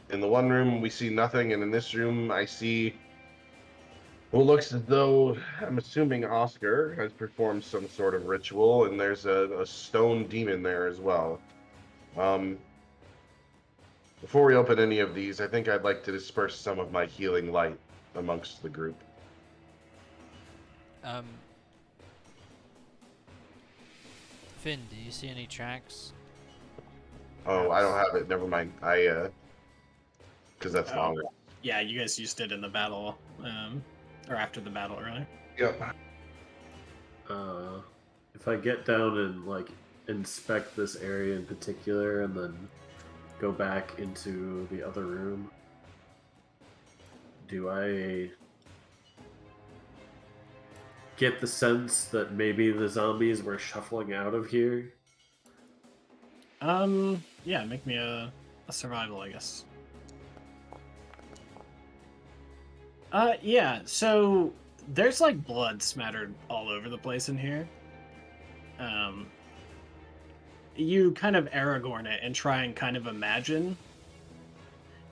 Speaker 3: in the one room we see nothing, and in this room I see what looks as though, I'm assuming Oscar has performed some sort of ritual, and there's a stone demon there as well. Before we open any of these, I think I'd like to disperse some of my healing light amongst the group.
Speaker 4: Finn, do you see any tracks?
Speaker 3: Oh, I don't have it. Never mind. Because that's
Speaker 2: Oh.
Speaker 3: longer.
Speaker 2: Yeah, you guys used it in the battle, or after the battle earlier.
Speaker 3: Yep.
Speaker 1: If I get down and like inspect this area in particular, and then go back into the other room, do I get the sense that maybe the zombies were shuffling out of here?
Speaker 2: Yeah, make me a survival, I guess. Yeah, so there's like blood smattered all over the place in here. Um, you kind of Aragorn it and try and kind of imagine.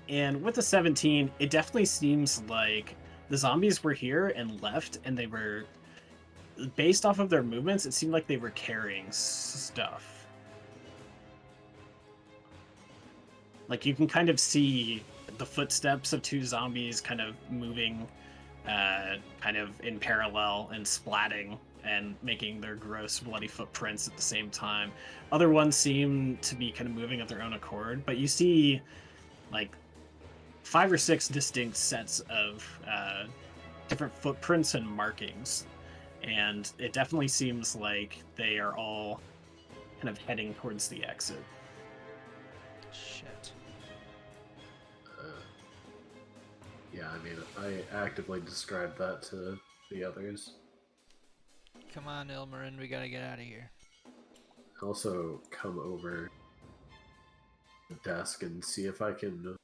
Speaker 2: And with the 17, it definitely seems like the zombies were here and left, and they were, based off of their movements, it seemed like they were carrying stuff. Like you can kind of see the footsteps of two zombies kind of moving kind of in parallel and splatting and making their gross bloody footprints at the same time. Other ones seem to be kind of moving of their own accord, but you see like 5 or 6 distinct sets of different footprints and markings, and it definitely seems like they are all kind of heading towards the exit.
Speaker 4: Shit.
Speaker 1: Yeah, I mean, I actively described that to the others.
Speaker 4: Come on, Ilmarin, we gotta get out of here.
Speaker 1: Also, come over the desk and see if I can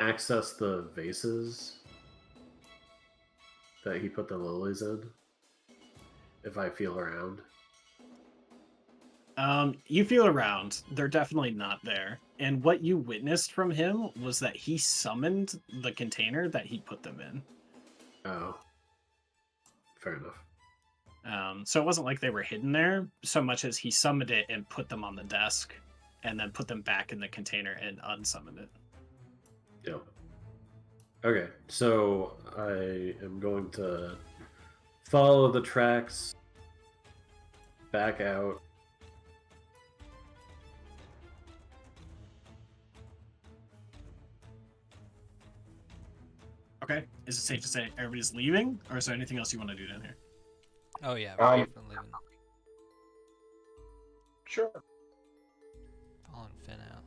Speaker 1: access the vases that he put the lilies in. If I feel around.
Speaker 2: You feel around. They're definitely not there. And what you witnessed from him was that he summoned the container that he put them in.
Speaker 1: Oh. Fair enough.
Speaker 2: So it wasn't like they were hidden there so much as he summoned it and put them on the desk and then put them back in the container and unsummoned it.
Speaker 1: Yep. Okay, so I am going to follow the tracks back out.
Speaker 2: Okay. Is it safe to say everybody's leaving, or is there anything else you want to do down here?
Speaker 4: Oh yeah, we're definitely leaving.
Speaker 3: Sure.
Speaker 4: Following Finn out.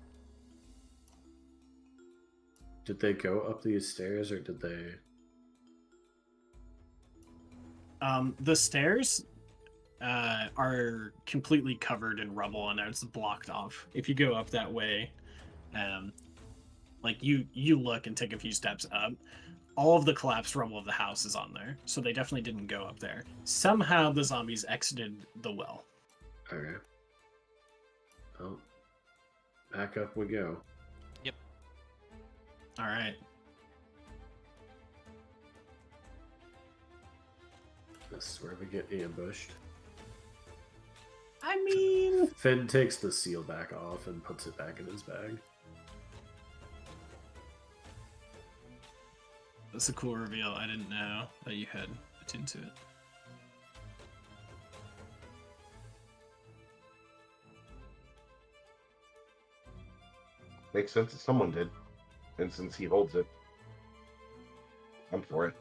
Speaker 1: Did they go up these stairs or did they?
Speaker 2: The stairs are completely covered in rubble and it's blocked off. If you go up that way, like you look and take a few steps up, all of the collapsed rubble of the house is on there. So they definitely didn't go up there. Somehow the zombies exited the well.
Speaker 1: Okay. Well, back up we go.
Speaker 4: Yep.
Speaker 2: All right.
Speaker 1: This is where we get ambushed.
Speaker 2: I mean,
Speaker 1: Finn takes the seal back off and puts it back in his bag.
Speaker 2: that's a cool reveal. I didn't know that you had attuned to it.
Speaker 3: Makes sense that someone did. And since he holds it, I'm for it.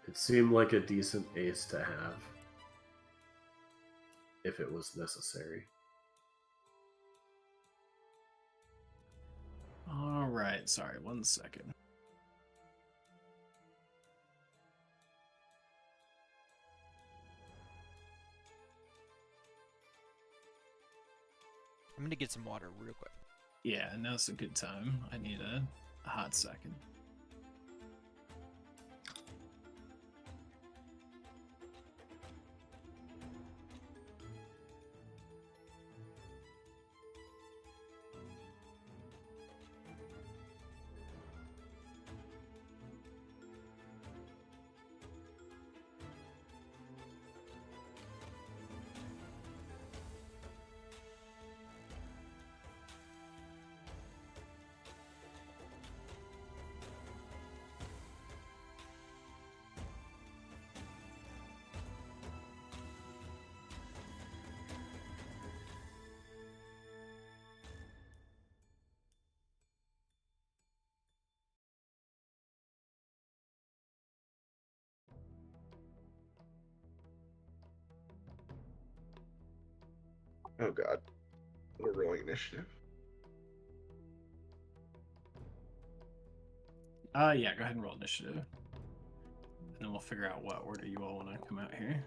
Speaker 1: It seemed like a decent ace to have. If it was necessary.
Speaker 2: All right. Sorry, 1 second.
Speaker 4: I'm gonna get some water real quick.
Speaker 2: Yeah, now's a good time. I need a hot second.
Speaker 3: Oh god. We're rolling initiative.
Speaker 2: Yeah, go ahead and roll initiative. And then we'll figure out what order you all want to come out here.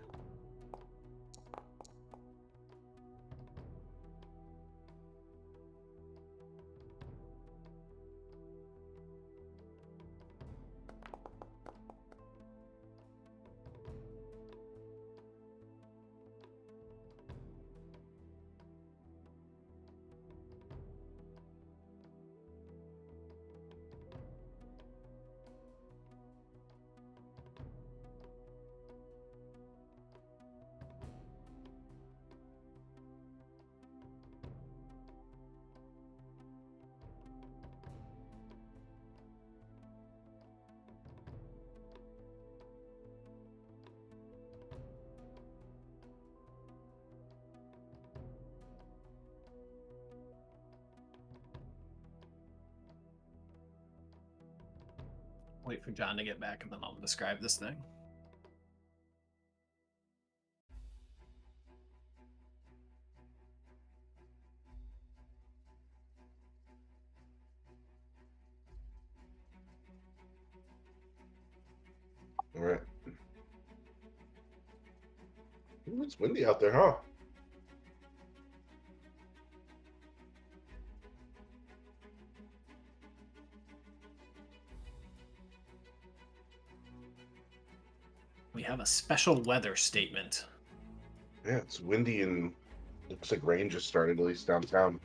Speaker 2: Wait for John to get back, and then I'll describe this thing.
Speaker 3: All right. Ooh, it's windy out there, huh?
Speaker 2: We have a special weather statement.
Speaker 3: Yeah, it's windy and looks like rain just started, at least downtown.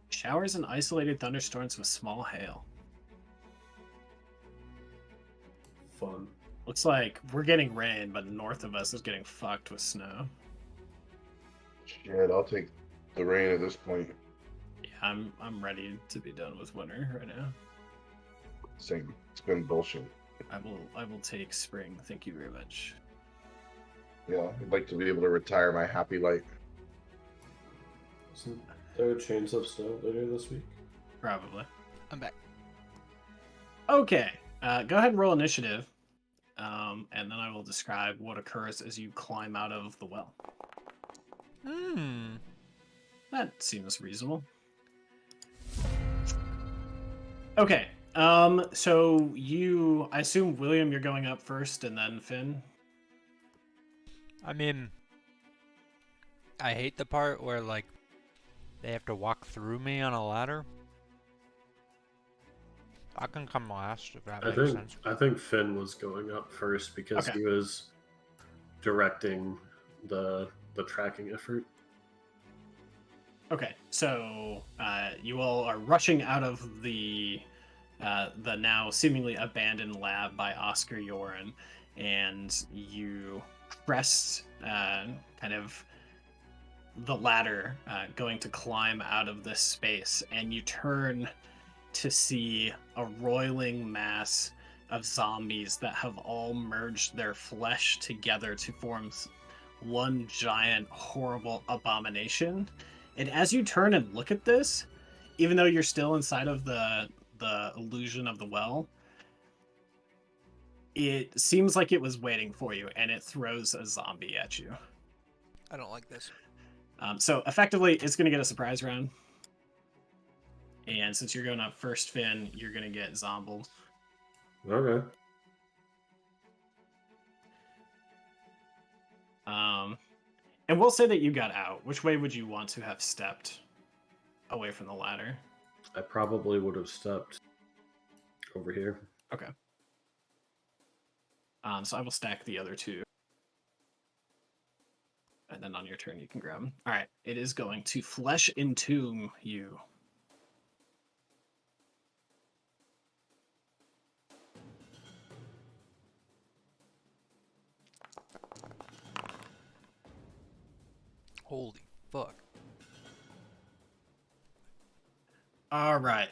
Speaker 2: Showers and isolated thunderstorms with small hail.
Speaker 1: Fun.
Speaker 2: Looks like we're getting rain, but north of us is getting fucked with snow.
Speaker 3: Shit, I'll take the rain at this point.
Speaker 2: Yeah, I'm ready to be done with winter right now.
Speaker 3: Same. It's been bullshit.
Speaker 2: I will take spring. Thank you very much.
Speaker 3: Yeah, I'd like to be able to retire my happy light.
Speaker 1: Isn't there a chance of snow later this week?
Speaker 2: Probably.
Speaker 4: I'm back.
Speaker 2: Okay. Go ahead and roll initiative. And then I will describe what occurs as you climb out of the well. That seems reasonable. Okay. So I assume, William, you're going up first, and then Finn?
Speaker 4: I mean, I hate the part where, like, they have to walk through me on a ladder. I can come last, if that makes sense.
Speaker 1: I think Finn was going up first because
Speaker 2: Okay.
Speaker 1: he was directing the tracking effort.
Speaker 2: Okay, so you all are rushing out of the now seemingly abandoned lab by Oscar Yoren, and you crest kind of the ladder, going to climb out of this space, and you turn to see a roiling mass of zombies that have all merged their flesh together to form one giant, horrible abomination. And as you turn and look at this, even though you're still inside of the illusion of the well, it seems like it was waiting for you, and it throws a zombie at you.
Speaker 4: I don't like this.
Speaker 2: So effectively, it's going to get a surprise round. And since you're going up first, Finn, you're going to get zombled.
Speaker 1: Okay.
Speaker 2: And we'll say that you got out. Which way would you want to have stepped away from the ladder?
Speaker 1: I probably would have stepped over here.
Speaker 2: Okay. So I will stack the other two. And then on your turn, you can grab them. All right. It is going to flesh entomb you.
Speaker 4: Holy fuck.
Speaker 2: All right.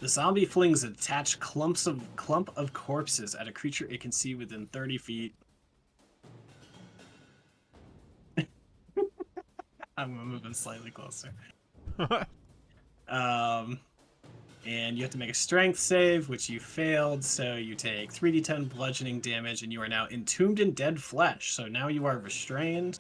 Speaker 2: The zombie flings a detached clump of corpses at a creature it can see within 30 feet. I'm gonna move them slightly closer. And you have to make a strength save, which you failed, so you take 3d10 bludgeoning damage, and you are now entombed in dead flesh. So now you are restrained.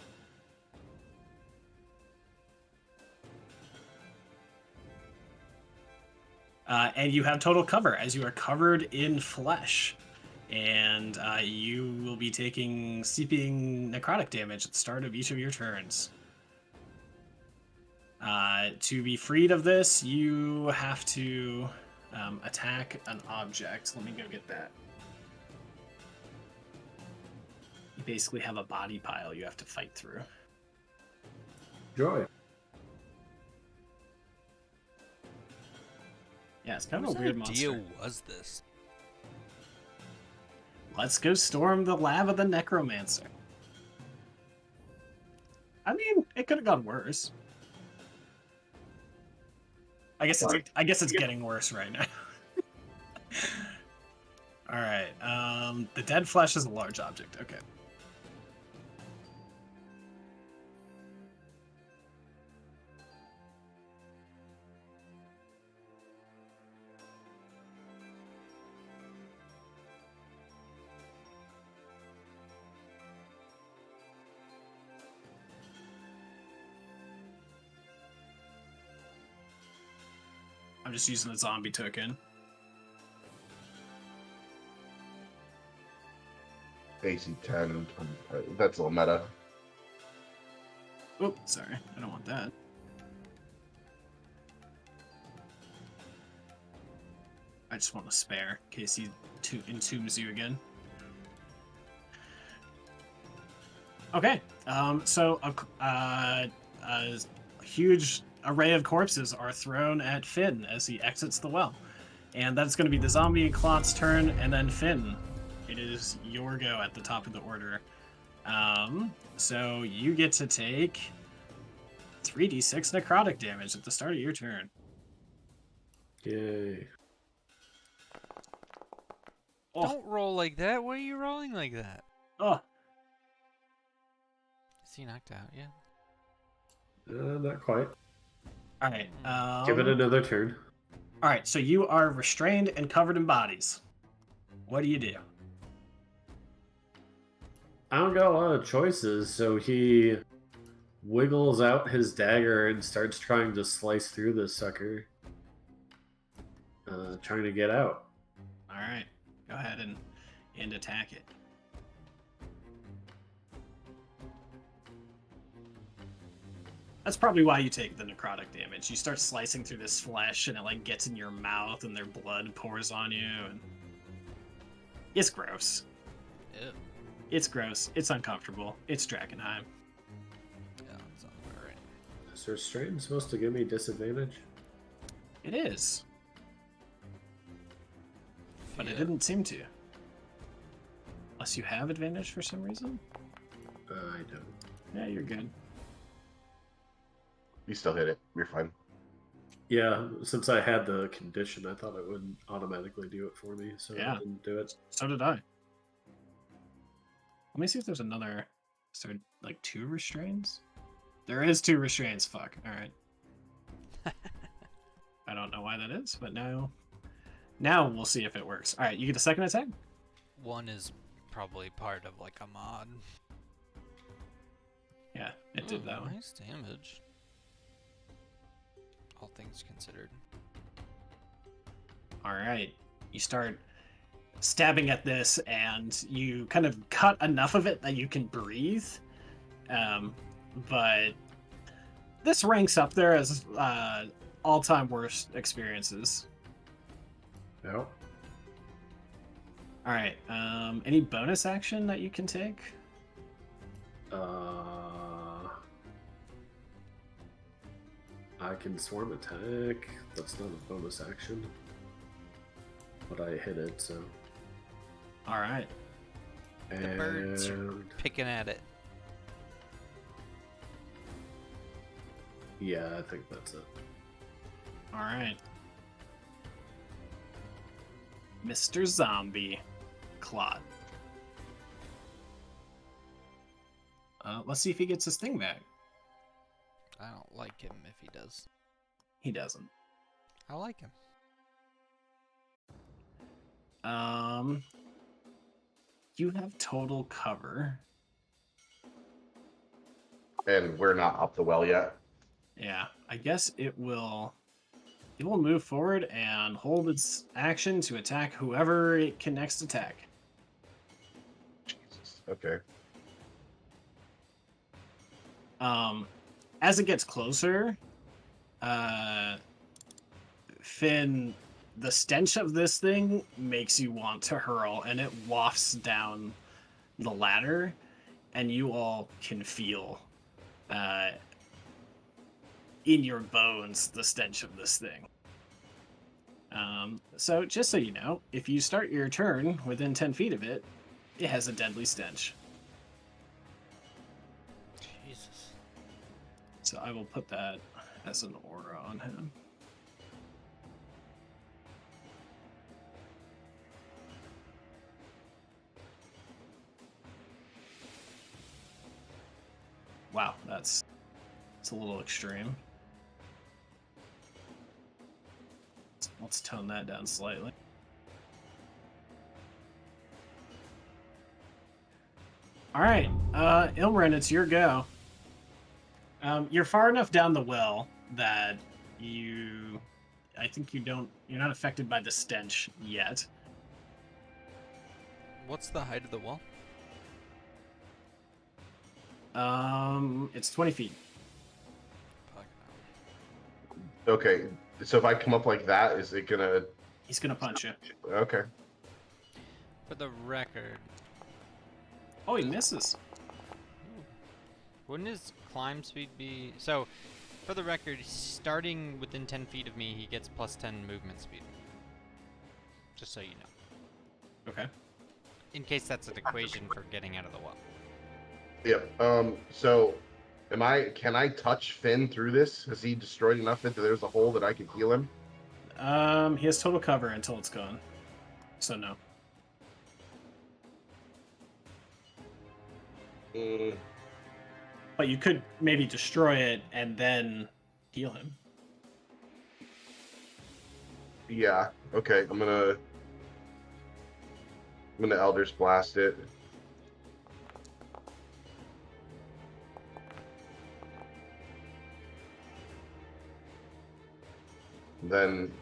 Speaker 2: And you have total cover, as you are covered in flesh. And you will be taking seeping necrotic damage at the start of each of your turns. To be freed of this, you have to attack an object. Let me go get that. You basically have a body pile you have to fight through.
Speaker 1: Joy.
Speaker 2: Yeah, it's kind of
Speaker 4: Whose
Speaker 2: a weird
Speaker 4: idea
Speaker 2: monster.
Speaker 4: was this?
Speaker 2: Let's go storm the lab of the necromancer. I mean, it could have gone worse. I guess it's getting worse right now. All right. The dead flesh is a large object. Okay. I'm just using a zombie token.
Speaker 3: AC 10. That's a little meta.
Speaker 2: Oh, sorry. I don't want that. I just want a spare in case he entombs you again. Okay. So a huge array of corpses are thrown at Finn as he exits the well. And that's going to be the zombie Clot's turn, and then Finn. It is your go at the top of the order. So you get to take 3d6 necrotic damage at the start of your turn.
Speaker 1: Yay.
Speaker 2: Oh.
Speaker 4: Don't roll like that. Why are you rolling like that?
Speaker 2: Oh,
Speaker 4: Is he knocked out? Yeah.
Speaker 1: Not quite.
Speaker 2: all right.
Speaker 1: Give it another turn.
Speaker 2: All right, so you are restrained and covered in bodies. What do you do?
Speaker 1: I don't got a lot of choices, so he wiggles out his dagger and starts trying to slice through this sucker. Trying to get out.
Speaker 2: All right, go ahead and attack it. That's probably why you take the necrotic damage. You start slicing through this flesh, and it like gets in your mouth, and their blood pours on you, and it's gross.
Speaker 4: Ew.
Speaker 2: It's gross. It's uncomfortable. It's Drakkenheim.
Speaker 4: Yeah, that sounds about right.
Speaker 1: Is restraint supposed to give me disadvantage?
Speaker 2: It is, but it
Speaker 4: Yeah.
Speaker 2: didn't seem to. Unless you have advantage for some reason.
Speaker 1: I don't.
Speaker 2: Yeah, you're good.
Speaker 3: You still hit it. You're fine.
Speaker 1: Yeah, since I had the condition, I thought it would automatically do it for me, so
Speaker 2: Yeah.
Speaker 1: I didn't do it.
Speaker 2: So did I. Let me see if there's another. Is there like 2 restraints? There is 2 restraints. Fuck. All right. I don't know why that is, but now we'll see if it works. All right, you get a second attack.
Speaker 4: One is probably part of like a mod.
Speaker 2: Yeah, it did that one.
Speaker 4: Nice damage. All things considered.
Speaker 2: All right, you start stabbing at this, and you kind of cut enough of it that you can breathe. But this ranks up there as all-time worst experiences.
Speaker 1: No.
Speaker 2: All right. Any bonus action that you can take?
Speaker 1: I can swarm attack. That's not a bonus action. But I hit it, so.
Speaker 2: All right.
Speaker 4: The birds are
Speaker 1: And
Speaker 4: picking at it.
Speaker 1: yeah, I think that's it.
Speaker 2: All right. Mr. Zombie Clot. Let's see if he gets his thing back.
Speaker 4: I don't like him if he does.
Speaker 2: He doesn't.
Speaker 4: I like him.
Speaker 2: You have total cover.
Speaker 3: And we're not up the well yet.
Speaker 2: Yeah, I guess it will move forward and hold its action to attack whoever it can next attack.
Speaker 3: Jesus. Okay.
Speaker 2: As it gets closer, Finn, the stench of this thing makes you want to hurl, and it wafts down the ladder, and you all can feel in your bones the stench of this thing. So just so you know, if you start your turn within 10 feet of it, it has a deadly stench.
Speaker 4: Jesus.
Speaker 2: So I will put that as an aura on him. Wow, it's a little extreme. Let's tone that down slightly. All right, Ilmarin, it's your go. You're far enough down the well that you I think you're not affected by the stench yet.
Speaker 4: What's the height of the wall?
Speaker 2: It's 20 feet.
Speaker 3: Okay, so if I come up like that, is it gonna?
Speaker 2: He's gonna punch you.
Speaker 3: Okay.
Speaker 4: For the record,
Speaker 2: Oh, he misses.
Speaker 4: wouldn't his climb speed be... So, for the record, starting within 10 feet of me, he gets plus 10 movement speed. Just so you know.
Speaker 2: Okay.
Speaker 4: In case that's an equation for getting out of the well.
Speaker 3: Yep. So, can I touch Finn through this? Has he destroyed enough that there's a hole that I can heal him?
Speaker 2: He has total cover until it's gone. So no. But you could maybe destroy it and then heal him.
Speaker 3: Yeah. Okay. I'm gonna Elders Blast it. Then,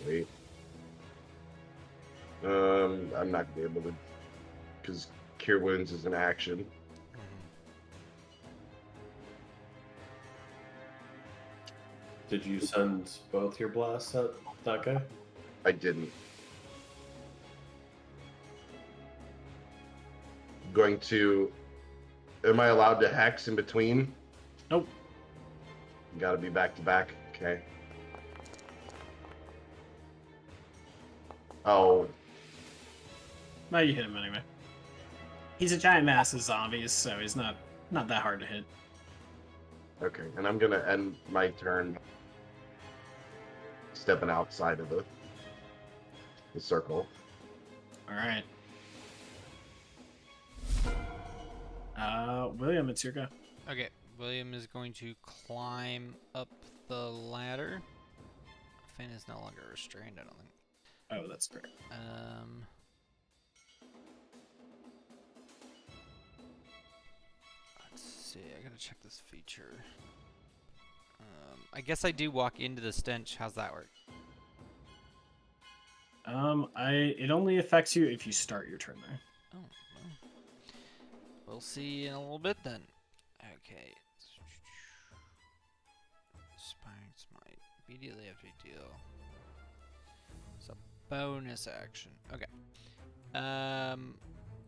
Speaker 3: wait. I'm not gonna be able to, because Cure Wounds is an action.
Speaker 1: Did you send both your blasts at that guy?
Speaker 3: I didn't. Going to. Am I allowed to hex in between?
Speaker 2: Nope.
Speaker 3: Got to be back to back. Okay. Oh.
Speaker 2: No, you hit him anyway. He's a giant mass of zombies, so he's not that hard to hit.
Speaker 3: Okay, and I'm gonna end my turn stepping outside of the circle.
Speaker 2: All right. William, it's your go.
Speaker 4: Okay, William is going to climb up the ladder. Finn is no longer restrained, I don't think.
Speaker 2: Oh, that's fair.
Speaker 4: Let's see, I gotta check this feature. I guess I do walk into the stench. How's that work?
Speaker 2: It only affects you if you start your turn there.
Speaker 4: Oh, well. We'll see in a little bit then. Okay. Inspiring Smite. Immediately after you deal. It's a bonus action. Okay.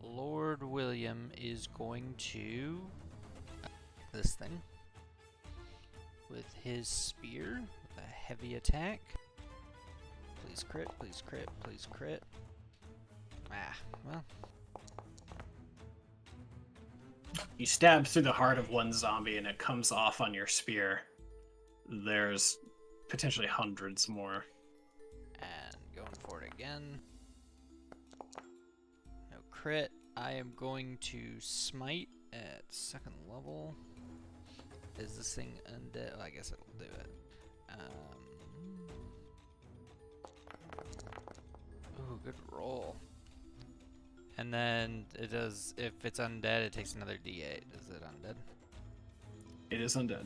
Speaker 4: Lord William is going to this thing with his spear with a heavy attack. Please crit, please crit, please crit. Ah, well.
Speaker 2: You stab through the heart of one zombie and it comes off on your spear. There's potentially hundreds more.
Speaker 4: And going for it again. No crit. I am going to smite at 2nd level. Is this thing undead? Well, I guess it'll do it. Ooh, good roll. And then it does, if it's undead, it takes another d8. Is it undead?
Speaker 2: It is undead.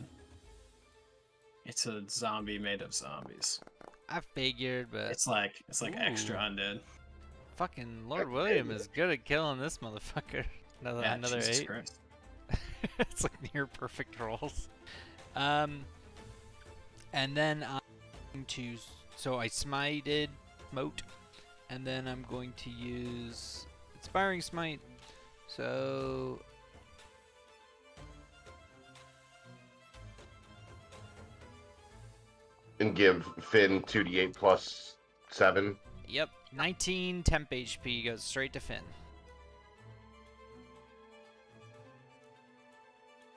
Speaker 2: It's a zombie made of zombies.
Speaker 4: I figured, but
Speaker 2: It's like
Speaker 4: Ooh.
Speaker 2: extra undead.
Speaker 4: fucking Lord William is good at killing this motherfucker. Another
Speaker 2: Jesus
Speaker 4: 8.
Speaker 2: Christ.
Speaker 4: It's like near perfect rolls. And then I'm going to, so I smited Moat, and then I'm going to use Inspiring Smite. So
Speaker 3: And give Finn 2d8 plus 7.
Speaker 4: yep, 19 temp HP goes straight to Finn.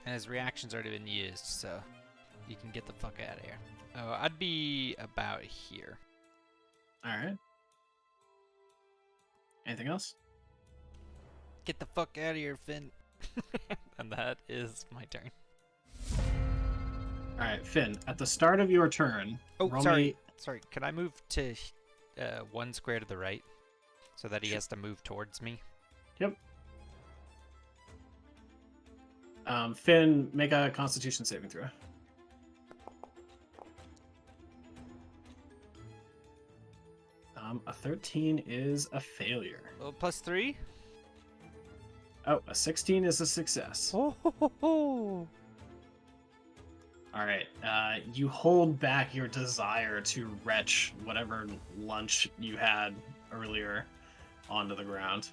Speaker 4: And his reaction's already been used, so you can get the fuck out of here. Oh, I'd be about here.
Speaker 2: Alright. Anything else?
Speaker 4: Get the fuck out of here, Finn. And that is my turn.
Speaker 2: Alright, Finn, at the start of your turn,
Speaker 4: Oh,
Speaker 2: roll
Speaker 4: sorry.
Speaker 2: me-
Speaker 4: Sorry, can I move to 1 square to the right? So that he has to move towards me?
Speaker 2: Yep. Finn, make a Constitution saving throw. A 13 is a failure.
Speaker 4: Oh, +3?
Speaker 2: Oh, a 16 is a success.
Speaker 4: Oh, ho, ho, ho.
Speaker 2: All right. You hold back your desire to retch whatever lunch you had earlier onto the ground.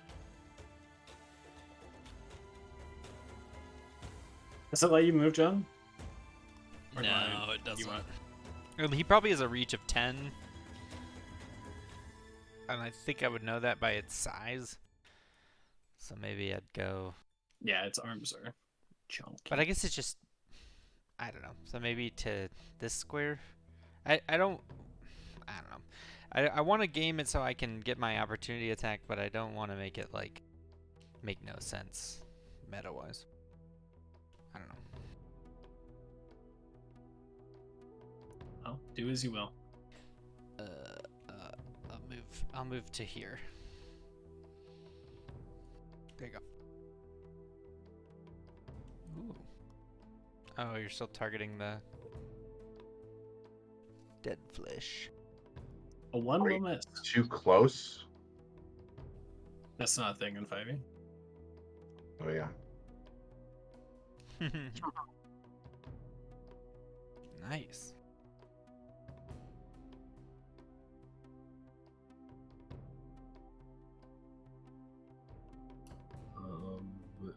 Speaker 2: Does it let you move, John? Or do
Speaker 4: No,
Speaker 2: I-
Speaker 4: it doesn't.
Speaker 2: you want-
Speaker 4: He probably has a reach of 10. And I think I would know that by its size. So maybe I'd go...
Speaker 2: Yeah, its arms are chunky.
Speaker 4: But I guess it's just... I don't know. So maybe to this square? I don't know. I want to game it so I can get my opportunity attack, but I don't want to make it, like, make no sense meta-wise. I don't know.
Speaker 2: Well, do as you will.
Speaker 4: I'll move to here. There you go. Ooh. Oh, you're still targeting the dead flesh.
Speaker 2: A 1
Speaker 3: Wait.
Speaker 2: will miss.
Speaker 3: Too close?
Speaker 2: That's not a thing in 5e.
Speaker 3: Oh, yeah.
Speaker 4: Nice.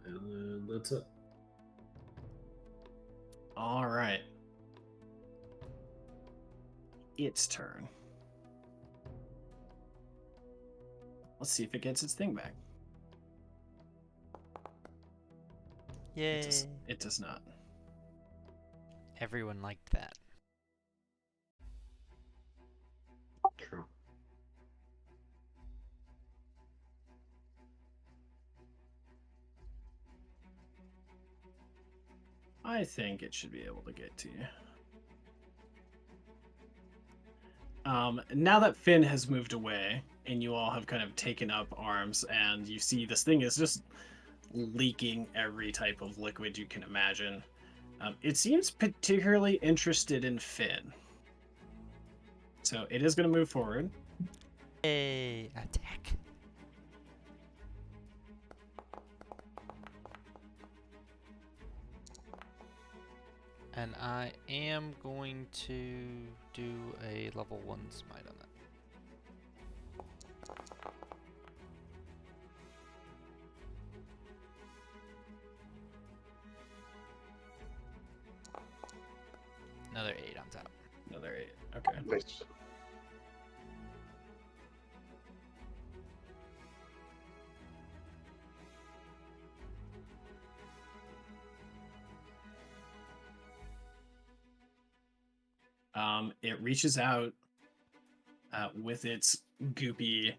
Speaker 1: And then that's it.
Speaker 2: All right. Its turn. Let's see if it gets its thing back.
Speaker 4: Yay.
Speaker 2: It does not.
Speaker 4: Everyone liked that.
Speaker 3: True.
Speaker 2: I think it should be able to get to you. Now that Finn has moved away and you all have kind of taken up arms and you see this thing is just leaking every type of liquid you can imagine, it seems particularly interested in Finn. So it is going to move forward.
Speaker 4: Yay. Attack. And I am going to do a level 1 smite on that. Another 8 on top.
Speaker 2: Another 8. Okay.
Speaker 3: Nice.
Speaker 2: It reaches out with its goopy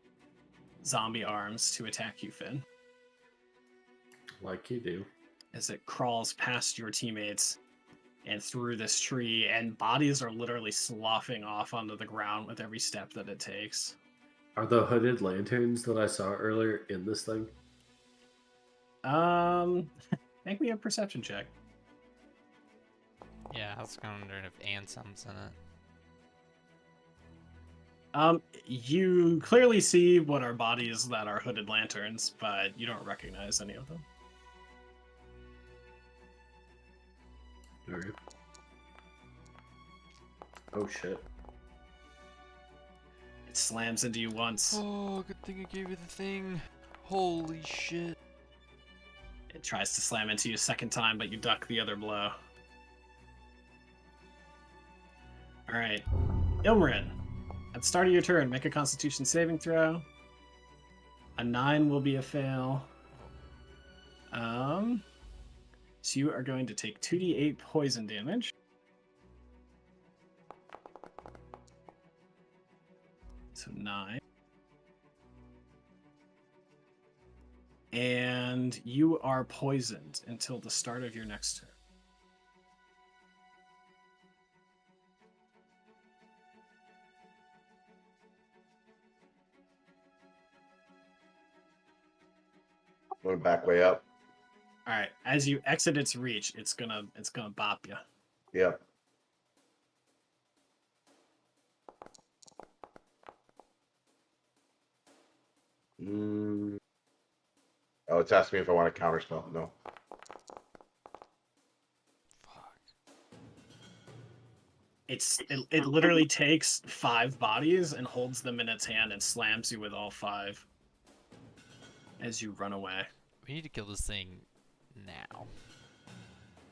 Speaker 2: zombie arms to attack you, Finn.
Speaker 1: Like you do.
Speaker 2: As it crawls past your teammates and through this tree, and bodies are literally sloughing off onto the ground with every step that it takes.
Speaker 1: Are the hooded lanterns that I saw earlier in this thing?
Speaker 2: Make me a perception check.
Speaker 4: Yeah, I was wondering if Ansem's in it.
Speaker 2: You clearly see what are bodies that are hooded lanterns, but you don't recognize any of them.
Speaker 1: Okay. Oh shit.
Speaker 2: It slams into you once.
Speaker 4: Oh, good thing I gave you the thing. Holy shit.
Speaker 2: It tries to slam into you a second time, but you duck the other blow. Alright. Ilmarin, at the start of your turn, make a Constitution saving throw. A 9 will be a fail. So you are going to take 2d8 poison damage. So 9. And you are poisoned until the start of your next turn.
Speaker 3: Going back way up.
Speaker 2: All right. As you exit its reach, it's gonna bop you.
Speaker 3: Yep. Mm. Oh, it's asking me if I want to counterspell. No.
Speaker 4: Fuck.
Speaker 2: It literally takes 5 bodies and holds them in its hand and slams you with all 5 as you run away.
Speaker 4: We need to kill this thing now.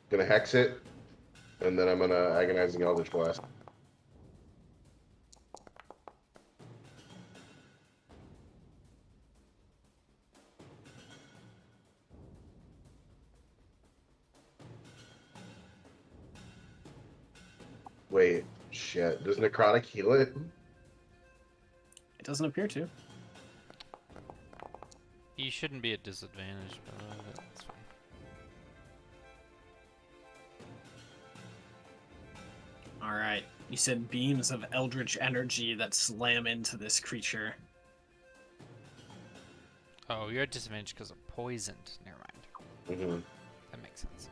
Speaker 3: Gonna hex it, and then I'm gonna agonizing Eldritch Blast. Wait, shit. Does necrotic heal it?
Speaker 2: It doesn't appear to.
Speaker 4: You shouldn't be at disadvantage, but that's fine.
Speaker 2: All right. You said beams of eldritch energy that slam into this creature.
Speaker 4: Oh, you're at disadvantage because of poisoned. Never mind.
Speaker 3: Mm-hmm.
Speaker 4: That makes sense.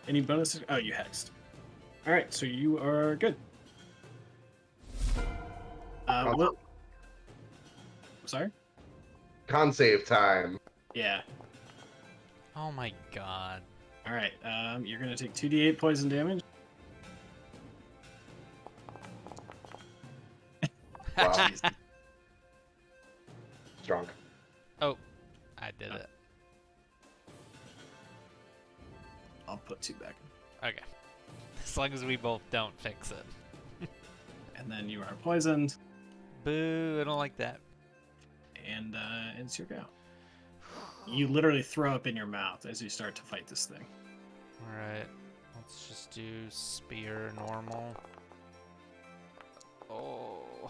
Speaker 2: Any bonuses? Oh, you hexed. All right, so you are good. Well, sorry.
Speaker 3: Con save time.
Speaker 2: Yeah.
Speaker 4: Oh my god.
Speaker 2: All right. You're gonna take 2d8 poison damage.
Speaker 3: Wow.
Speaker 2: Jeez.
Speaker 3: Drunk.
Speaker 4: Oh, I did it.
Speaker 2: I'll put 2 back.
Speaker 4: Okay. As long as we both don't fix it.
Speaker 2: And then you are poisoned,
Speaker 4: Boo, I don't like that.
Speaker 2: and it's your go. You literally throw up in your mouth as you start to fight this thing.
Speaker 4: Alright. Let's just do spear normal. Oh.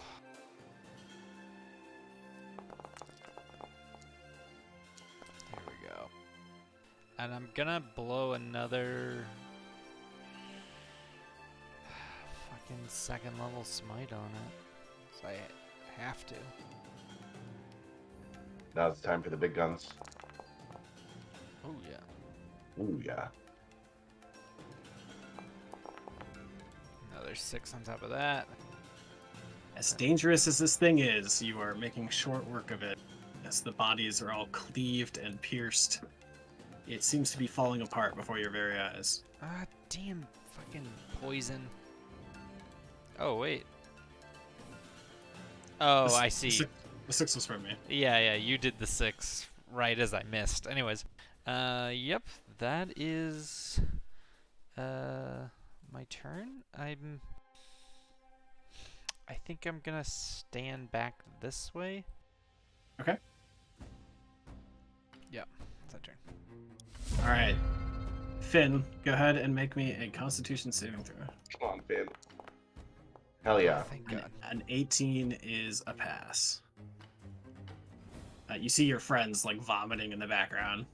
Speaker 4: Here we go. And I'm gonna blow another fucking 2nd level smite on it. So I have to.
Speaker 3: Now's the time for the big guns.
Speaker 4: Oh yeah.
Speaker 3: Ooh, yeah.
Speaker 4: Another 6 on top of that.
Speaker 2: As dangerous as this thing is, you are making short work of it. As the bodies are all cleaved and pierced, it seems to be falling apart before your very eyes.
Speaker 4: Ah, damn fucking poison. Oh, wait. Oh, I see.
Speaker 2: The 6 was from me.
Speaker 4: Yeah, you did the 6 right as I missed. Anyways, yep, that is my turn. I think I'm gonna stand back this way.
Speaker 2: Okay.
Speaker 4: Yep, it's that turn.
Speaker 2: All right. Finn, go ahead and make me a Constitution saving throw.
Speaker 3: Come on, Finn. Hell yeah.
Speaker 4: Thank God.
Speaker 2: An 18 is a pass. You see your friends like vomiting in the background.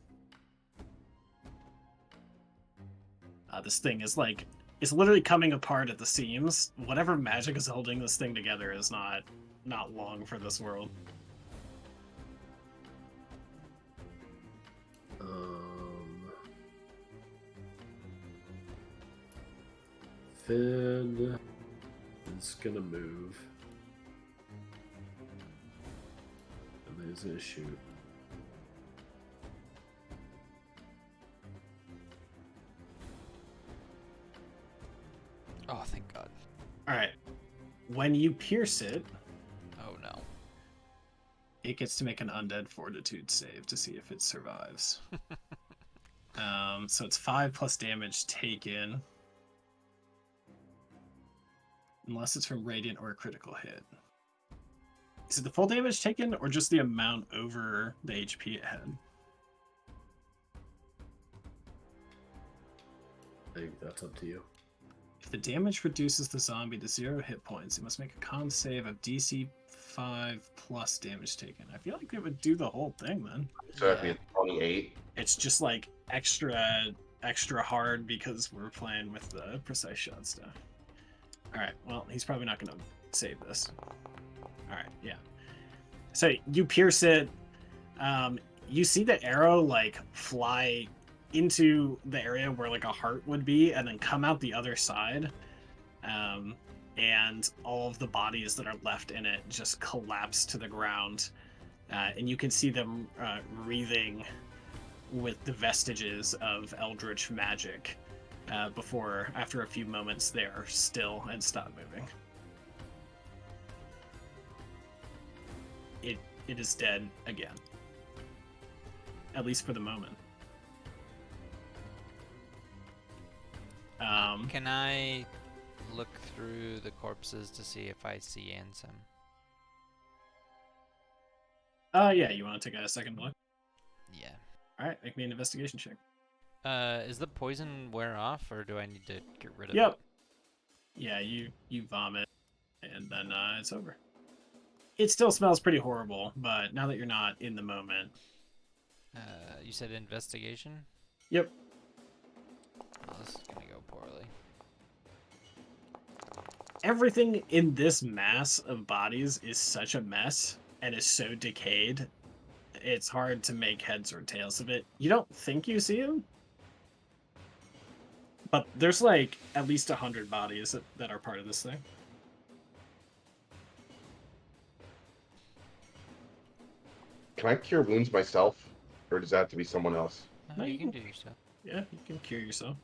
Speaker 2: This thing is like, it's literally coming apart at the seams. Whatever magic is holding this thing together is not long for this world.
Speaker 1: Finn is gonna move. And then he's gonna shoot.
Speaker 4: Oh, thank God.
Speaker 2: All right. When you pierce it,
Speaker 4: Oh no.
Speaker 2: it gets to make an undead fortitude save to see if it survives. So it's 5 plus damage taken. Unless it's from radiant or a critical hit. Is it the full damage taken or just the amount over the HP it had?
Speaker 1: I think that's up to you.
Speaker 2: If the damage reduces the zombie to 0 hit points, it must make a con save of DC 5 plus damage taken. I feel like it would do the whole thing then.
Speaker 3: So that'd be 28.
Speaker 2: It's just like extra hard because we're playing with the precise shot stuff. Alright, well, he's probably not going to save this. Alright, yeah. So you pierce it. You see the arrow like fly into the area where like a heart would be and then come out the other side. and all of the bodies that are left in it just collapse to the ground. And you can see them wreathing with the vestiges of eldritch magic before, after a few moments, they are still and stop moving. It is dead again. At least for the moment.
Speaker 4: Can I look through the corpses to see if I see Ansem?
Speaker 2: Yeah, you want to take a second look?
Speaker 4: Yeah.
Speaker 2: Alright, make me an investigation check.
Speaker 4: Is the poison wear off, or do I need to get rid of
Speaker 2: Yep.
Speaker 4: it?
Speaker 2: Yeah, you vomit, and then it's over. It still smells pretty horrible, but now that you're not in the moment.
Speaker 4: You said investigation?
Speaker 2: Yep.
Speaker 4: Oh, this is gonna go poorly.
Speaker 2: Everything in this mass of bodies is such a mess and is so decayed, it's hard to make heads or tails of it. You don't think you see them? But there's like at least 100 bodies that are part of this thing.
Speaker 3: Can I cure wounds myself, or does that have to be someone else?
Speaker 2: No,
Speaker 4: You
Speaker 2: you
Speaker 4: can
Speaker 2: can-
Speaker 4: do yourself.
Speaker 2: Yeah, you can cure yourself.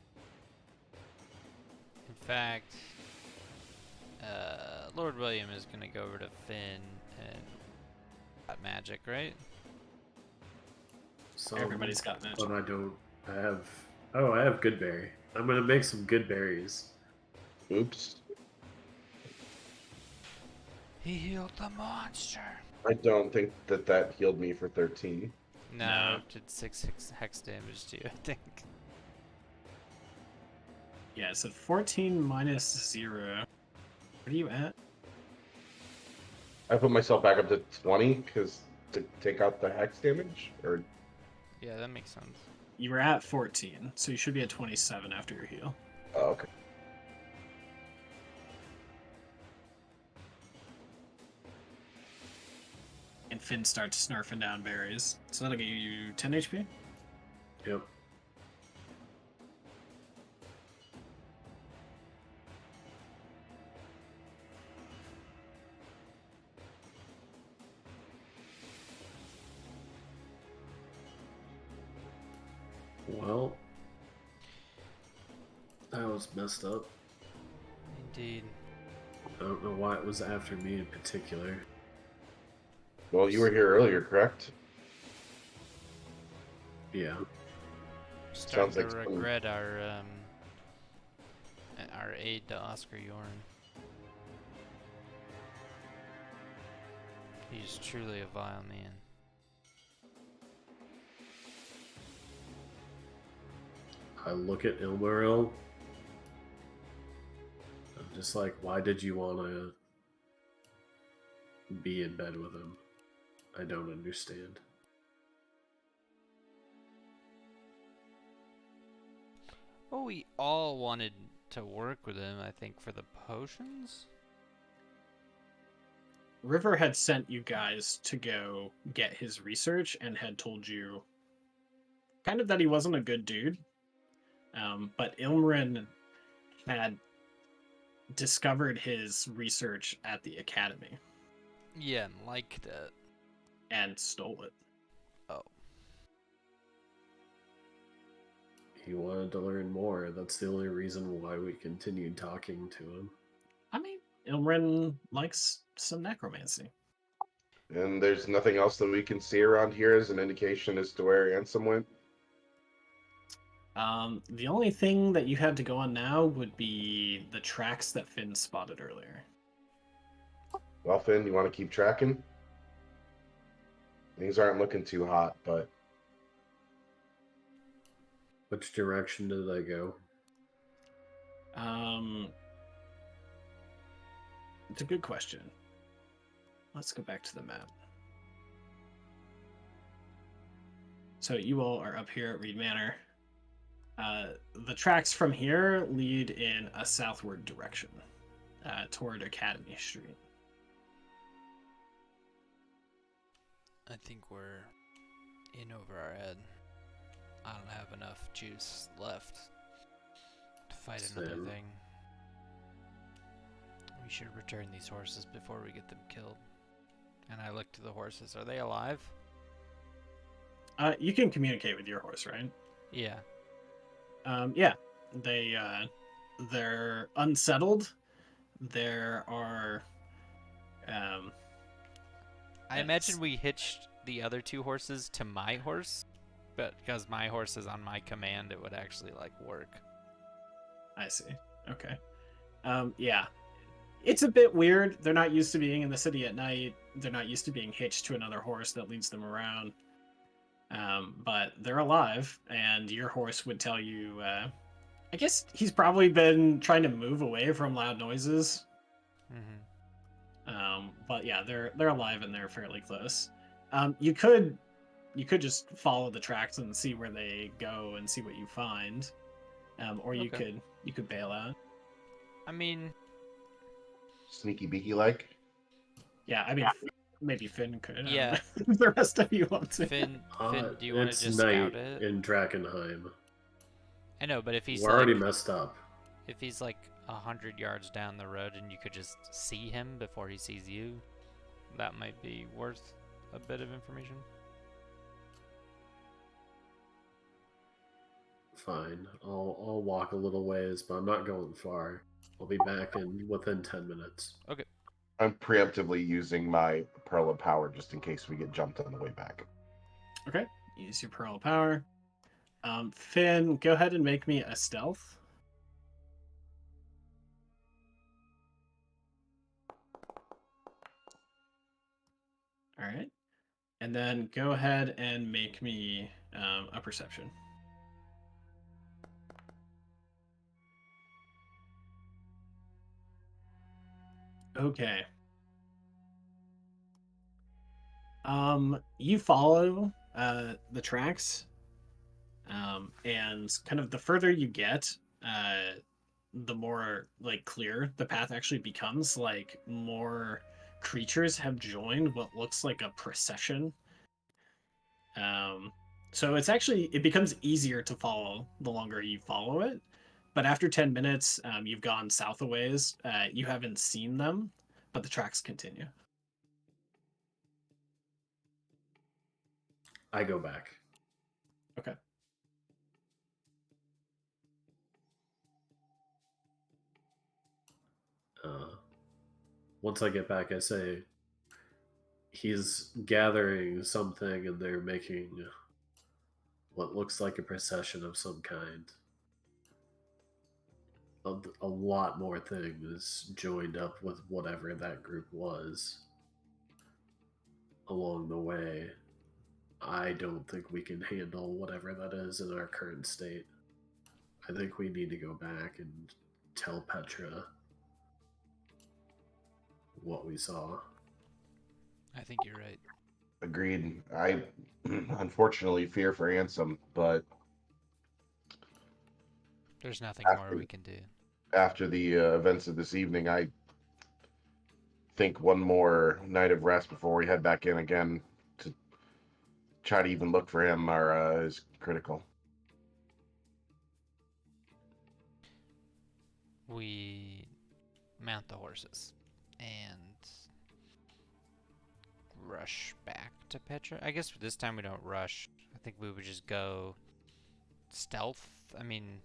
Speaker 4: In fact, Lord William is gonna go over to Finn and got magic, right?
Speaker 2: Everybody's got magic.
Speaker 1: But I don't. I have. Oh, I have good berry. I'm gonna make some good berries.
Speaker 3: Oops.
Speaker 4: He healed the monster.
Speaker 3: I don't think that healed me for 13.
Speaker 4: No,
Speaker 2: No.
Speaker 4: did 6 hex damage to you, I think.
Speaker 2: Yeah, so 14 minus 0. What are you at?
Speaker 3: I put myself back up to 20 because to take out the hex damage, or
Speaker 4: Yeah, that makes sense.
Speaker 2: You were at 14, so you should be at 27 after your heal.
Speaker 3: oh, okay.
Speaker 2: And Finn starts snarfing down berries. So that'll get you 10 HP?
Speaker 1: Yep. Well, that was messed up.
Speaker 4: Indeed.
Speaker 1: I don't know why it was after me in particular.
Speaker 3: Well, you were here earlier, correct?
Speaker 1: Yeah.
Speaker 4: Starting
Speaker 3: Sounds
Speaker 4: to
Speaker 3: like some-
Speaker 4: regret our aid to Oscar Yorn. He's truly a vile man.
Speaker 1: I look at Ilmaril. I'm just like, why did you want to be in bed with him? I don't understand.
Speaker 4: Well, we all wanted to work with him, I think, for the potions?
Speaker 2: River had sent you guys to go get his research and had told you kind of that he wasn't a good dude. But Ilmarin had discovered his research at the academy
Speaker 4: Yeah, and liked it.
Speaker 2: and stole it.
Speaker 4: Oh.
Speaker 1: He wanted to learn more. That's the only reason why we continued talking to him.
Speaker 2: I mean, Ilmarin likes some necromancy.
Speaker 3: And there's nothing else that we can see around here as an indication as to where Ansem went.
Speaker 2: The only thing that you had to go on now would be the tracks that Finn spotted earlier.
Speaker 3: Well, Finn, you want to keep tracking? Things aren't looking too hot, but
Speaker 1: Which direction did they go?
Speaker 2: It's a good question. Let's go back to the map. So you all are up here at Reed Manor. The tracks from here lead in a southward direction toward Academy Street.
Speaker 4: I think we're in over our head. I don't have enough juice left to fight another
Speaker 1: Same.
Speaker 4: thing. We We should return these horses before we get them killed. And I look to the horses. Are they alive?
Speaker 2: You can communicate with your horse, right?
Speaker 4: Yeah.
Speaker 2: Yeah. They're unsettled. There are.
Speaker 4: I imagine we hitched the other 2 horses to my horse, but because my horse is on my command, it would actually like work.
Speaker 2: I see. Okay. Yeah. It's a bit weird. They're not used to being in the city at night. They're not used to being hitched to another horse that leads them around. But they're alive, and your horse would tell you. I guess he's probably been trying to move away from loud noises. But yeah, they're alive and they're fairly close. You could just follow the tracks and see where they go and see what you find. Or you
Speaker 4: Okay.
Speaker 2: could bail out.
Speaker 4: I mean,
Speaker 3: Sneaky beaky like.
Speaker 2: Yeah, I mean, maybe Finn could.
Speaker 4: Yeah.
Speaker 2: If the rest of you want to.
Speaker 4: Finn, do you want to
Speaker 1: It's
Speaker 4: just
Speaker 1: night
Speaker 4: scout it?
Speaker 1: in Drakkenheim.
Speaker 4: I know, but if he's
Speaker 1: We're already
Speaker 4: like,
Speaker 1: messed up.
Speaker 4: if he's like 100 yards down the road and you could just see him before he sees you, that might be worth a bit of information.
Speaker 1: Fine. I'll walk a little ways, but I'm not going far. I'll be back in within 10 minutes.
Speaker 4: Okay.
Speaker 3: I'm preemptively using my Pearl of Power just in case we get jumped on the way back.
Speaker 2: Okay, use your Pearl of Power. Finn, go ahead and make me a stealth. All right, and then go ahead and make me a perception. Okay. You follow the tracks, and kind of the further you get, the more like clear the path actually becomes. Like more creatures have joined what looks like a procession. So it becomes easier to follow the longer you follow it. But after 10 minutes, you've gone south a ways. You haven't seen them, but the tracks continue.
Speaker 1: I go back.
Speaker 2: Okay.
Speaker 1: Once I get back, I say he's gathering something and they're making what looks like a procession of some kind. A lot more things joined up with whatever that group was along the way. I don't think we can handle whatever that is in our current state. I think we need to go back and tell Petra what we saw.
Speaker 4: I think you're right.
Speaker 3: Agreed. I unfortunately fear for Ansem, but
Speaker 4: There's nothing more we can do.
Speaker 3: after the events of this evening, I think one more night of rest before we head back in again to try to even look for him is critical.
Speaker 4: We mount the horses and rush back to Petra. I guess this time we don't rush. I think we would just go stealth. I mean,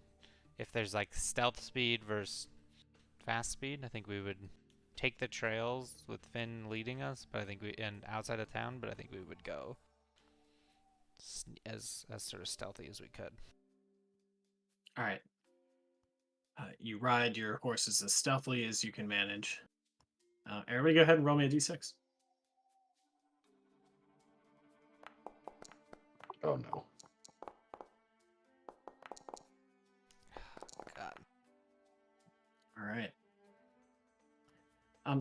Speaker 4: if there's like stealth speed versus fast speed, I think we would take the trails with Finn leading us, but I think and outside of town, but I think we would go as sort of stealthy as we could.
Speaker 2: All right. You ride your horses as stealthily as you can manage. Everybody go ahead and roll me a d6.
Speaker 3: Oh no.
Speaker 4: God.
Speaker 2: All right.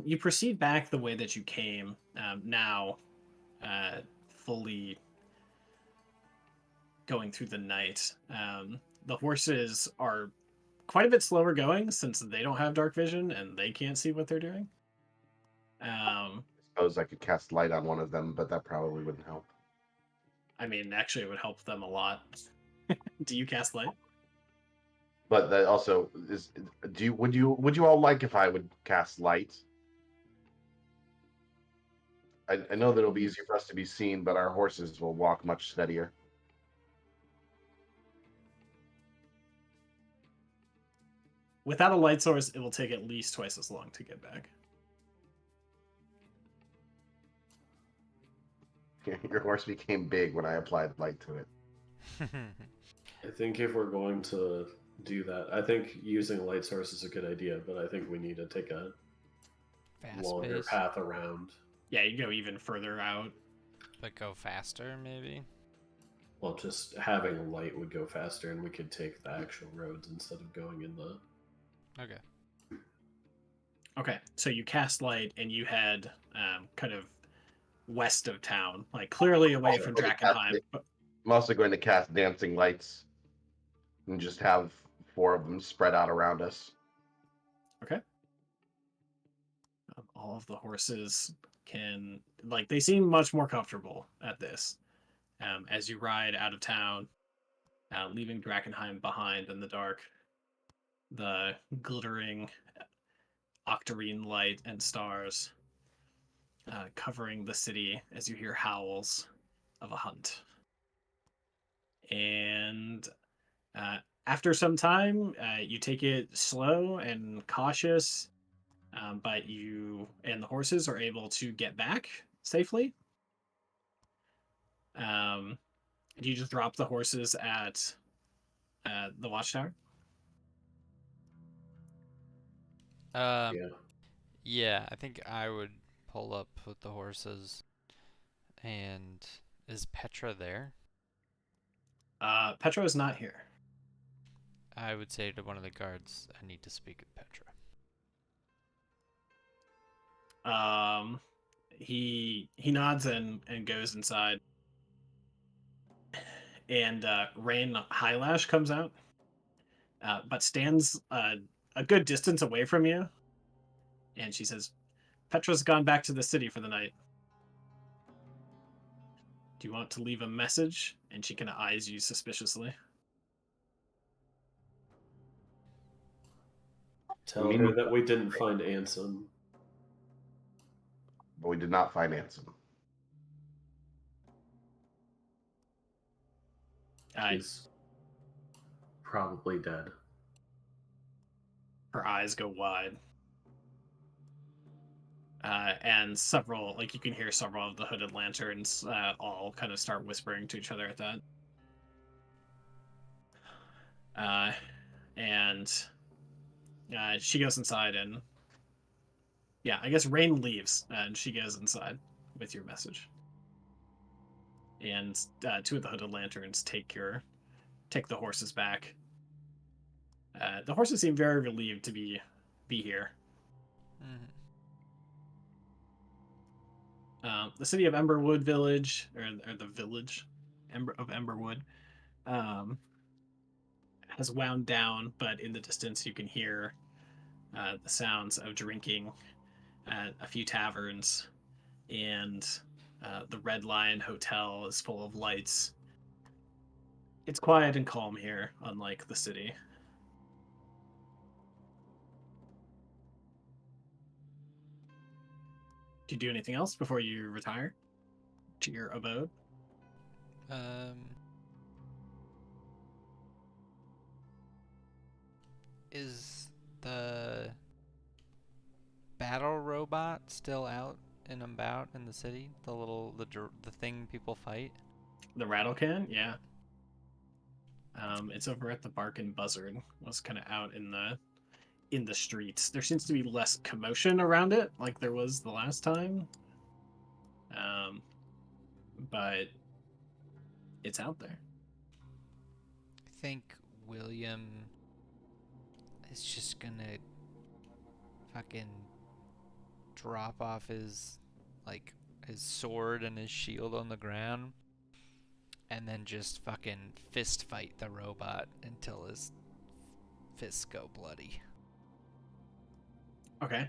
Speaker 2: You proceed back the way that you came, now fully going through the night. The horses are quite a bit slower going since they don't have dark vision and they can't see what they're doing.
Speaker 3: I suppose I could cast light on one of them, but that probably wouldn't help.
Speaker 2: I mean, actually, it would help them a lot. Do you cast light?
Speaker 3: But that also is. Would you all like if I would cast light? I know that it'll be easier for us to be seen, but our horses will walk much steadier.
Speaker 2: Without a light source, it will take at least twice as long to get back.
Speaker 3: Your horse became big when I applied light to it.
Speaker 1: I think if we're going to do that, I think using light source is a good idea, but I think we need to take a
Speaker 4: Fast
Speaker 1: longer
Speaker 4: pace.
Speaker 1: path around.
Speaker 2: Yeah, you go even further out.
Speaker 4: But go faster, maybe?
Speaker 1: Well, just having light would go faster, and we could take the actual roads instead of going in the.
Speaker 4: Okay.
Speaker 2: Okay, so you cast light and you head kind of west of town, like clearly away from Drakkenheim.
Speaker 3: I'm also going to cast dancing lights and just have 4 of them spread out around us.
Speaker 2: Okay. All of the horses can, like, they seem much more comfortable at this. As you ride out of town, leaving Drakkenheim behind in the dark, the glittering octarine light and stars covering the city as you hear howls of a hunt. And after some time, you take it slow and cautious, but you and the horses are able to get back safely. Do you just drop the horses at the watchtower?
Speaker 1: Yeah.
Speaker 4: Yeah, I think I would pull up with the horses. And is Petra there?
Speaker 2: Petra is not here.
Speaker 4: I would say to one of the guards, I need to speak with Petra.
Speaker 2: He nods and goes inside. And Rain Highlash comes out, but stands a good distance away from you. And she says, Petra's gone back to the city for the night. Do you want to leave a message? And she kind of eyes you suspiciously.
Speaker 1: Tell her that we didn't find Ansem.
Speaker 3: But we did not find Ansem.
Speaker 1: He's probably dead.
Speaker 2: Her eyes go wide. And several, like you can hear several of the hooded lanterns all kind of start whispering to each other at that. And she goes inside and yeah, I guess Rain leaves and she goes inside with your message. And 2 of the hooded lanterns take the horses back. The horses seem very relieved to be here.
Speaker 4: Mm-hmm.
Speaker 2: The city of Emberwood Village, or the village of Emberwood, has wound down, but in the distance you can hear the sounds of drinking at a few taverns, and the Red Lion Hotel is full of lights. It's quiet and calm here, unlike the city. Do you do anything else before you retire to your abode?
Speaker 4: Is the battle robot still out and about in the city? The thing people fight?
Speaker 2: The rattle can, yeah. It's over at the Bark and Buzzard. Was kind of out in the streets. There seems to be less commotion around it, like there was the last time. But it's out there.
Speaker 4: I think William is just gonna fucking drop off his sword and his shield on the ground and then just fucking fist fight the robot until his fists go bloody.
Speaker 2: Okay.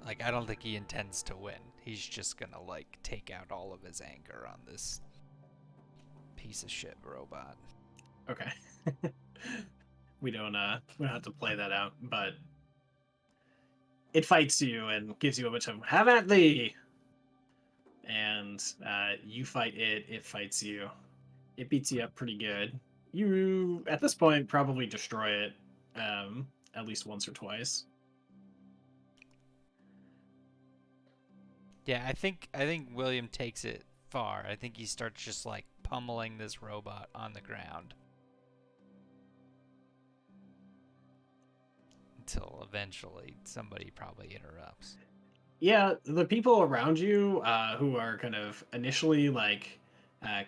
Speaker 4: Like, I don't think he intends to win. He's just gonna take out all of his anger on this piece of shit robot.
Speaker 2: Okay. we don't have to play that out, but it fights you and gives you a bunch of "have at thee," and you fight it. It fights you. It beats you up pretty good. You at this point probably destroy it at least once or twice.
Speaker 4: Yeah, I think William takes it far. I think he starts just like pummeling this robot on the ground until eventually somebody probably interrupts.
Speaker 2: Yeah, the people around you who are kind of initially like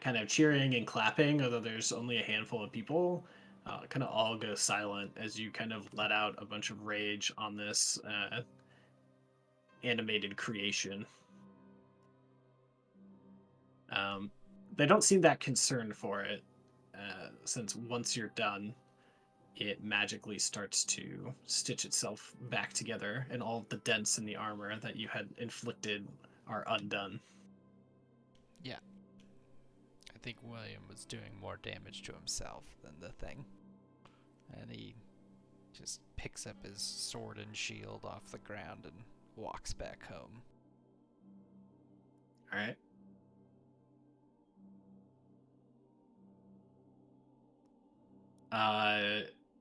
Speaker 2: kind of cheering and clapping, although there's only a handful of people, kind of all go silent as you kind of let out a bunch of rage on this animated creation. They don't seem that concerned for it, since once you're done, it magically starts to stitch itself back together, and all of the dents in the armor that you had inflicted are undone.
Speaker 4: Yeah. I think William was doing more damage to himself than the thing. And he just picks up his sword and shield off the ground and walks back home.
Speaker 2: All right.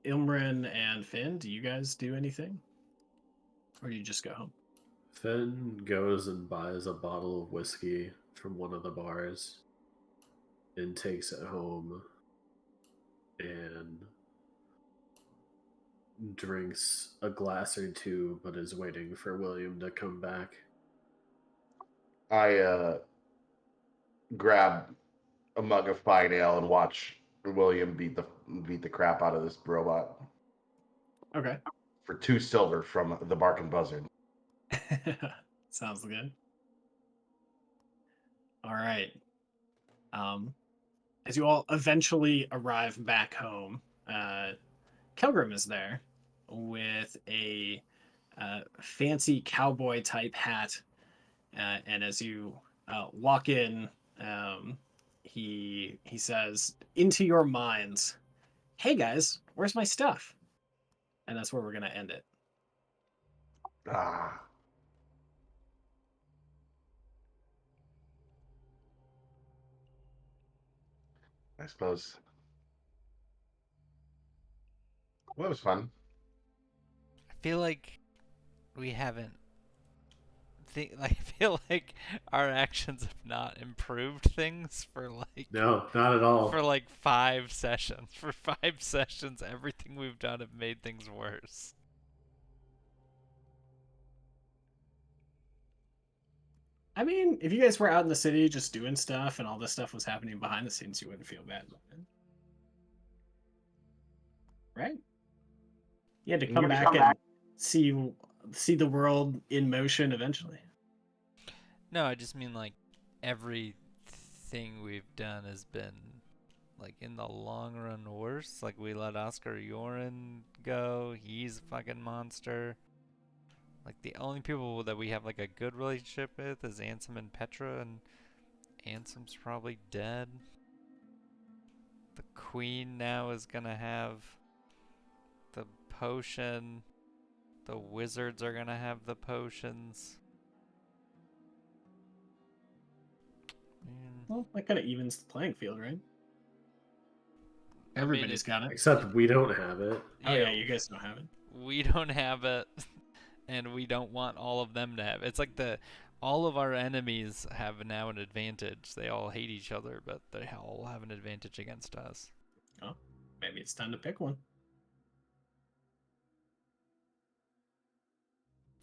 Speaker 2: Ilmrin and Finn, do you guys do anything? Or do you just go home?
Speaker 1: Finn goes and buys a bottle of whiskey from one of the bars and takes it home and drinks a glass or two, but is waiting for William to come back.
Speaker 3: I grab a mug of fine ale and watch William beat the crap out of this robot
Speaker 2: Okay.
Speaker 3: for 2 silver from the Barking Buzzard.
Speaker 2: Sounds good. All right. As you all eventually arrive back home, Kelgrim is there with a fancy cowboy type hat, and as you walk in, he says, "Into your minds, hey guys, where's my stuff?" And that's where we're gonna end it.
Speaker 3: Ah. I suppose. Well, it was fun.
Speaker 4: I feel like we haven't I feel like our actions have not improved things for
Speaker 1: No, not at all.
Speaker 4: for like 5 sessions. For 5 sessions, everything we've done have made things worse.
Speaker 2: I mean, if you guys were out in the city just doing stuff and all this stuff was happening behind the scenes, you wouldn't feel bad about it. Right? You had to come back and see the world in motion eventually.
Speaker 4: No, I just mean like everything we've done has been like in the long run worse. Like we let Oscar Yoren go, he's a fucking monster. Like the only people that we have like a good relationship with is Ansem and Petra, and Ansem's probably dead. The queen now is gonna have the potion. The wizards are gonna have the potions. Man.
Speaker 2: Well, that kind of evens the playing field, right?
Speaker 4: I mean,
Speaker 2: Everybody's got it.
Speaker 1: Except we don't have it.
Speaker 2: Oh yeah, you guys don't have it.
Speaker 4: We don't have it, and we don't want all of them to have it. It's like all of our enemies have now an advantage. They all hate each other, but they all have an advantage against us.
Speaker 2: Oh, maybe it's time to pick one.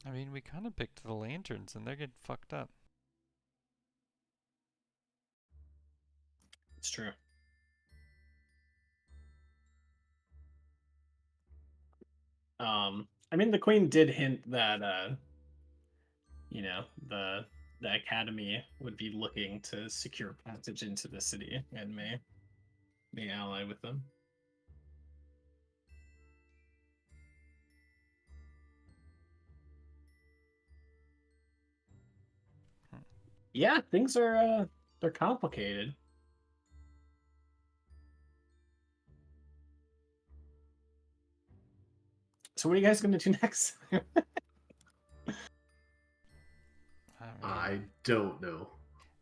Speaker 4: I mean, we kind of picked the lanterns, and they're getting fucked up.
Speaker 2: It's true. I mean, the queen did hint that you know, the academy would be looking to secure passage into the city and may ally with them. Yeah, things are they're complicated. So what are you guys gonna do next?
Speaker 1: I don't know.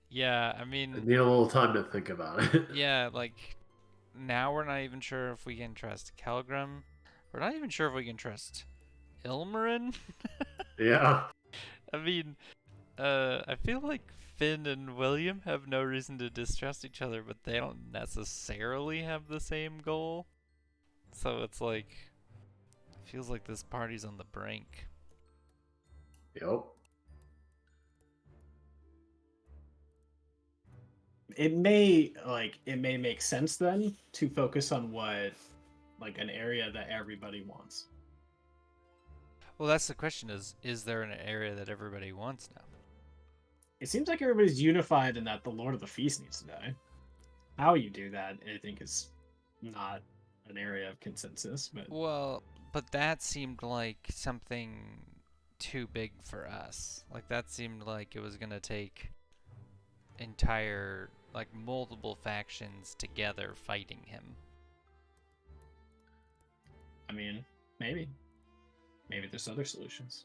Speaker 4: Yeah, I
Speaker 1: I
Speaker 4: mean,
Speaker 1: need a little time to think about it.
Speaker 4: yeah, like now we're not even sure if we can trust Kelgrim. We're not even sure if we can trust Ilmarin.
Speaker 1: Yeah.
Speaker 4: I mean, I feel like Finn and William have no reason to distrust each other, but they don't necessarily have the same goal. So it's like, feels like this party's on the brink.
Speaker 1: Yep.
Speaker 2: It may make sense then to focus on what like an area that everybody wants.
Speaker 4: Well, that's the question: is there an area that everybody wants now?
Speaker 2: It seems like everybody's unified in that the Lord of the Feast needs to die. How you do that, I think, is not an area of consensus. But
Speaker 4: Well, but that seemed like something too big for us. Like that seemed like it was gonna take entire, like multiple factions together fighting him.
Speaker 2: I mean, maybe there's other solutions.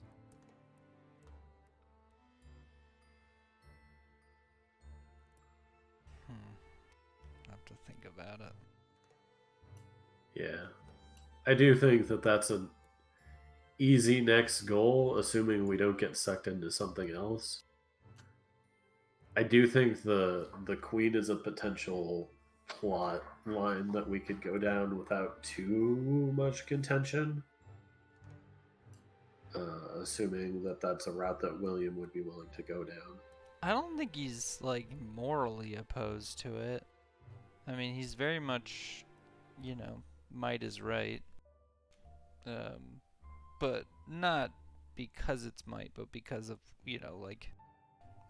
Speaker 4: I have to think about it.
Speaker 1: Yeah. I do think that that's an easy next goal, assuming we don't get sucked into something else. I do think the queen is a potential plot line that we could go down without too much contention. Assuming that that's a route that William would be willing to go down.
Speaker 4: I don't think he's like morally opposed to it. I mean, he's very much, you know, might is right. But not because it's might, but because of, you know, like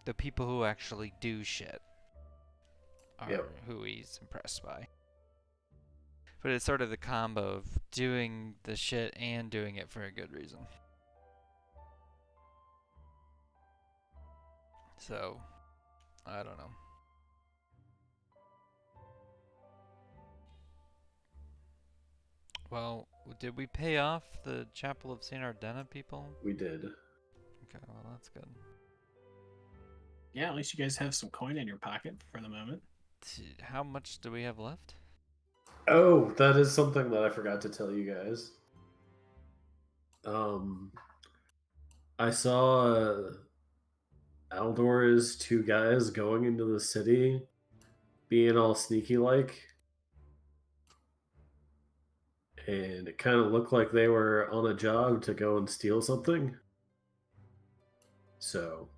Speaker 4: the people who actually do shit are
Speaker 1: Yep.
Speaker 4: who he's impressed by. But it's sort of the combo of doing the shit and doing it for a good reason. So, I don't know. Well, did we pay off the Chapel of St. Ardena people?
Speaker 1: We did.
Speaker 4: Okay, well, that's good.
Speaker 2: Yeah, at least you guys have some coin in your pocket for the moment.
Speaker 4: How much do we have left?
Speaker 1: Oh, that is something that I forgot to tell you guys. I saw Aldor's two guys going into the city, being all sneaky like, and it kind of looked like they were on a job to go and steal something. So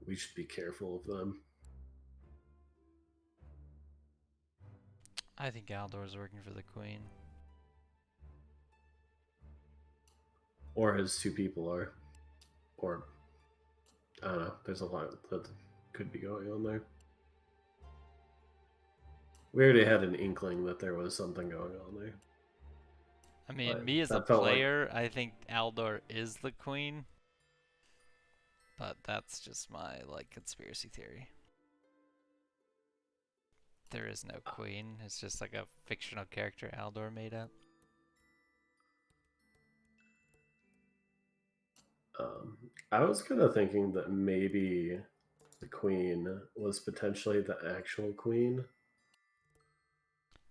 Speaker 1: we should be careful of them.
Speaker 4: I think Aldor's working for the Queen.
Speaker 1: Or his two people are. Or, I don't know, there's a lot that could be going on there. We already had an inkling that there was something going on there.
Speaker 4: I mean,
Speaker 1: But
Speaker 4: me as a
Speaker 1: that felt like-
Speaker 4: player, I think Aldor is the Queen. But that's just my, like, conspiracy theory. There is no Queen. It's just like a fictional character Aldor made up.
Speaker 1: I was kind of thinking that maybe the queen was potentially the actual queen,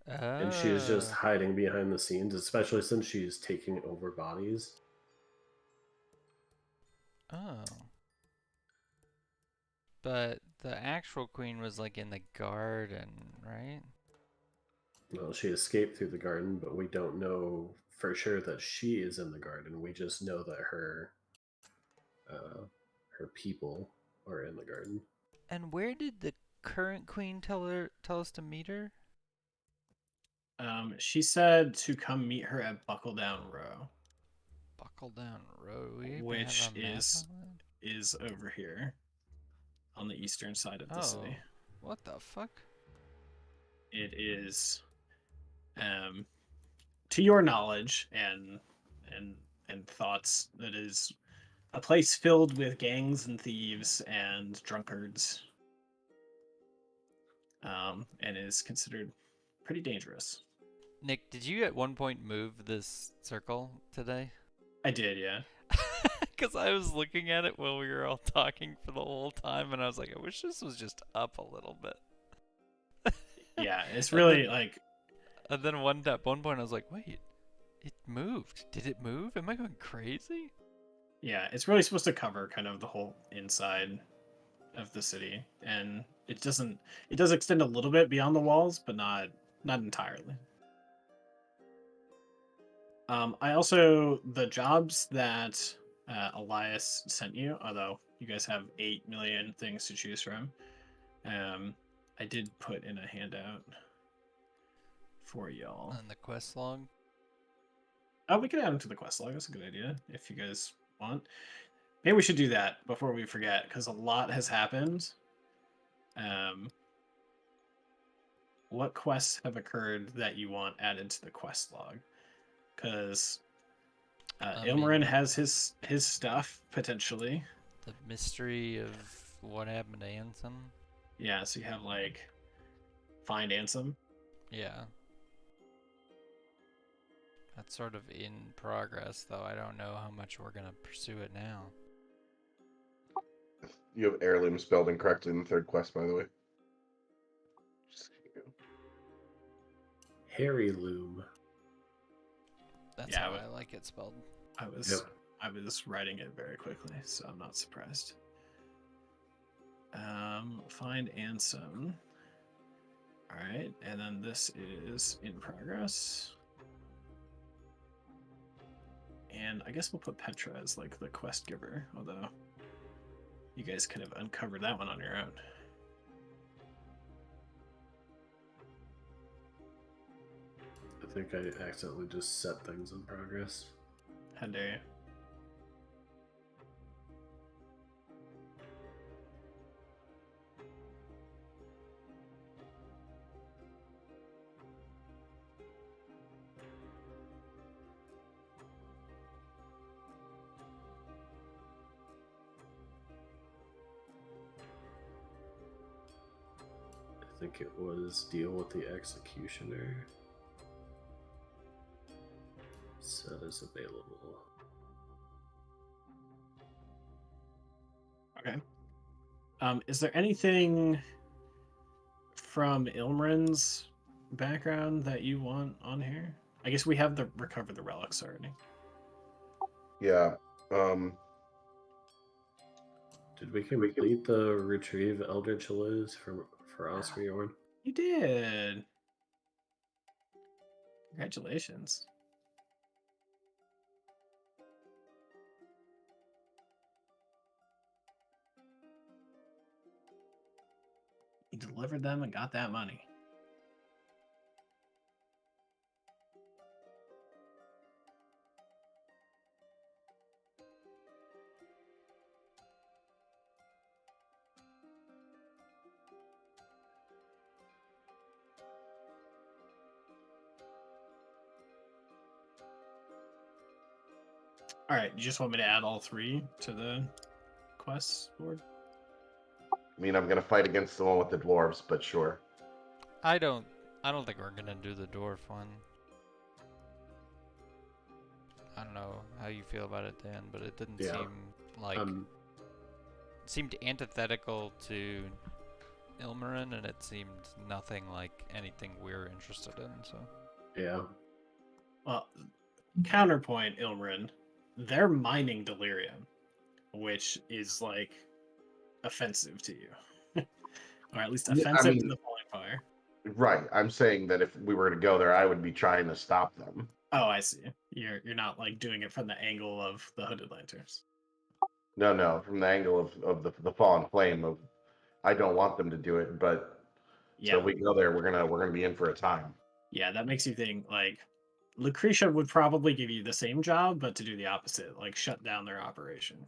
Speaker 1: and she is just hiding behind the scenes, especially since she's taking over bodies.
Speaker 4: Oh. But the actual Queen was like in the garden, right?
Speaker 1: Well, she escaped through the garden, but we don't know for sure that she is in the garden. We just know that her people are in the garden.
Speaker 4: And where did the current Queen tell us to meet her?
Speaker 2: She said to come meet her at Buckle Down Row,
Speaker 4: Buckle Down Road. We even
Speaker 2: which
Speaker 4: have a map
Speaker 2: is
Speaker 4: of
Speaker 2: is over here on the eastern side of
Speaker 4: that?
Speaker 2: the
Speaker 4: Oh,
Speaker 2: city.
Speaker 4: what the fuck?
Speaker 2: It is, to your knowledge and thoughts, that is a place filled with gangs and thieves and drunkards, and is considered pretty dangerous.
Speaker 4: Nick, did you at one point move this circle today?
Speaker 2: I did, yeah.
Speaker 4: Because I was looking at it while we were all talking for the whole time, and I was like, I wish this was just up a little bit.
Speaker 2: Yeah, it's
Speaker 4: And
Speaker 2: really
Speaker 4: then,
Speaker 2: like
Speaker 4: and then at one point I was like, wait, it moved. Did it move? Am I going crazy?
Speaker 2: yeah, it's really supposed to cover kind of the whole inside of the city, and it does extend a little bit beyond the walls, but not entirely. I also the jobs that Elias sent you, although you guys have 8 million things to choose from. I did put in a handout for y'all.
Speaker 4: And the quest log?
Speaker 2: Oh, we could add them to the quest log. That's a good idea if you guys want. Maybe we should do that before we forget, because a lot has happened. What quests have occurred that you want added to the quest log? Because Ilmarin has his stuff potentially.
Speaker 4: The mystery of what happened to Ansem?
Speaker 2: Yeah, so you have like find Ansem.
Speaker 4: Yeah. That's sort of in progress, though. I don't know how much we're gonna pursue it now.
Speaker 3: You have heirloom spelled incorrectly in the third quest, by the way.
Speaker 1: Harry Loom.
Speaker 4: That's
Speaker 2: Yeah,
Speaker 4: how
Speaker 2: but-
Speaker 4: I like it spelled.
Speaker 2: I was writing it very quickly, so I'm not surprised. Find Ansem. All right, and then this is in progress. And I guess we'll put Petra as like the quest giver, although you guys could have uncovered that one on your own.
Speaker 1: I think I accidentally just set things in progress.
Speaker 2: How dare you?
Speaker 1: I think it was deal with the executioner. Set is available.
Speaker 2: Okay. Is there anything from Ilmarin's background that you want on here? I guess we have the recover the relics already.
Speaker 3: Yeah.
Speaker 1: Did we complete the retrieve Eldritch Illuze for Oscar Yorn?
Speaker 2: You did. Congratulations. You delivered them and got that money. All right, you just want me to add all three to the quests board?
Speaker 3: I mean, I'm gonna fight against the one with the dwarves, but sure.
Speaker 4: I don't think we're gonna do the dwarf one. I don't know how you feel about it, Dan, but it didn't seem like it seemed antithetical to Ilmarin, and it seemed nothing like anything we're interested in. So
Speaker 1: yeah.
Speaker 2: Well, counterpoint, Ilmarin, they're mining delirium, which is like offensive to you, or at least offensive to the Falling Fire.
Speaker 3: Right. I'm saying that if we were to go there, I would be trying to stop them.
Speaker 2: Oh, I see. You're not like doing it from the angle of the Hooded Lanterns.
Speaker 3: No, from the angle of the fallen flame of I don't want them to do it, but
Speaker 2: Yeah,
Speaker 3: so if we go there, we're gonna be in for a time.
Speaker 2: yeah, that makes you think like Lucretia would probably give you the same job, but to do the opposite, like shut down their operation.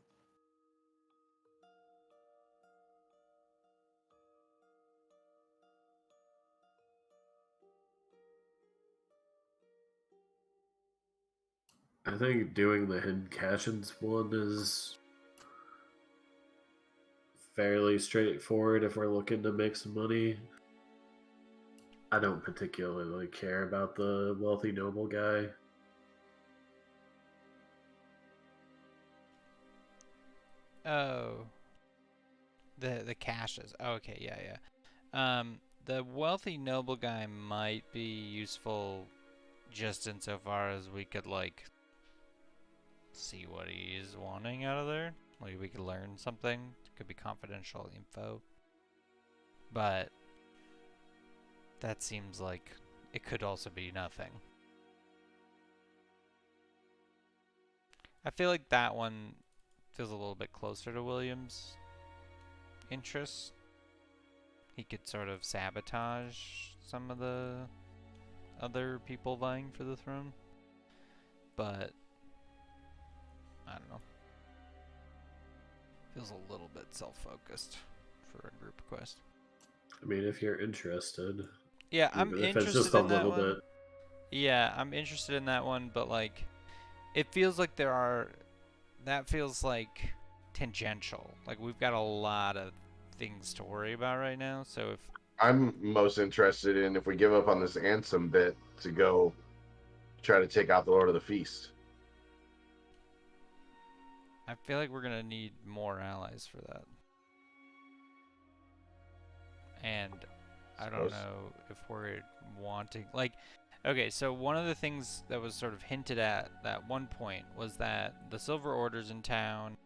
Speaker 1: I think doing the hidden cations one is fairly straightforward if we're looking to make some money. I don't particularly care about the wealthy noble guy.
Speaker 4: Oh, the caches. Okay, yeah. The wealthy noble guy might be useful just insofar as we could like see what he's wanting out of there. Like we could learn something. It could be confidential info. But that seems like it could also be nothing. I feel like that one feels a little bit closer to William's interests. He could sort of sabotage some of the other people vying for the throne. But I don't know. Feels a little bit self-focused for a group quest.
Speaker 1: I mean, if you're interested,
Speaker 4: Yeah, I'm
Speaker 1: even if it's
Speaker 4: interested
Speaker 1: just a
Speaker 4: in that
Speaker 1: little
Speaker 4: one.
Speaker 1: bit.
Speaker 4: Yeah, I'm interested in that one, but like, it feels like that feels like tangential. Like we've got a lot of things to worry about right now. So if
Speaker 3: I'm most interested in if we give up on this Ansem bit to go try to take out the Lord of the Feast.
Speaker 4: I feel like we're gonna need more allies for that, and I don't
Speaker 3: Suppose.
Speaker 4: know if we're wanting like. Okay, so one of the things that was sort of hinted at one point was that the Silver Order's in town,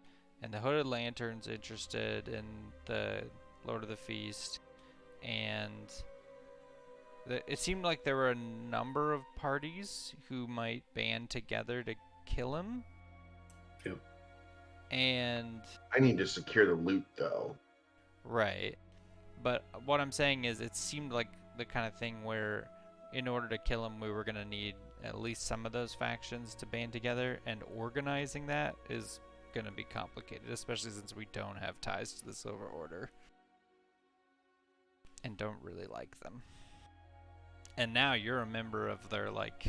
Speaker 4: and the Hooded Lantern's interested in the Lord of the Feast, and it seemed like there were a number of parties who might band together to kill him.
Speaker 1: Yep.
Speaker 4: And
Speaker 3: I need to secure the loot, though.
Speaker 4: right, but what I'm saying is, it seemed like the kind of thing where, in order to kill him, we were gonna need at least some of those factions to band together, and organizing that is gonna be complicated, especially since we don't have ties to the Silver Order and don't really like them. And now you're a member of their like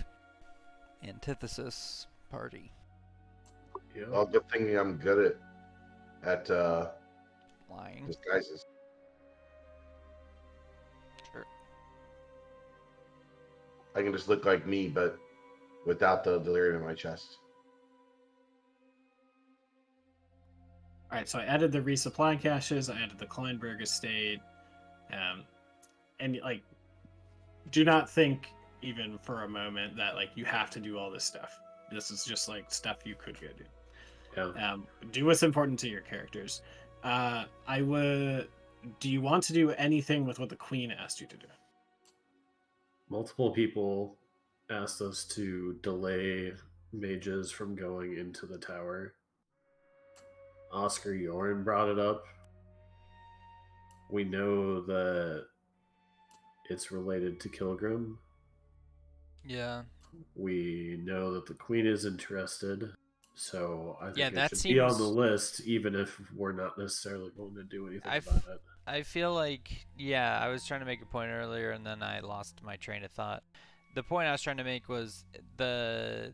Speaker 4: antithesis party.
Speaker 1: Yep.
Speaker 3: Well, good thing I'm good at
Speaker 4: Lying.
Speaker 3: disguises.
Speaker 4: Sure.
Speaker 3: I can just look like me, but without the delirium in my chest.
Speaker 2: All right, so I added the resupply caches. I added the Kleinberg estate, and like, do not think even for a moment that like you have to do all this stuff. This is just like stuff you could go do.
Speaker 1: Yeah.
Speaker 2: Do what's important to your characters. I would. Do you want to do anything with what the Queen asked you to do?
Speaker 1: Multiple people asked us to delay mages from going into the tower. Oscar Yoren brought it up. We know that it's related to Kilgrim.
Speaker 4: Yeah.
Speaker 1: We know that the Queen is interested. So I think
Speaker 4: Yeah,
Speaker 1: it
Speaker 4: that
Speaker 1: should be on the
Speaker 4: seems.
Speaker 1: list, even if we're not necessarily going to do anything
Speaker 4: I
Speaker 1: about it.
Speaker 4: I feel like, yeah, I was trying to make a point earlier and then I lost my train of thought. The point I was trying to make was the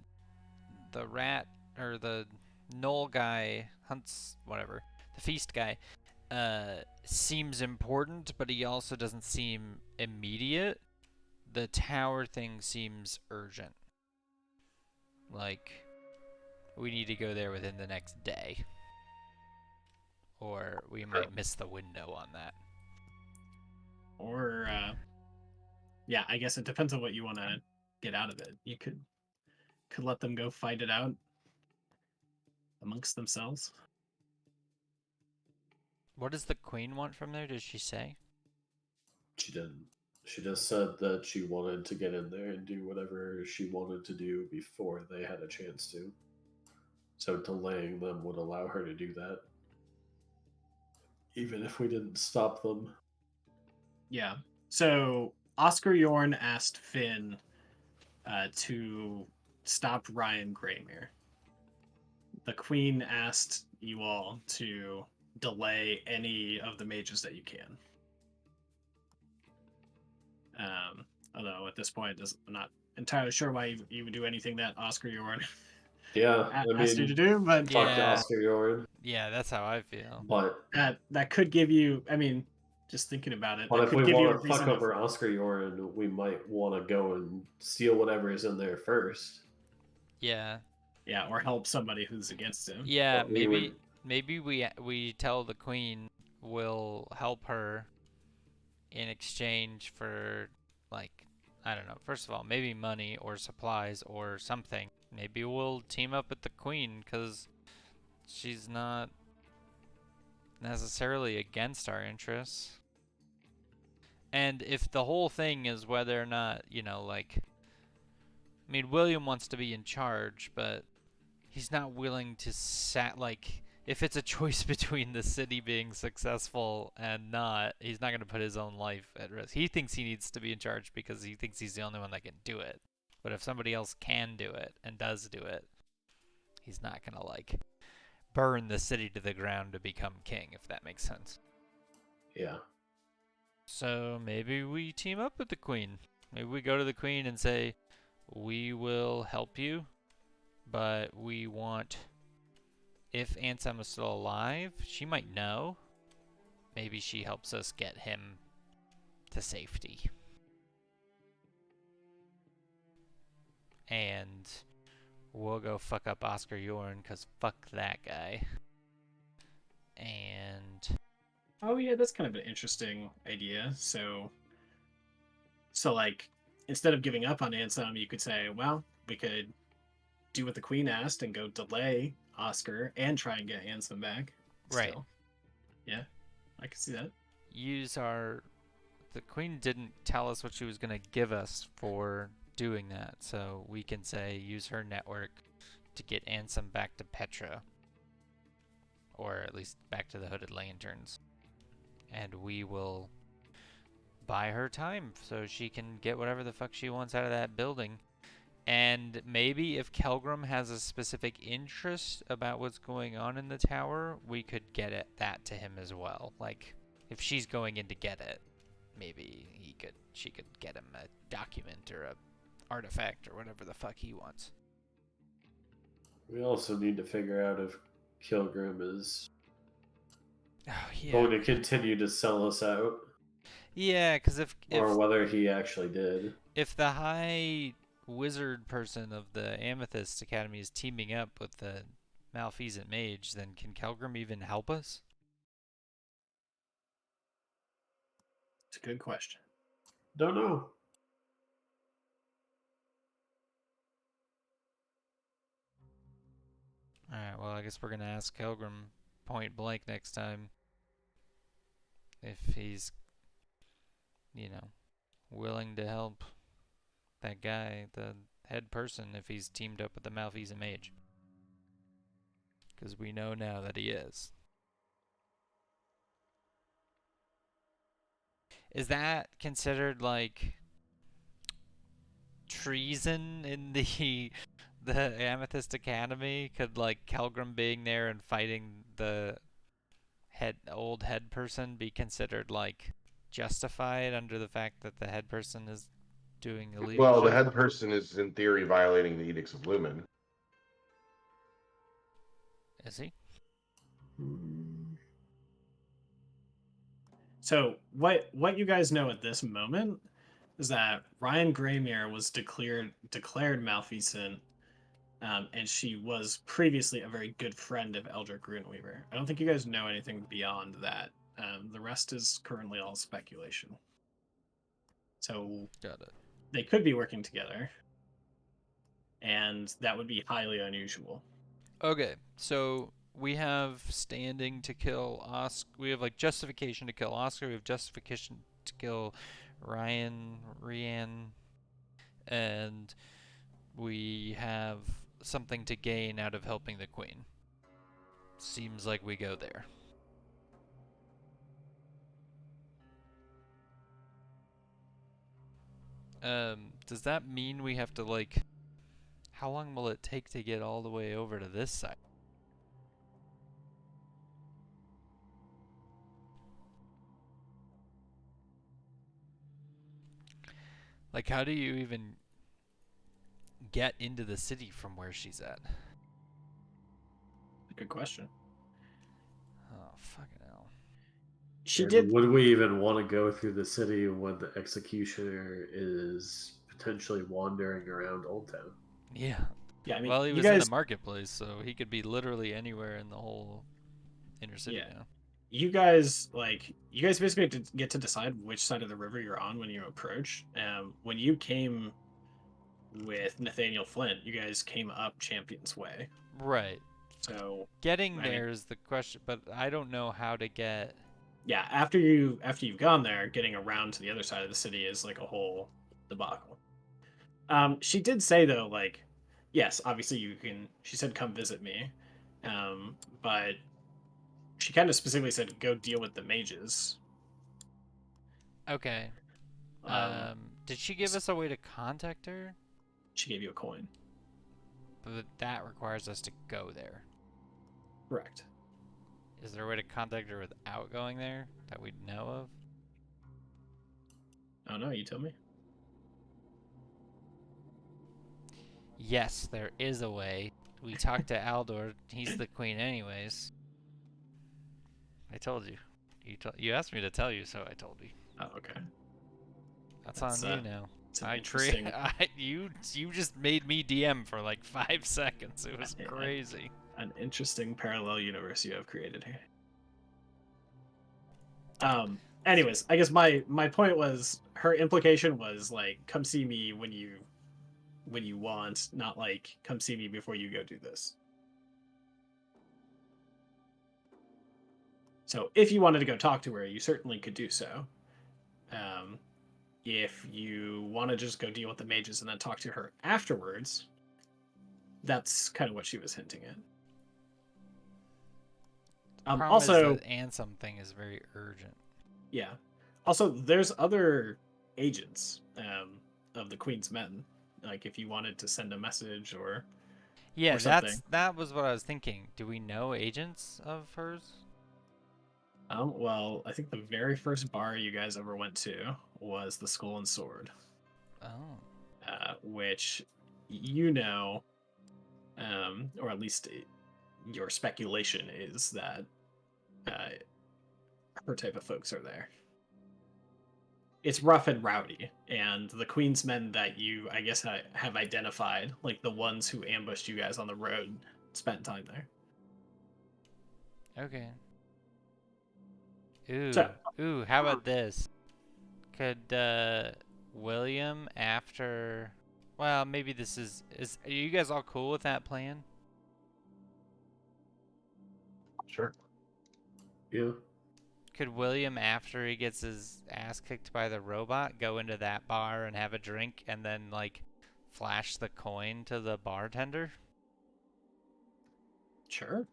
Speaker 4: rat or the knoll guy hunts whatever the feast guy seems important, but he also doesn't seem immediate. The tower thing seems urgent. Like we need to go there within the next day, or we might miss the window on that.
Speaker 2: Or yeah, I guess it depends on what you want to get out of it. You could let them go fight it out amongst themselves.
Speaker 4: What does the queen want from there? Does she say?
Speaker 1: She didn't. She just said that she wanted to get in there and do whatever she wanted to do before they had a chance to. So delaying them would allow her to do that. Even if we didn't stop them.
Speaker 2: Yeah. So Oscar Yorn asked Finn to stop Ryan Graymere. The Queen asked you all to delay any of the mages that you can. Although at this point, I'm not entirely sure why you would do anything that Oscar Yorn
Speaker 1: Yeah, I
Speaker 2: asked you
Speaker 1: mean,
Speaker 2: to do, but
Speaker 1: fuck
Speaker 4: Yeah.
Speaker 1: Oscar Yoren.
Speaker 4: Yeah, that's how I feel.
Speaker 1: But
Speaker 2: that could give you. I mean, Just thinking about it,
Speaker 1: But
Speaker 2: that
Speaker 1: if
Speaker 2: could
Speaker 1: we
Speaker 2: give you a
Speaker 1: want to fuck
Speaker 2: reason.
Speaker 1: over Oscar Yoren, we might want to go and steal whatever is in there first.
Speaker 4: Yeah.
Speaker 2: Yeah, or help somebody who's against him.
Speaker 4: Yeah,
Speaker 1: But we would.
Speaker 4: maybe we tell the queen we'll help her in exchange for, like, I don't know. First of all, maybe money or supplies or something. Maybe we'll team up with the queen because she's not necessarily against our interests. And if the whole thing is whether or not, you know, like, I mean, William wants to be in charge, but he's not willing to like, if it's a choice between the city being successful and not, he's not going to put his own life at risk. He thinks he needs to be in charge because he thinks he's the only one that can do it. But if somebody else can do it and does do it, he's not going to, like, burn the city to the ground to become king, if that makes sense.
Speaker 1: Yeah.
Speaker 4: So maybe we team up with the queen. Maybe we go to the queen and say, we will help you, but we want, if Ansem is still alive, she might know. Maybe she helps us get him to safety. And we'll go fuck up Oscar Yorn, because fuck that guy. And
Speaker 2: Oh yeah, that's kind of an interesting idea. So like, instead of giving up on Ansem, you could say, well, we could do what the queen asked and go delay Oscar and try and get Ansem back.
Speaker 4: right,
Speaker 2: Still. Yeah, I can see that.
Speaker 4: use our, the queen didn't tell us what she was going to give us for doing that, so we can say use her network to get Ansem back to Petra, or at least back to the Hooded Lanterns, and we will buy her time so she can get whatever the fuck she wants out of that building. And maybe if Kelgrim has a specific interest about what's going on in the tower, we could get that to him as well. Like, if she's going in to get it, maybe she could get him a document or a artifact or whatever the fuck he wants.
Speaker 1: We also need to figure out if Kilgrim is
Speaker 4: Oh yeah.
Speaker 1: going to continue to sell us out,
Speaker 4: Yeah, because
Speaker 1: or whether he actually did.
Speaker 4: if the high wizard person of the Amethyst Academy is teaming up with the malfeasant mage, then can Kelgrim even help us?
Speaker 2: It's a good question.
Speaker 1: Don't know.
Speaker 4: Alright, well, I guess we're gonna ask Kelgrim point blank next time if he's, you know, willing to help that guy, the head person, if he's teamed up with the malfeasant mage. Because we know now that he is. Is that considered, like, treason in the Amethyst Academy? Could, like, Kelgrim being there and fighting the old head person be considered, like, justified under the fact that the head person is doing illegal
Speaker 3: Well, the
Speaker 4: shit?
Speaker 3: head person is in theory violating the Edicts of Lumen.
Speaker 4: Is he?
Speaker 2: So what you guys know at this moment is that Ryan Greymere was declared malfeasant, and she was previously a very good friend of Eldrick Runeweaver. I don't think you guys know anything beyond that. The rest is currently all speculation. So
Speaker 4: Got it.
Speaker 2: they could be working together, and that would be highly unusual.
Speaker 4: Okay, so we have standing to kill Oscar. We have, like, justification to kill Oscar. We have justification to kill Rian, and we have something to gain out of helping the queen. Seems like we go there. Does that mean we have to, like, how long will it take to get all the way over to this side? Like, how do you even get into the city from where she's at?
Speaker 2: Good question.
Speaker 4: Oh, fucking hell.
Speaker 2: She
Speaker 1: And
Speaker 2: did.
Speaker 1: would we even want to go through the city when the executioner is potentially wandering around Old Town?
Speaker 4: Yeah.
Speaker 2: Yeah, I mean,
Speaker 4: Well, he
Speaker 2: you
Speaker 4: was in the
Speaker 2: guys.
Speaker 4: marketplace, so he could be literally anywhere in the whole inner city
Speaker 2: Yeah,
Speaker 4: now.
Speaker 2: you guys basically get to decide which side of the river you're on when you approach. When you came with Nathaniel Flint, you guys came up Champion's Way.
Speaker 4: Right.
Speaker 2: So,
Speaker 4: Getting
Speaker 2: I mean,
Speaker 4: there is the question, but I don't know how to get.
Speaker 2: yeah, after you've gone there, getting around to the other side of the city is like a whole debacle. She did say though, like, yes, obviously you can. She said, "Come visit me," but she kind of specifically said, "Go deal with the mages."
Speaker 4: Okay.
Speaker 2: Um,
Speaker 4: Did she give us a way to contact her?
Speaker 2: she gave you a coin.
Speaker 4: But that requires us to go there.
Speaker 2: Correct.
Speaker 4: Is there a way to contact her without going there that we know of?
Speaker 2: Oh no, you tell me.
Speaker 4: Yes, there is a way. We talked to Aldor. He's the queen, anyways. I told you. You asked me to tell you, so I told you.
Speaker 2: Oh, okay.
Speaker 4: That's
Speaker 2: That's,
Speaker 4: on you now.
Speaker 2: It's an interesting,
Speaker 4: You just made me DM for like 5 seconds. It was crazy.
Speaker 2: an interesting parallel universe you have created here. Anyways, I guess my point was her implication was like, come see me when you want, not like come see me before you go do this. So if you wanted to go talk to her, you certainly could do so. Um, if you want to just go deal with the mages and then talk to her afterwards, that's kind of what she was hinting at.
Speaker 4: Problem
Speaker 2: Also,
Speaker 4: is the Ansem thing is very urgent.
Speaker 2: yeah. Also, there's other agents of the Queen's Men. Like if you wanted to send a message or
Speaker 4: Yeah,
Speaker 2: something.
Speaker 4: that was what I was thinking. Do we know agents of hers?
Speaker 2: Well, I think the very first bar you guys ever went to was the Skull and Sword,
Speaker 4: Oh.
Speaker 2: which you know, or at least your speculation is that her type of folks are there. It's rough and rowdy, and the Queen's Men that you, I guess, have identified, like the ones who ambushed you guys on the road, spent time there.
Speaker 4: Okay. Ooh.
Speaker 2: So,
Speaker 4: Ooh, how about this? Could William after well, maybe this is are you guys all cool with that plan?
Speaker 3: Sure.
Speaker 1: Yeah.
Speaker 4: Could William, after he gets his ass kicked by the robot, go into that bar and have a drink and then, like, flash the coin to the bartender?
Speaker 2: sure.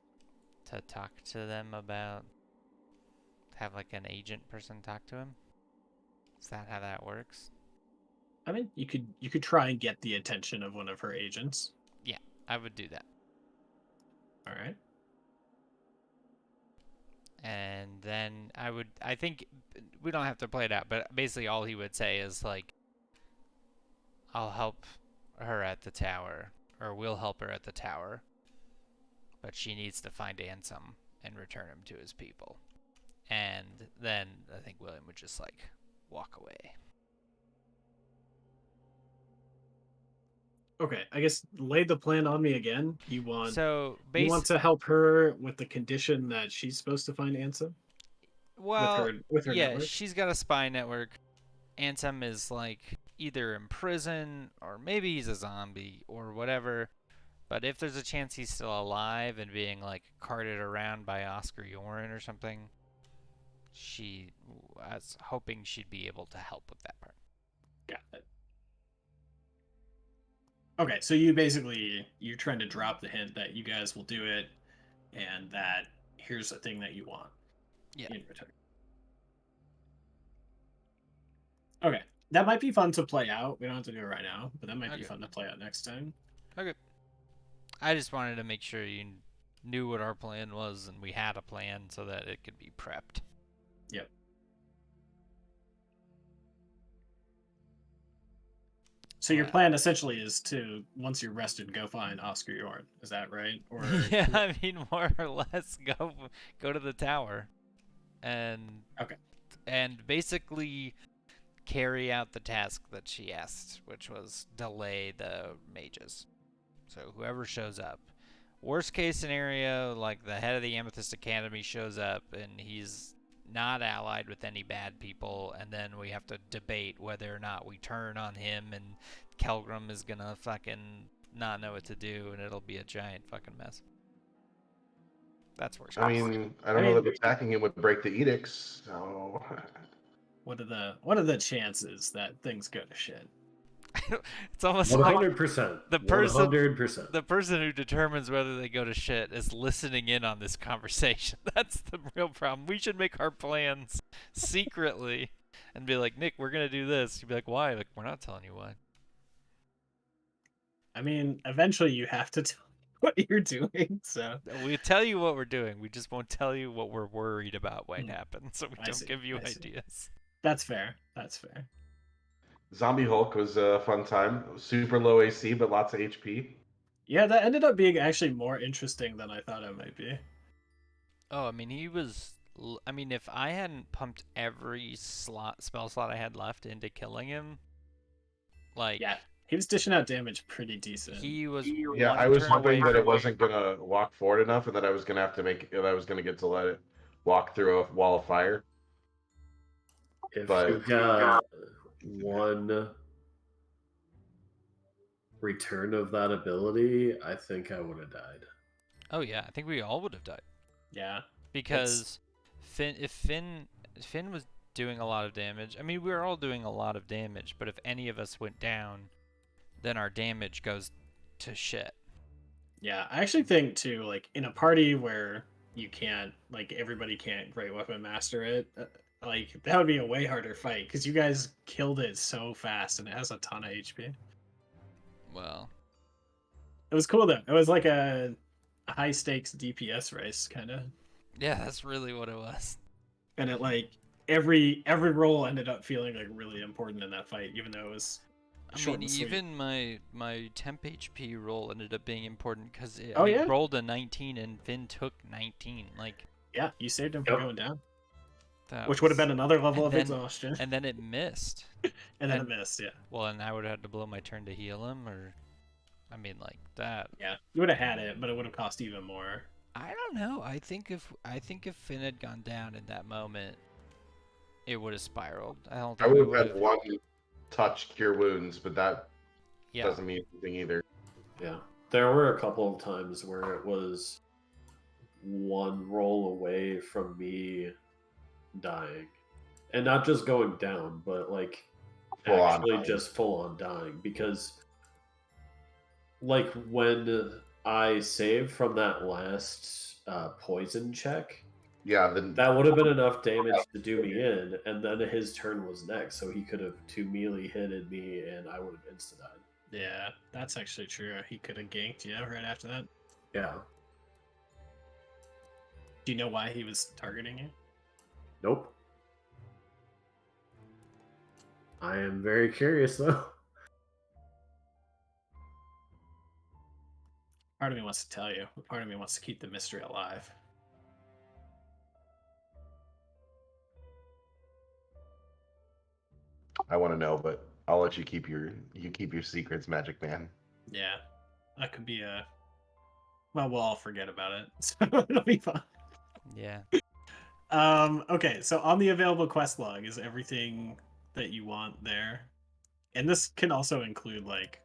Speaker 4: To talk to them about. Have, like, an agent person talk to him? Is that how that works?
Speaker 2: I mean, you could try and get the attention of one of her agents.
Speaker 4: Yeah, I would do that.
Speaker 2: All right.
Speaker 4: And then I think we don't have to play it out, but basically all he would say is like, I'll help her at the tower, or we'll help her at the tower, but she needs to find Ansem and return him to his people. And then I think William would just like walk away.
Speaker 2: Okay, I guess lay the plan on me again.
Speaker 4: So
Speaker 2: you want to help her with the condition that she's supposed to find Ansem
Speaker 4: well,
Speaker 2: with her
Speaker 4: yeah,
Speaker 2: network.
Speaker 4: she's got a spy network. Ansem is like either in prison or maybe he's a zombie or whatever. But if there's a chance he's still alive and being like carted around by Oscar Yoren or something, she was hoping she'd be able to help with that part.
Speaker 2: Got it. Okay, so you're trying to drop the hint that you guys will do it, and that here's a thing that you want.
Speaker 4: Yeah.
Speaker 2: In return. Okay, that might be fun to play out. We don't have to do it right now, but that might be fun to play out next time.
Speaker 4: Okay. I just wanted to make sure you knew what our plan was and we had a plan so that it could be prepped.
Speaker 2: Yep. So your plan essentially is to, once you're rested, go find Oscar Yorn. Is that right? Or
Speaker 4: yeah, I mean more or less go to the tower. and
Speaker 2: Okay.
Speaker 4: and basically carry out the task that she asked, which was delay the mages. So whoever shows up. Worst case scenario, like the head of the Amethyst Academy shows up and he's not allied with any bad people, and then we have to debate whether or not we turn on him, and Kelgrim is gonna fucking not know what to do, and it'll be a giant fucking mess. That's worst case.
Speaker 3: I mean, I don't know that attacking him would break the edicts. So
Speaker 2: What are the chances that things go to shit?
Speaker 4: It's almost like
Speaker 1: 100%.
Speaker 4: the person
Speaker 1: 100%.
Speaker 4: the person who determines whether they go to shit is listening in on this conversation. That's the real problem. We should make our plans secretly and be like, Nick, we're gonna do this. You'd be like, why? Like, we're not telling you why.
Speaker 2: I mean, eventually you have to tell me what you're doing. So
Speaker 4: We tell you what we're doing. We just won't tell you what we're worried about might
Speaker 2: Hmm.
Speaker 4: happen. So we
Speaker 2: I
Speaker 4: don't
Speaker 2: see,
Speaker 4: give you
Speaker 2: I see.
Speaker 4: ideas.
Speaker 2: that's fair. That's fair.
Speaker 3: Zombie Hulk was a fun time. Super low AC, but lots of HP.
Speaker 2: Yeah, that ended up being actually more interesting than I thought it might be.
Speaker 4: Oh, I mean, he was. I mean, if I hadn't pumped every spell slot I had left into killing him, like,
Speaker 2: Yeah, he was dishing out damage pretty decent.
Speaker 4: he was
Speaker 3: Yeah,
Speaker 4: one
Speaker 3: I was
Speaker 4: turn
Speaker 3: hoping
Speaker 4: away
Speaker 3: that it
Speaker 4: from
Speaker 3: wasn't gonna walk forward enough, and that I was gonna have to that I was gonna get to let it walk through a wall of fire.
Speaker 1: If
Speaker 3: But-
Speaker 1: you got one return of that ability, I think I would have died.
Speaker 4: Oh yeah, I think we all would have died
Speaker 2: Yeah,
Speaker 4: because Finn was doing a lot of damage. I mean, we were all doing a lot of damage, but if any of us went down, then our damage goes to shit.
Speaker 2: yeah. I actually think too, like in a party where you can't, like everybody can't Great Weapon Master it, like that would be a way harder fight because you guys killed it so fast and it has a ton of HP.
Speaker 4: Well,
Speaker 2: It was cool though. It was like a high stakes DPS race kind of,
Speaker 4: yeah, that's really what it was.
Speaker 2: and it like every roll ended up feeling like really important in that fight, even though it was
Speaker 4: I
Speaker 2: short
Speaker 4: mean,
Speaker 2: and sweet.
Speaker 4: even my temp HP roll ended up being important because
Speaker 2: Oh,
Speaker 4: I
Speaker 2: yeah?
Speaker 4: rolled a 19 and Finn took 19. Like,
Speaker 2: Yeah, you saved him from
Speaker 1: Yep.
Speaker 2: going down,
Speaker 4: that
Speaker 2: which would have
Speaker 4: was-
Speaker 2: been another level
Speaker 4: and
Speaker 2: of
Speaker 4: then-
Speaker 2: exhaustion,
Speaker 4: And then it missed.
Speaker 2: and then
Speaker 4: and-
Speaker 2: it missed. Yeah,
Speaker 4: Well, and I would have had to blow my turn to heal him, or, I mean, like that.
Speaker 2: yeah, you would have had it, but it would have cost even more.
Speaker 4: I don't know. I think if Finn had gone down in that moment, it would have spiraled. I don't
Speaker 3: I
Speaker 4: think we
Speaker 3: would have
Speaker 4: would
Speaker 3: had
Speaker 4: have.
Speaker 3: one touch cure wounds, but that
Speaker 4: Yeah.
Speaker 3: doesn't mean anything either.
Speaker 1: Yeah. There were a couple of times where it was one roll away from me dying. And not just going down, but like
Speaker 3: Full on
Speaker 1: actually
Speaker 3: dying.
Speaker 1: just full on dying. Because like when I saved from that last poison check,
Speaker 3: Yeah, then
Speaker 1: that would have been enough damage to do me in, and then his turn was next, so he could have two melee hitted me and I would have insta died.
Speaker 2: Yeah, that's actually true. He could have ganked you right after that.
Speaker 1: Yeah.
Speaker 2: Do you know why he was targeting you?
Speaker 1: Nope. I am very curious though.
Speaker 2: Part of me wants to tell you. Part of me wants to keep the mystery alive.
Speaker 3: I want to know, but I'll let you keep your secrets, Magic Man.
Speaker 2: Yeah, that could be a. Well, we'll all forget about it, so it'll be fine.
Speaker 4: Yeah.
Speaker 2: Okay, so on the available quest log is everything that you want there, and this can also include like